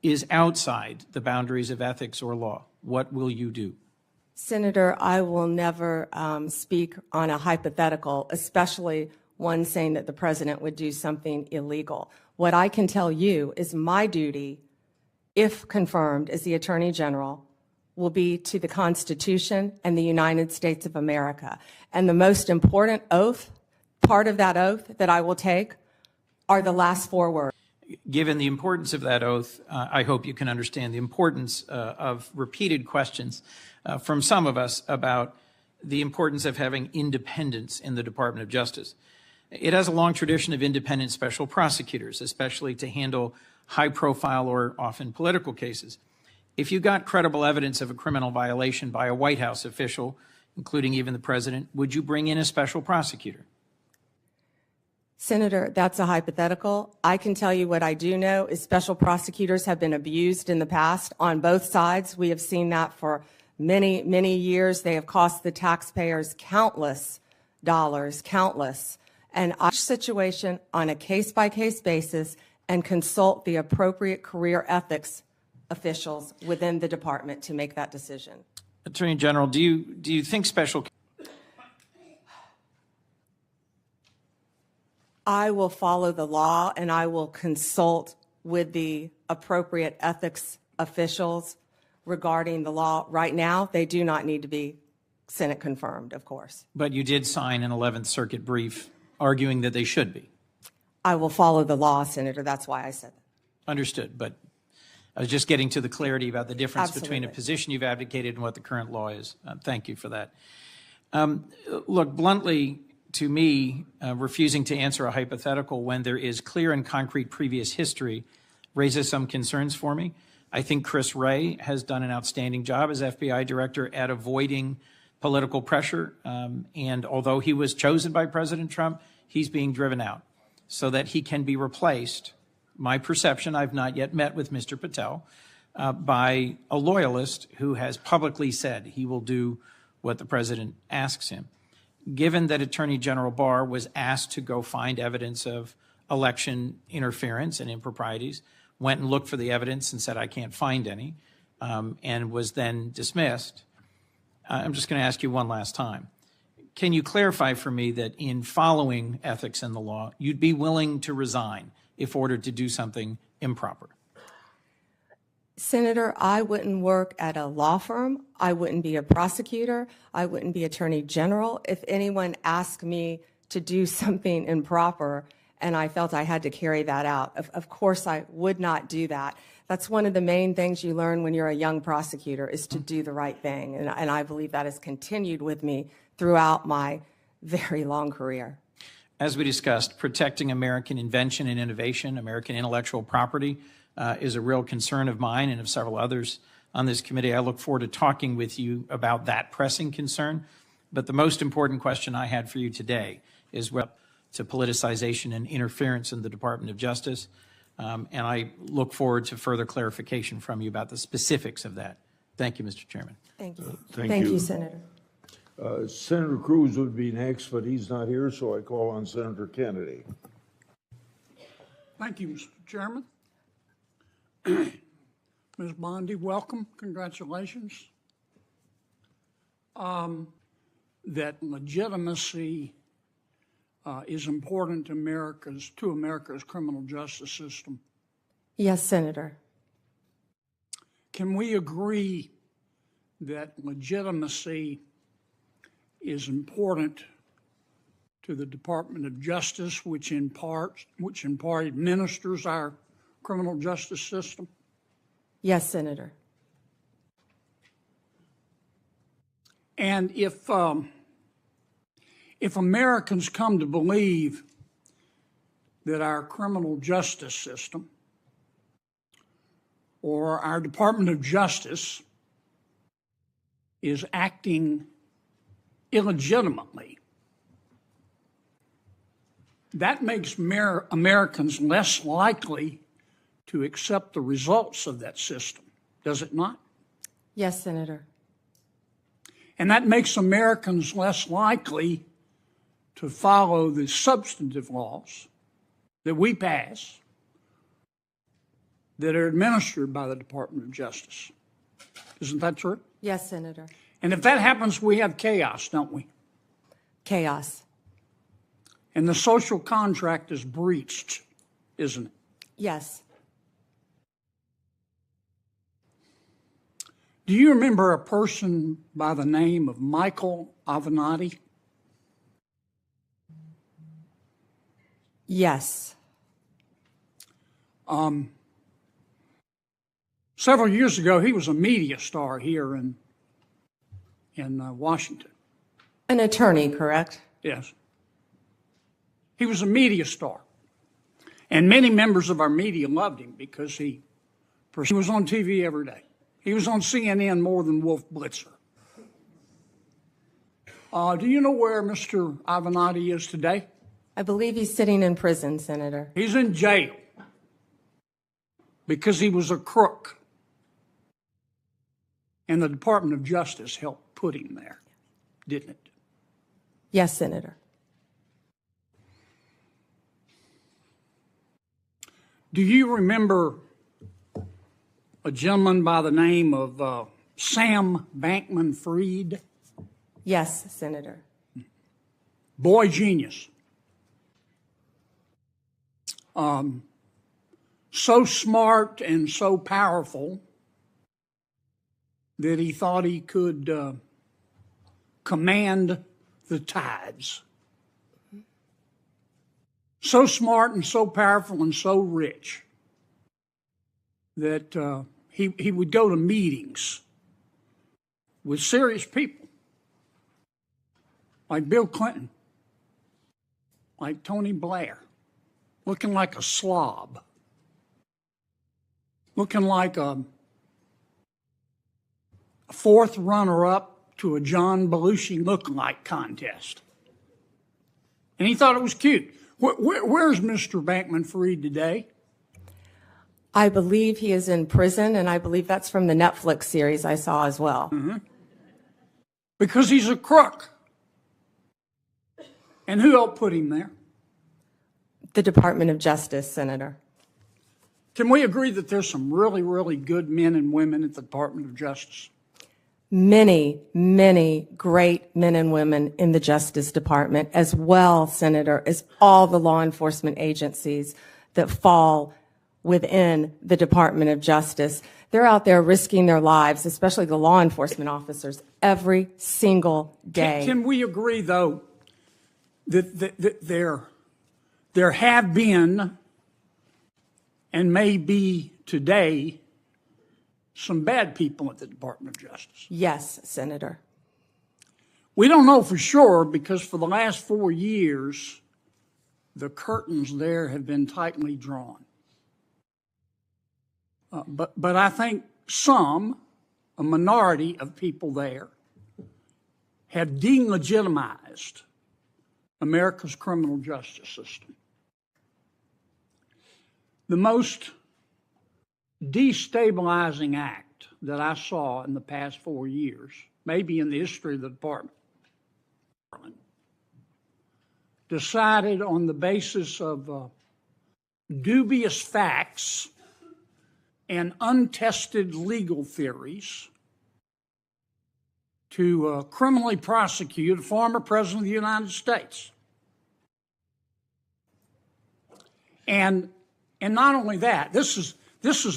is outside the boundaries of ethics or law. What will you do? Senator, I will never speak on a hypothetical, especially one saying that the president would do something illegal. What I can tell you is my duty, if confirmed as the Attorney General, will be to the Constitution and the United States of America. And the most important oath, part of that oath that I will take, are the last four words. Given the importance of that oath, I hope you can understand the importance of repeated questions from some of us about the importance of having independence in the Department of Justice. It has a long tradition of independent special prosecutors, especially to handle high-profile or often political cases. If you got credible evidence of a criminal violation by a White House official, including even the president, would you bring in a special prosecutor? Senator, that's a hypothetical. I can tell you what I do know is special prosecutors have been abused in the past on both sides. We have seen that for many, many years. They have cost the taxpayers countless dollars, countless. and each situation on a case-by-case basis and consult the appropriate career ethics officials within the department to make that decision. Attorney General, do you think special... I will follow the law and I will consult with the appropriate ethics officials regarding the law. Right now, they do not need to be Senate confirmed, of course. But you did sign an 11th Circuit brief arguing that they should be. I will follow the law, Senator. That's why I said that. Understood, but I was just getting to the clarity about the difference between a Absolutely. position you've advocated and what the current law is. Thank you for that. Look, bluntly, to me, refusing to answer a hypothetical when there is clear and concrete previous history raises some concerns for me. I think Chris Wray has done an outstanding job as FBI director at avoiding political pressure. And although he was chosen by President Trump, he's being driven out so that he can be replaced. My perception, I've not yet met with Mr. Patel, by a loyalist who has publicly said he will do what the president asks him. Given that Attorney General Barr was asked to go find evidence of election interference and improprieties, went and looked for the evidence and said, I can't find any, and was then dismissed, I'm just going to ask you one last time. Can you clarify for me that in following ethics and the law, you'd be willing to resign if ordered to do something improper? Senator, I wouldn't work at a law firm. I wouldn't be a prosecutor. I wouldn't be attorney general. If anyone asked me to do something improper and I felt I had to carry that out, of course I would not do that. That's one of the main things you learn when you're a young prosecutor is to do the right thing. And I believe that has continued with me throughout my very long career. As we discussed, protecting American invention and innovation, American intellectual property, is a real concern of mine and of several others on this committee. I look forward to talking with you about that pressing concern. But the most important question I had for you today is to politicization and interference in the Department of Justice. And I look forward to further clarification from you about the specifics of that. Thank you, Mr. Chairman. Thank you. Thank you. Senator. Senator Cruz would be next, but he's not here, so I call on Senator Kennedy. Thank you, Mr. Chairman. Ms. Bondi, welcome. Congratulations. That legitimacy is important to America's criminal justice system. Yes, Senator. Can we agree that legitimacy is important to the Department of Justice, which in part administers our criminal justice system? Yes, Senator. And if Americans come to believe that our criminal justice system or our Department of Justice is acting illegitimately, that makes Americans less likely to accept the results of that system, does it not? Yes, Senator. And that makes Americans less likely to follow the substantive laws that we pass that are administered by the Department of Justice. Isn't that true? Yes, Senator. And if that happens, we have chaos, don't we? Chaos. And the social contract is breached, isn't it? Yes. Do you remember a person by the name of Michael Avenatti? Yes. Several years ago, he was a media star here in Washington. An attorney, correct? Yes. He was a media star. And many members of our media loved him because he was on TV every day. He was on CNN more than Wolf Blitzer. Do you know where Mr. Avenatti is today? I believe he's sitting in prison, Senator. He's in jail because he was a crook. And the Department of Justice helped put him there, didn't it? Yes, Senator. Do you remember a gentleman by the name of Sam Bankman-Fried? Yes, Senator. Boy genius. So smart and so powerful that he thought he could command the tides. So smart and so powerful and so rich that he would go to meetings with serious people like Bill Clinton, like Tony Blair, looking like a slob, looking like a fourth runner-up to a John Belushi lookalike contest. And he thought it was cute. Where's Mr. Bankman-Fried today? I believe he is in prison, and I believe that's from the Netflix series I saw as well. Mm-hmm. Because he's a crook. And who helped put him there? The Department of Justice, Senator. Can we agree that there's some really, really good men and women at the Department of Justice? Many, many great men and women in the Justice Department, as well, Senator, as all the law enforcement agencies that fall within the Department of Justice. They're out there risking their lives, especially the law enforcement officers, every single day. Can we agree, though, that there have been and may be today some bad people at the Department of Justice? Yes, Senator. We don't know for sure because for the last 4 years, the curtains there have been tightly drawn. But I think a minority of people there, have delegitimized America's criminal justice system. The most destabilizing act that I saw in the past 4 years, maybe in the history of the department, decided on the basis of dubious facts and untested legal theories to criminally prosecute a former president of the United States. And not only that, this is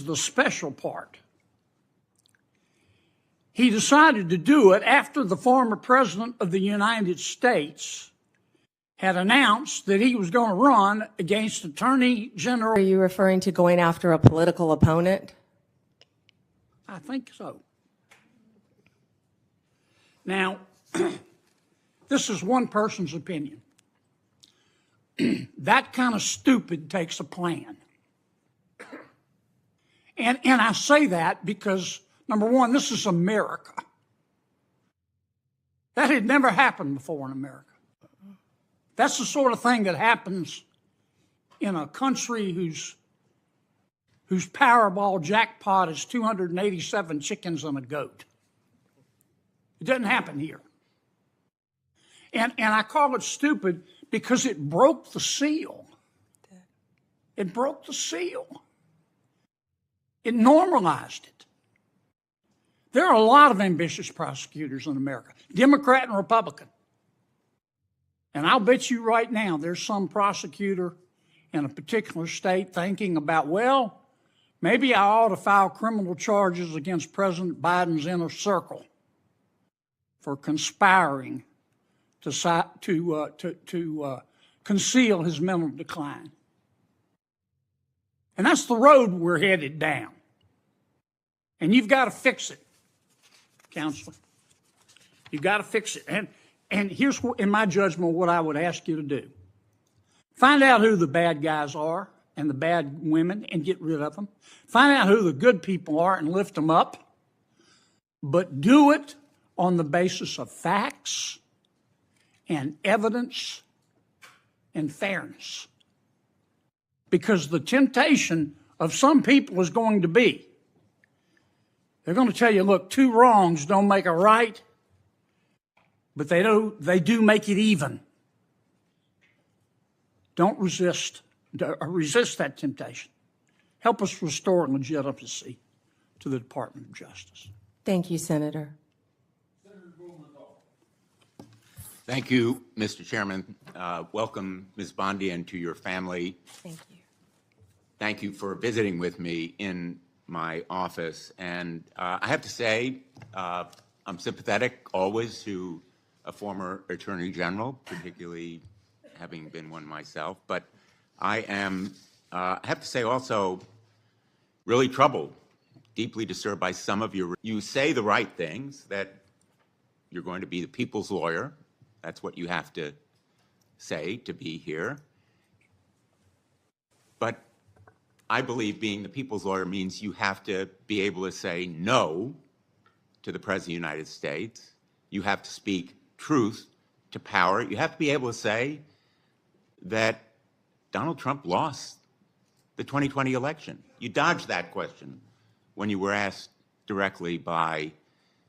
the special part. He decided to do it after the former president of the United States had announced that he was going to run against Attorney General. Are you referring to going after a political opponent? I think so. Now, this is one person's opinion. That kind of stupid takes a plan. And I say that because, number one, this is America. That had never happened before in America. That's the sort of thing that happens in a country whose Powerball jackpot is 287 chickens and a goat. It doesn't happen here. And I call it stupid because it broke the seal. It broke the seal. It normalized it. There are a lot of ambitious prosecutors in America, Democrat and Republican. And I'll bet you right now there's some prosecutor in a particular state thinking about, well, maybe I ought to file criminal charges against President Biden's inner circle for conspiring to conceal his mental decline. And that's the road we're headed down. And you've got to fix it, Counselor. You've got to fix it. And here's, in my judgment, what I would ask you to do. Find out who the bad guys are and the bad women and get rid of them. Find out who the good people are and lift them up. But do it on the basis of facts and evidence and fairness. Because the temptation of some people is going to be, they're going to tell you, look, two wrongs don't make a right, but they do make it even. Don't resist that temptation. help us restore legitimacy to the Department of Justice. Thank you, Senator. Thank you, Mr. Chairman. Welcome, Ms. Bondi, and to your family. Thank you. Thank you for visiting with me in my office. And I have to say, I'm sympathetic always to a former Attorney General, particularly having been one myself. But I am, I have to say also, really troubled, deeply disturbed by some of your, you say the right things, that you're going to be the people's lawyer. That's what you have to say to be here. But I believe being the people's lawyer means you have to be able to say no to the President of the United States. You have to speak truth to power. You have to be able to say that Donald Trump lost the 2020 election. You dodged that question when you were asked directly by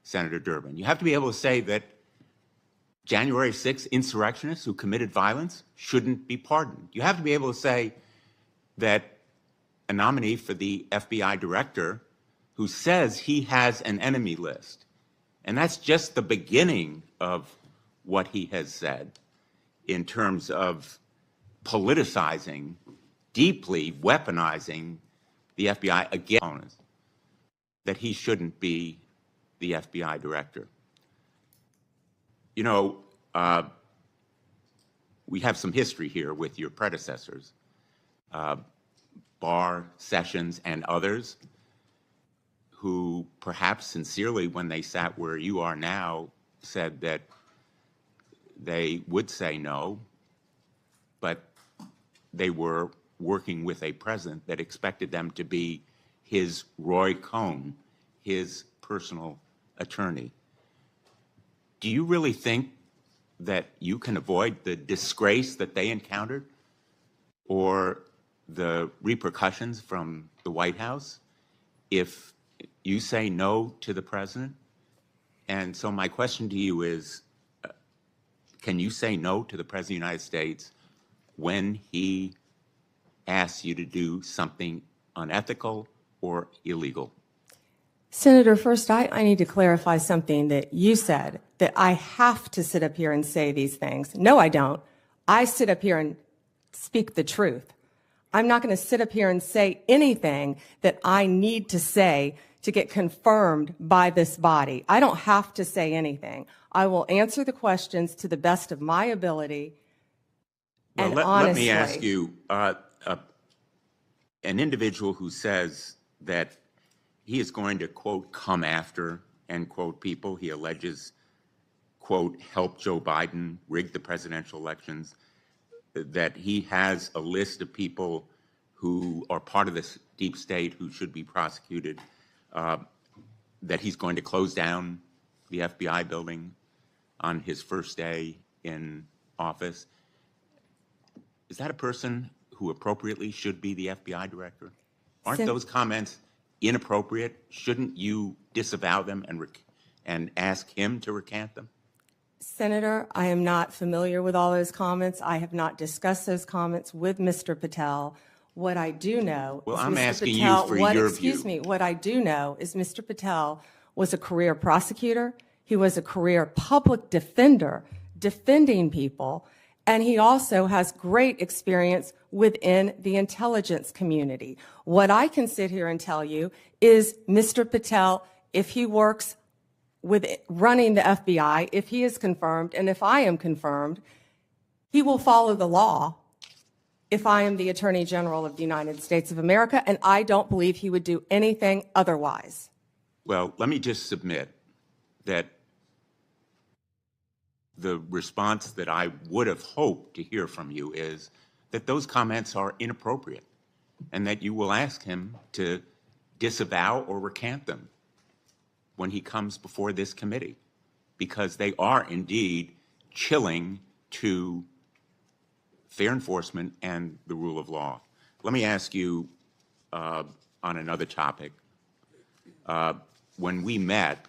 Senator Durbin. You have to be able to say that January 6th insurrectionists who committed violence shouldn't be pardoned. You have to be able to say that a nominee for the FBI director who says he has an enemy list, and that's just the beginning of what he has said in terms of politicizing, deeply weaponizing the FBI against opponents, that he shouldn't be the FBI director. You know, we have some history here with your predecessors, Barr, Sessions, and others, who perhaps sincerely, when they sat where you are now, said that they would say no, but they were working with a president that expected them to be his Roy Cohn, his personal attorney. Do you really think that you can avoid the disgrace that they encountered or the repercussions from the White House if you say no to the president? And so my question to you is, can you say no to the President of the United States when he asks you to do something unethical or illegal? Senator, first, I need to clarify something that you said, that I have to sit up here and say these things. No, I don't. I sit up here and speak the truth. I'm not going to sit up here and say anything that I need to say to get confirmed by this body. I don't have to say anything. I will answer the questions to the best of my ability and honestly. Let me ask you, an individual who says that he is going to, quote, come after, end quote, people he alleges, quote, help Joe Biden rig the presidential elections, that he has a list of people who are part of this deep state who should be prosecuted, that he's going to close down the FBI building on his first day in office. Is that a person who appropriately should be the FBI director? Aren't those comments inappropriate? Shouldn't you disavow them and ask him to recant them? Senator, I am not familiar with all those comments. I have not discussed those comments with Mr. Patel. What I do know Well, is I'm Mr. asking Patel, you for your excuse view. me, what I do know is Mr. Patel was a career prosecutor. He was a career public defender, defending people. And he also has great experience within the intelligence community. What I can sit here and tell you is Mr. Patel, if he works with running the FBI, if he is confirmed, and if I am confirmed, he will follow the law if I am the Attorney General of the United States of America, and I don't believe he would do anything otherwise. Well, let me just submit that the response that I would have hoped to hear from you is that those comments are inappropriate and that you will ask him to disavow or recant them when he comes before this committee, because they are indeed chilling to fair enforcement and the rule of law. Let me ask you on another topic. When we met,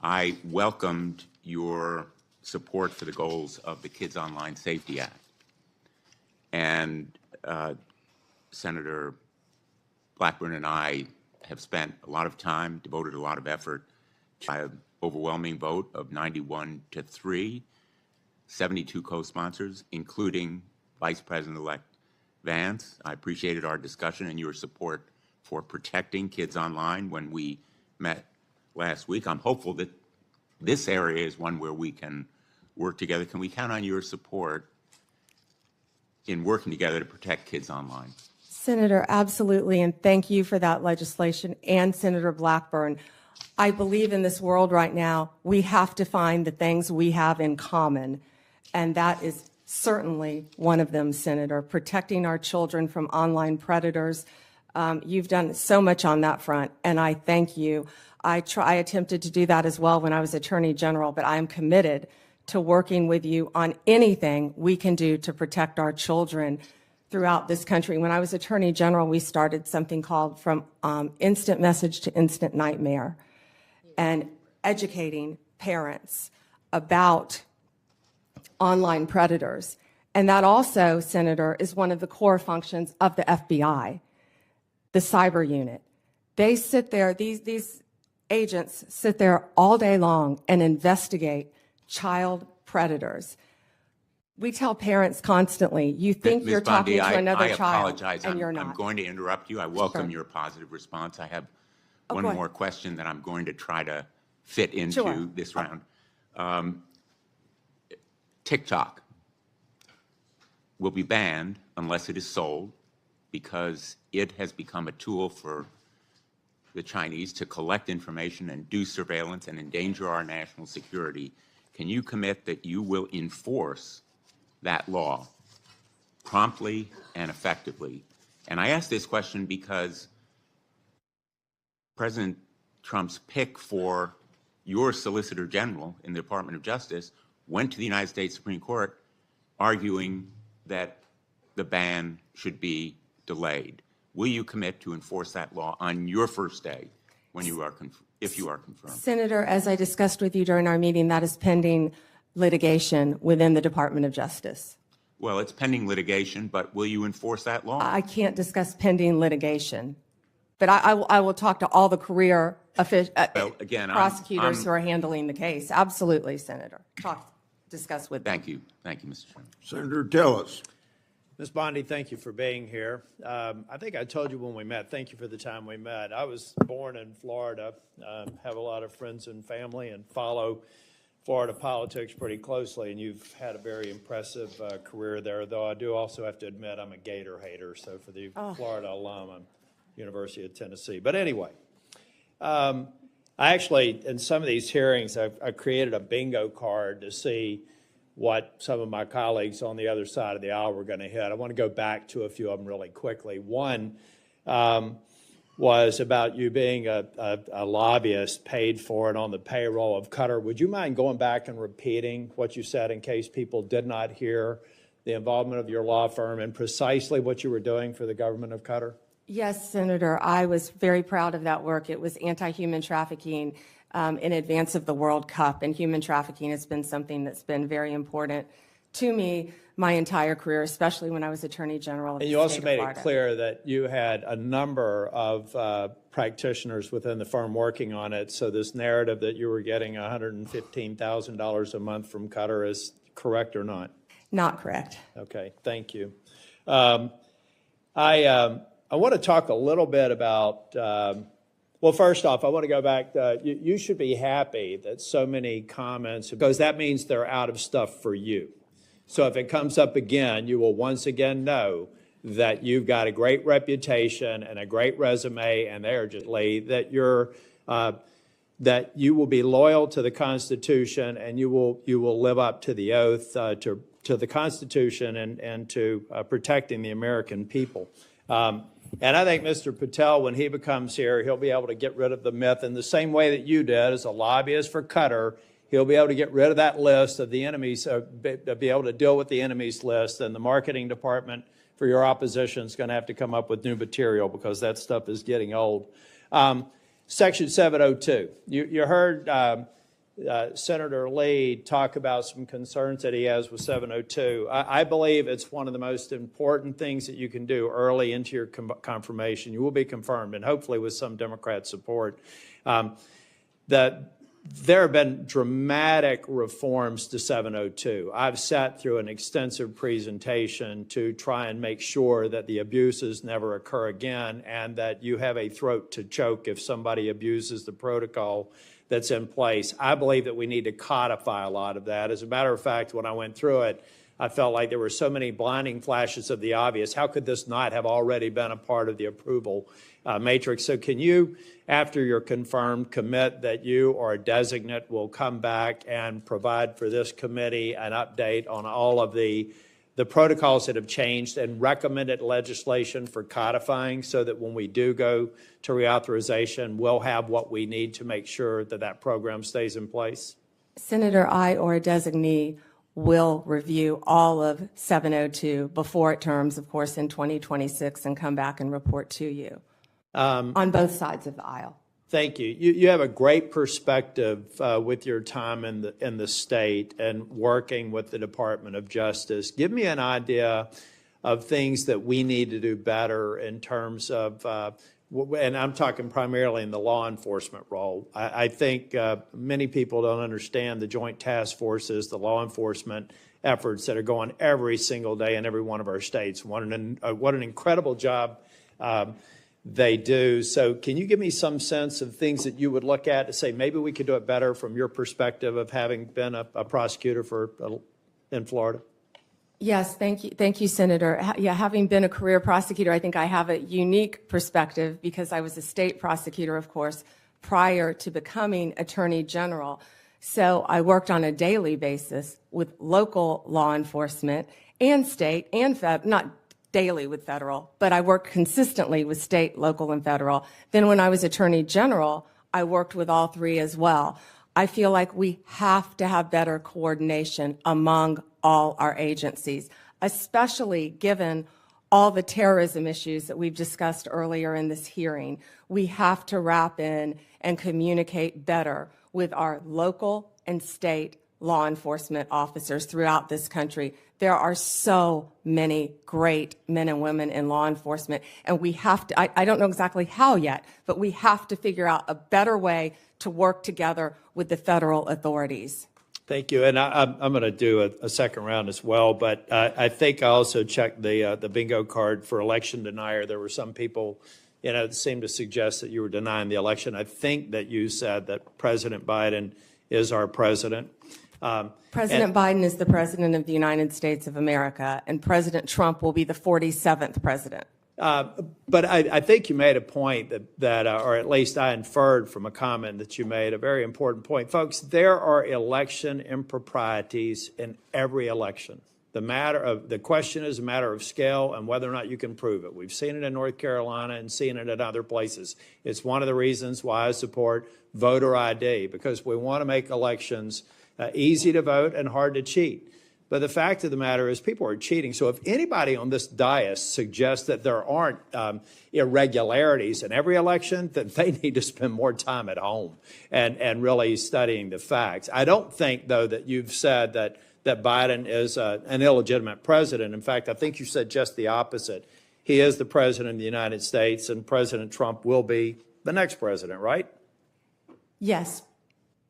I welcomed your support for the goals of the Kids Online Safety Act. And Senator Blackburn and I have spent a lot of time, devoted a lot of effort by an overwhelming vote of 91-3, 72 co-sponsors, including Vice President-elect Vance. I appreciated our discussion and your support for protecting kids online when we met last week. I'm hopeful that this area is one where we can work together. Can we count on your support in working together to protect kids online? Senator, absolutely, and thank you for that legislation, and Senator Blackburn. I believe in this world right now, we have to find the things we have in common, and that is certainly one of them, Senator, protecting our children from online predators. You've done so much on that front, and I thank you. I attempted to do that as well when I was Attorney General, but I am committed to working with you on anything we can do to protect our children throughout this country. When I was Attorney General, we started something called From Instant Message to Instant Nightmare, and educating parents about online predators. And that also, Senator, is one of the core functions of the FBI, the cyber unit. They sit there, these agents sit there all day long and investigate child predators. We tell parents constantly, you think Ms. you're talking Bondi, to another I child, apologize. and you're I'm not. going to interrupt you. I welcome Sure. your positive response. I have Oh, one go ahead. more question that I'm going to try to fit into Sure. this round. TikTok will be banned unless it is sold because it has become a tool for the Chinese to collect information and do surveillance and endanger our national security. Can you commit that you will enforce that law promptly and effectively? And I ask this question because President Trump's pick for your Solicitor General in the Department of Justice went to the United States Supreme Court arguing that the ban should be delayed. Will you commit to enforce that law on your first day when you are if you are confirmed? Senator, as I discussed with you during our meeting, that is pending litigation within the Department of Justice. Well, it's pending litigation, but will you enforce that law? I can't discuss pending litigation, but I will talk to all the career Well, again, prosecutors who are handling the case. Absolutely, Senator. Discuss with them. Thank you. Thank you, Mr. Chairman. Senator Tillis. Ms. Bondi, thank you for being here. I think I told you when we met, thank you for the time we met. I was born in Florida, have a lot of friends and family, and follow Florida politics pretty closely, and you've had a very impressive career there, though I do also have to admit I'm a Gator hater, so for the Florida alum, I'm University of Tennessee. But anyway, I actually, in some of these hearings, I created a bingo card to see what some of my colleagues on the other side of the aisle were going to hit. I want to go back to a few of them really quickly. One was about you being a lobbyist paid for and on the payroll of Qatar. Would you mind going back and repeating what you said in case people did not hear the involvement of your law firm and precisely what you were doing for the government of Qatar? Yes, Senator. I was very proud of that work. It was anti-human trafficking in advance of the World Cup, and human trafficking has been something that's been very important to me my entire career, especially when I was Attorney General of the And you also state of made Florida. it clear that you had a number of practitioners within the firm working on it, so this narrative that you were getting $115,000 a month from Qatar is correct or not? Not correct. Okay, thank you. I want to talk a little bit about, well, first off, I want to go back. You should be happy that so many comments, because that means they're out of stuff for you. So if it comes up again, you will once again know that you've got a great reputation and a great resume, and that you will be loyal to the Constitution, and you will live up to the oath to the Constitution and to protecting the American people. And I think Mr. Patel, when he becomes here, he'll be able to get rid of the myth in the same way that you did as a lobbyist for Qatar. He'll be able to get rid of that list of the enemies, be able to deal with the enemies list, and the marketing department for your opposition is going to have to come up with new material because that stuff is getting old. Section 702, you heard Senator Lee talk about some concerns that he has with 702. I believe it's one of the most important things that you can do early into your confirmation. You will be confirmed, and hopefully with some Democrat support. That there have been dramatic reforms to 702. I've sat through an extensive presentation to try and make sure that the abuses never occur again and that you have a throat to choke if somebody abuses the protocol that's in place. I believe that we need to codify a lot of that. As a matter of fact, when I went through it, I felt like there were so many blinding flashes of the obvious. How could this not have already been a part of the approval matrix? So can you, after you're confirmed, commit that you or a designate will come back and provide for this committee an update on all of the protocols that have changed and recommended legislation for codifying so that when we do go to reauthorization, we'll have what we need to make sure that that program stays in place? Senator, I or a designee will review all of 702 before it terms, of course, in 2026 and come back and report to you on both sides of the aisle. Thank you. You have a great perspective with your time in the state and working with the Department of Justice. Give me an idea of things that we need to do better in terms of, and I'm talking primarily in the law enforcement role. I think many people don't understand the joint task forces, the law enforcement efforts that are going every single day in every one of our states. What an incredible job they do. So can you give me some sense of things that you would look at to say maybe we could do it better from your perspective of having been a prosecutor in Florida? Yes, thank you, Senator. Yeah, having been a career prosecutor, I think I have a unique perspective because I was a state prosecutor, of course, prior to becoming Attorney General. So I worked on a daily basis with local law enforcement and state and not daily with federal, but I worked consistently with state, local, and federal. Then when I was Attorney General, I worked with all three as well. I feel like we have to have better coordination among all our agencies, especially given all the terrorism issues that we've discussed earlier in this hearing. We have to wrap in and communicate better with our local and state law enforcement officers throughout this country. There are so many great men and women in law enforcement, and we have to, I don't know exactly how yet, but we have to figure out a better way to work together with the federal authorities. Thank you. And I'm going to do a second round as well, but I think I also checked the bingo card for election denier. There were some people, that seemed to suggest that you were denying the election. I think that you said that President Biden is our president. President Biden is the president of the United States of America, and President Trump will be the 47th president. But I think you made a point that or at least I inferred from a comment that you made, a very important point. Folks, there are election improprieties in every election. The question is a matter of scale and whether or not you can prove it. We've seen it in North Carolina and seen it in other places. It's one of the reasons why I support voter ID, because we want to make elections easy to vote and hard to cheat. But the fact of the matter is people are cheating. So if anybody on this dais suggests that there aren't irregularities in every election, then they need to spend more time at home and really studying the facts. I don't think, though, that you've said that Biden is an illegitimate president. In fact, I think you said just the opposite. He is the president of the United States, and President Trump will be the next president, right? Yes.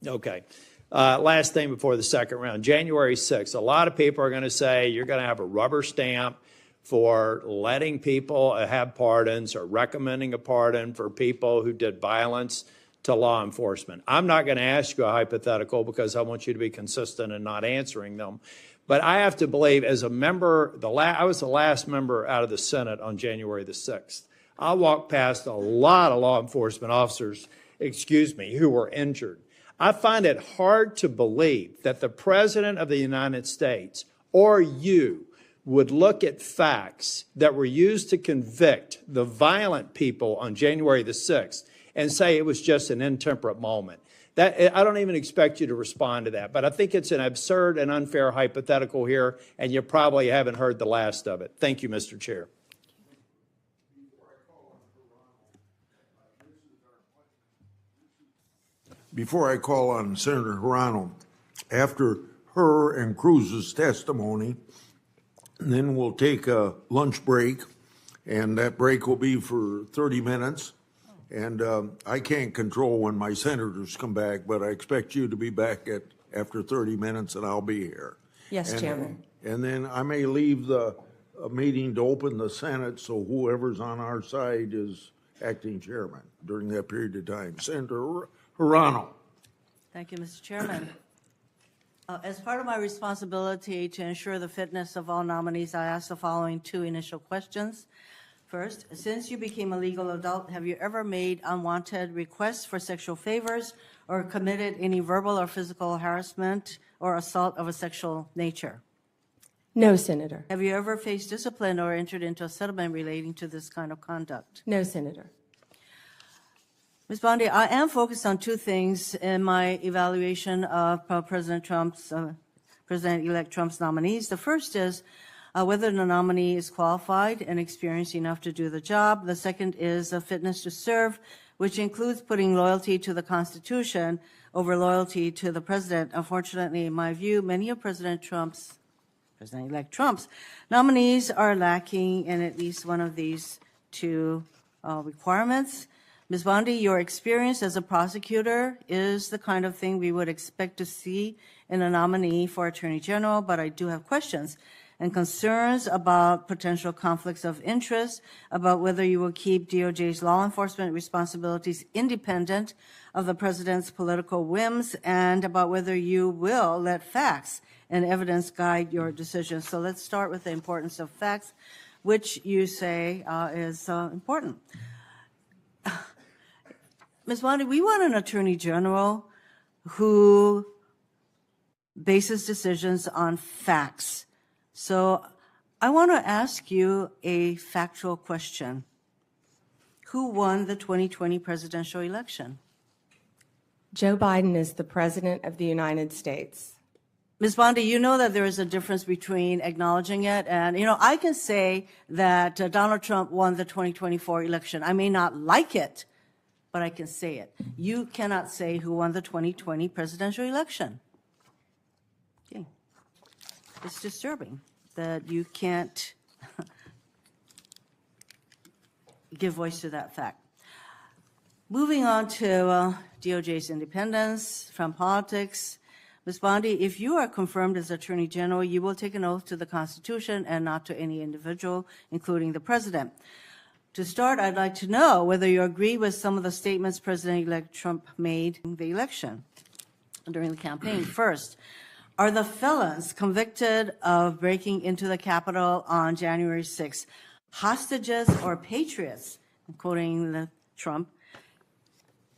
Okay. Last thing before the second round, January 6th. A lot of people are going to say you're going to have a rubber stamp for letting people have pardons or recommending a pardon for people who did violence to law enforcement. I'm not going to ask you a hypothetical because I want you to be consistent in not answering them. But I have to believe, as a member, I was the last member out of the Senate on January the 6th. I walked past a lot of law enforcement officers, who were injured. I find it hard to believe that the President of the United States or you would look at facts that were used to convict the violent people on January the 6th and say it was just an intemperate moment. I don't even expect you to respond to that, but I think it's an absurd and unfair hypothetical here, and you probably haven't heard the last of it. Thank you, Mr. Chair. before I call on Senator Hirano, after her and Cruz's testimony, then we'll take a lunch break, and that break will be for 30 minutes. And I can't control when my senators come back, but I expect you to be back after 30 minutes, and I'll be here. Yes, Chairman. And then I may leave the meeting to open the Senate, so whoever's on our side is acting chairman during that period of time. Senator Hirano. Thank you, Mr. Chairman. As part of my responsibility to ensure the fitness of all nominees, I ask the following two initial questions. First, since you became a legal adult, have you ever made unwanted requests for sexual favors or committed any verbal or physical harassment or assault of a sexual nature? No, Senator. Have you ever faced discipline or entered into a settlement relating to this kind of conduct? No, Senator. Ms. Bondi, I am focused on two things in my evaluation of President-elect Trump's nominees. The first is whether the nominee is qualified and experienced enough to do the job. The second is a fitness to serve, which includes putting loyalty to the Constitution over loyalty to the president. Unfortunately, in my view, many of President-elect Trump's nominees are lacking in at least one of these two requirements. Ms. Bondi, your experience as a prosecutor is the kind of thing we would expect to see in a nominee for Attorney General, but I do have questions and concerns about potential conflicts of interest, about whether you will keep DOJ's law enforcement responsibilities independent of the president's political whims, and about whether you will let facts and evidence guide your decisions. So let's start with the importance of facts, which you say is important. Ms. Bondi, we want an Attorney General who bases decisions on facts. So I want to ask you a factual question. Who won the 2020 presidential election? Joe Biden is the President of the United States. Ms. Bondi, you know that there is a difference between acknowledging it and, I can say that Donald Trump won the 2024 election. I may not like it, but I can say it. You cannot say who won the 2020 presidential election. Okay. It's disturbing that you can't give voice to that fact. Moving on to DOJ's independence from politics. Ms. Bondi, if you are confirmed as Attorney General, you will take an oath to the Constitution and not to any individual, including the President. To start, I'd like to know whether you agree with some of the statements President-elect Trump made in the election during the campaign. First, are the felons convicted of breaking into the Capitol on January 6th hostages or patriots, quoting Trump,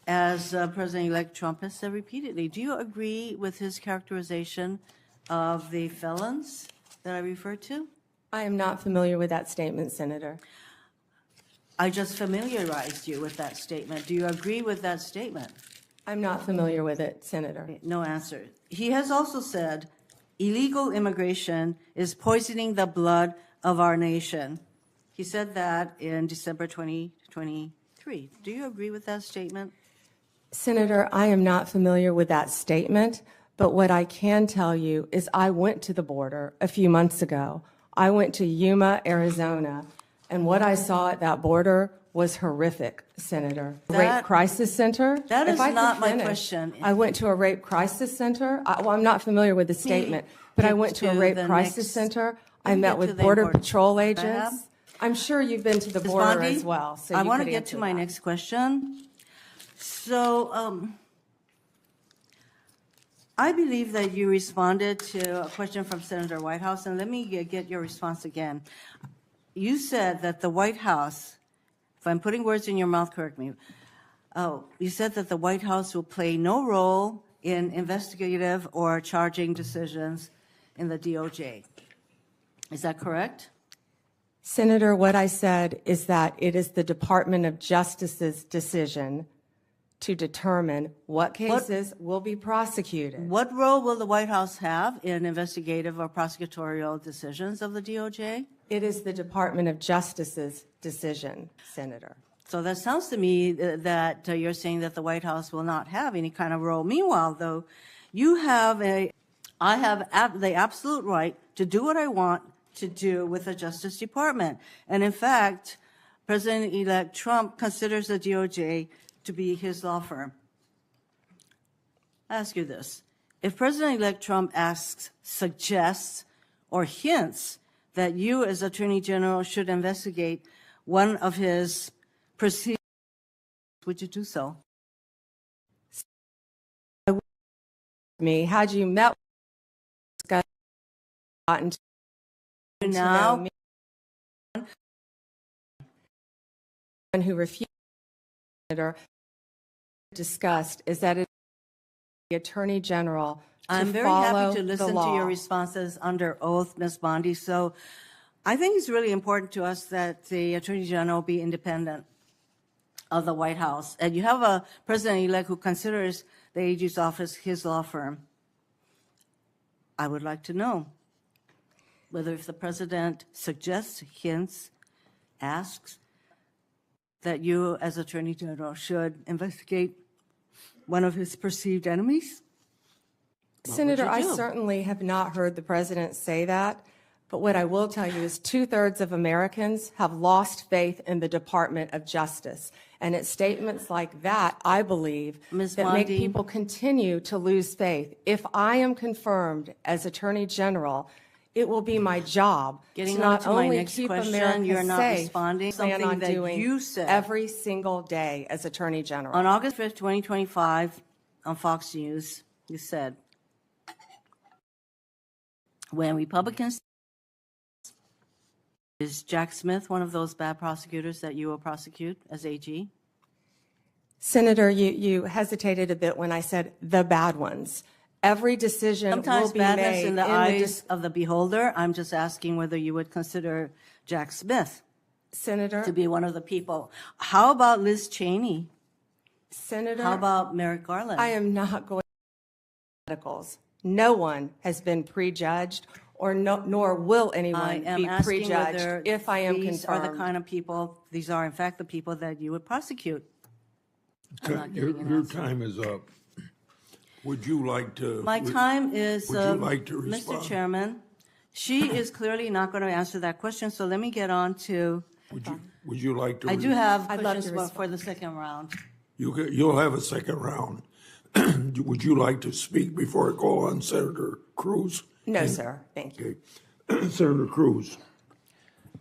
as President-elect Trump has said repeatedly? Do you agree with his characterization of the felons that I referred to? I am not familiar with that statement, Senator. I just familiarized you with that statement. Do you agree with that statement? I'm not familiar with it, Senator. No answer. He has also said illegal immigration is poisoning the blood of our nation. He said that in December 2023. Do you agree with that statement? Senator, I am not familiar with that statement, but what I can tell you is I went to the border a few months ago. I went to Yuma, Arizona, and what I saw at that border was horrific, Senator. Rape crisis center. That is not my question. I went to a rape crisis center. I'm not familiar with the statement, but I went to a rape crisis center. I met with Border Patrol agents. I'm sure you've been to the border as well. So I want to get to my next question. So I believe that you responded to a question from Senator Whitehouse, and let me get your response again. You said that the White House, if I'm putting words in your mouth, correct me. You said that the White House will play no role in investigative or charging decisions in the DOJ. Is that correct? Senator, what I said is that it is the Department of Justice's decision to determine what cases will be prosecuted. What role will the White House have in investigative or prosecutorial decisions of the DOJ? It is the Department of Justice's decision, Senator. So that sounds to me that you're saying that the White House will not have any kind of role. Meanwhile, though, I have the absolute right to do what I want to do with the Justice Department. And in fact, President-elect Trump considers the DOJ to be his law firm. I ask you this. If President-elect Trump suggests, or hints that you as Attorney General should investigate one of his proceedings, would you do so? Me, had you met with gotten to know Now, me, and who refused or discussed is that it's the Attorney General to I'm very follow happy to the listen to law. your responses under oath, Ms. Bondi. So I think it's really important to us that the Attorney General be independent of the White House. And you have a president-elect who considers the AG's office his law firm. I would like to know whether if the president suggests, hints, asks, that you as Attorney General should investigate one of his perceived enemies? Senator, you I do? certainly have not heard the president say that, but what I will tell you is 2/3 of Americans have lost faith in the Department of Justice. And it's statements like that, I believe, Ms. that make Bondi. people continue to lose faith. If I am confirmed as Attorney General, it will be my job Getting to on not to my only next keep question, America you're not safe, responding. plan Something on that doing you said. every single day as Attorney General. On August 5th, 2025, on Fox News, you said, when Republicans, is Jack Smith one of those bad prosecutors that you will prosecute as AG? Senator, you hesitated a bit when I said the bad ones. Every decision Sometimes will be badness made in the the eyes of the beholder. I'm just asking whether you would consider Jack Smith Senator, to be one of the people. How about Liz Cheney? Senator, How about Merrick Garland? I am not going to medicals. No one has been prejudged, or nor will I anyone am be asking whether prejudged if I am these are the confirmed. kind of people, these are in fact the people that you would prosecute. I'm not Your getting an your answer. time is up. Would you like to? My time is, Would you like to Mr. respond? Chairman, she is clearly not going to answer that question, so let me get on to, Would you like to? I do have I'd love to questions respond. for the second round. You'll have a second round. Would you like to speak before I call on Senator Cruz? No, sir. Thank you. Okay. Senator Cruz.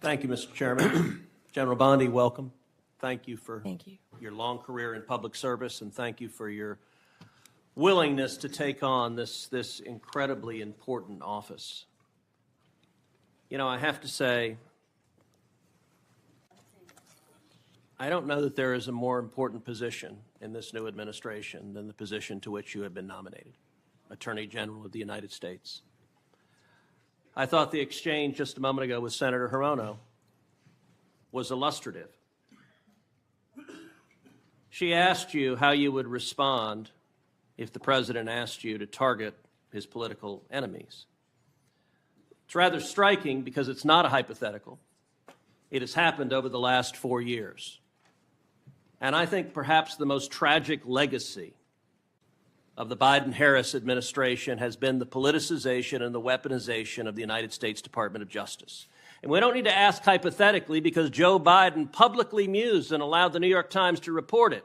Thank you, Mr. Chairman. General Bondi, welcome. Thank you for Thank you. your long career in public service, and thank you for your willingness to take on this incredibly important office. You know, I have to say, I don't know that there is a more important position in this new administration than the position to which you have been nominated, Attorney General of the United States. I thought the exchange just a moment ago with Senator Hirono was illustrative. She asked you how you would respond if the president asked you to target his political enemies. It's rather striking because it's not a hypothetical. It has happened over the last 4 years. And I think perhaps the most tragic legacy of the Biden-Harris administration has been the politicization and the weaponization of the United States Department of Justice. And we don't need to ask hypothetically because Joe Biden publicly mused and allowed the New York Times to report it,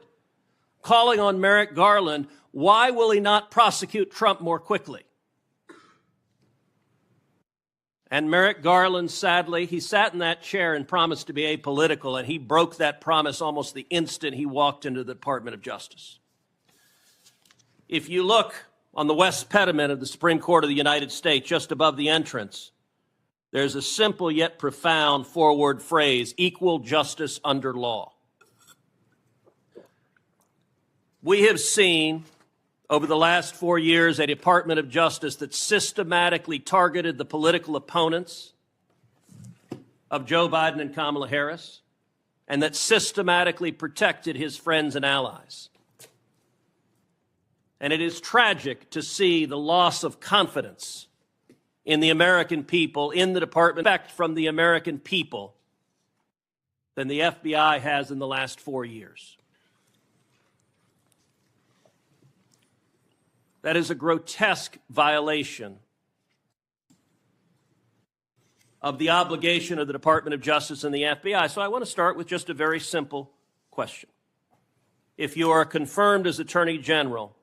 calling on Merrick Garland, why will he not prosecute Trump more quickly? And Merrick Garland, sadly, he sat in that chair and promised to be apolitical, and he broke that promise almost the instant he walked into the Department of Justice. If you look on the west pediment of the Supreme Court of the United States, just above the entrance, there's a simple yet profound four-word phrase, equal justice under law. We have seen over the last 4 years a Department of Justice that systematically targeted the political opponents of Joe Biden and Kamala Harris, and that systematically protected his friends and allies. And it is tragic to see the loss of confidence in the American people, in the department, from the American people than the FBI has in the last 4 years. That is a grotesque violation of the obligation of the Department of Justice and the FBI. So I want to start with just a very simple question. If you are confirmed as Attorney General,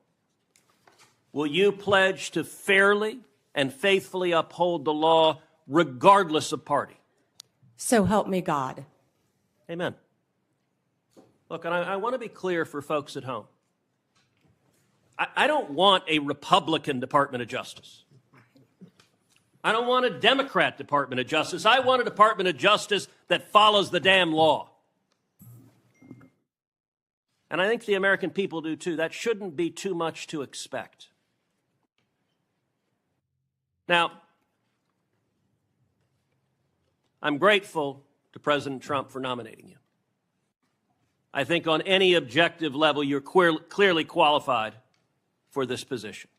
will you pledge to fairly and faithfully uphold the law regardless of party? So help me God. Amen. Look, and I want to be clear for folks at home. I don't want a Republican Department of Justice. I don't want a Democrat Department of Justice. I want a Department of Justice that follows the damn law. And I think the American people do too. That shouldn't be too much to expect. Now, I'm grateful to President Trump for nominating you. I think on any objective level, you're clearly qualified for this position.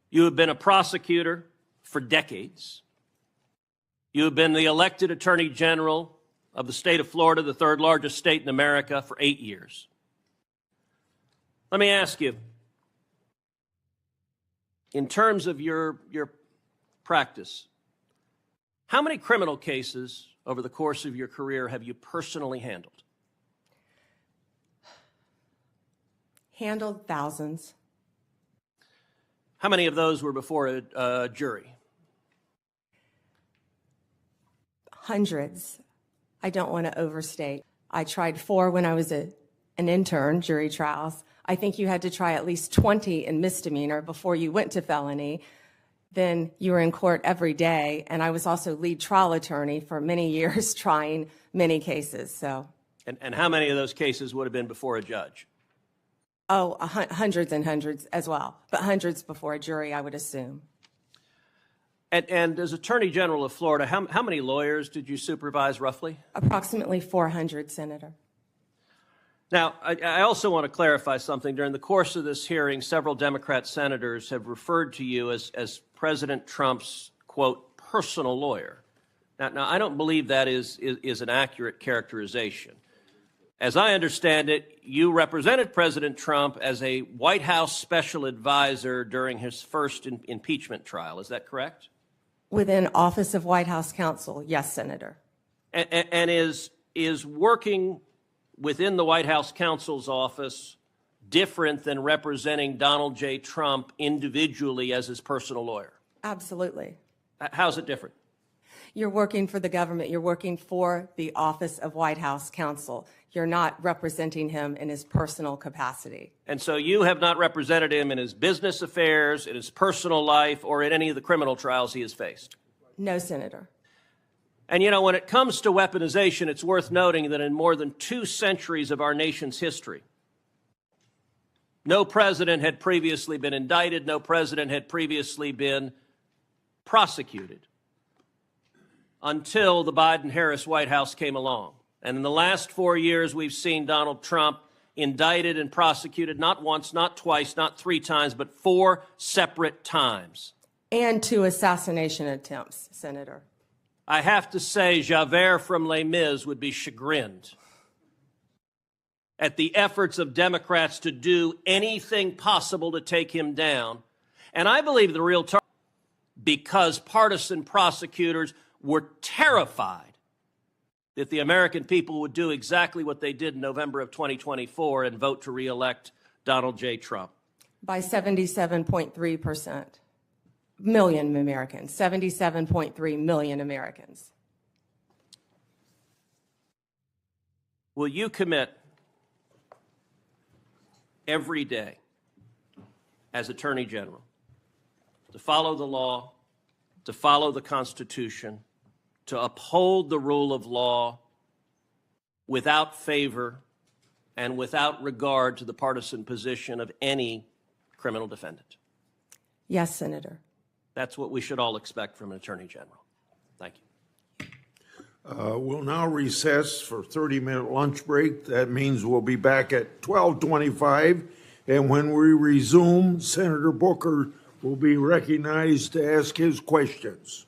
You have been a prosecutor for decades. You have been the elected Attorney General of the state of Florida, the third largest state in America, for 8 years. Let me ask you, in terms of your practice, how many criminal cases over the course of your career have you personally handled? Handled thousands. How many of those were before a jury? Hundreds. I don't want to overstate. I tried 4 when I was an intern, jury trials. I think you had to try at least 20 in misdemeanor before you went to felony. Then you were in court every day, and I was also lead trial attorney for many years trying many cases. So. And how many of those cases would have been before a judge? Oh, hundreds and hundreds as well, but hundreds before a jury, I would assume. And as Attorney General of Florida, how many lawyers did you supervise roughly? Approximately 400, Senator. Now, I also want to clarify something. During the course of this hearing, several Democrat senators have referred to you as President Trump's, quote, personal lawyer. Now I don't believe that is an accurate characterization. As I understand it, you represented President Trump as a White House special advisor during his first impeachment trial. Is that correct? Within Office of White House Counsel, yes, Senator. And is working within the White House counsel's office different than representing Donald J. Trump individually as his personal lawyer? Absolutely. How's it different? You're working for the government. You're working for the Office of White House Counsel. You're not representing him in his personal capacity. And so you have not represented him in his business affairs, in his personal life, or in any of the criminal trials he has faced? No, Senator. And you know, when it comes to weaponization, it's worth noting that in more than 2 centuries of our nation's history, no president had previously been indicted, no president had previously been prosecuted until the Biden-Harris White House came along. And in the last 4 years, we've seen Donald Trump indicted and prosecuted not once, not twice, not 3 times, but 4 separate times. And 2 assassination attempts, Senator. I have to say, Javert from Les Mis would be chagrined at the efforts of Democrats to do anything possible to take him down. And I believe the real target, because partisan prosecutors were terrified that the American people would do exactly what they did in November of 2024 and vote to reelect Donald J. Trump. By 77.3%. Million Americans, 77.3 million Americans. Will you commit every day as Attorney General to follow the law, to follow the Constitution, to uphold the rule of law without favor and without regard to the partisan position of any criminal defendant? Yes, Senator. That's what we should all expect from an Attorney General. Thank you. We'll now recess for 30-minute lunch break. That means we'll be back at 12:25. And when we resume, Senator Booker will be recognized to ask his questions.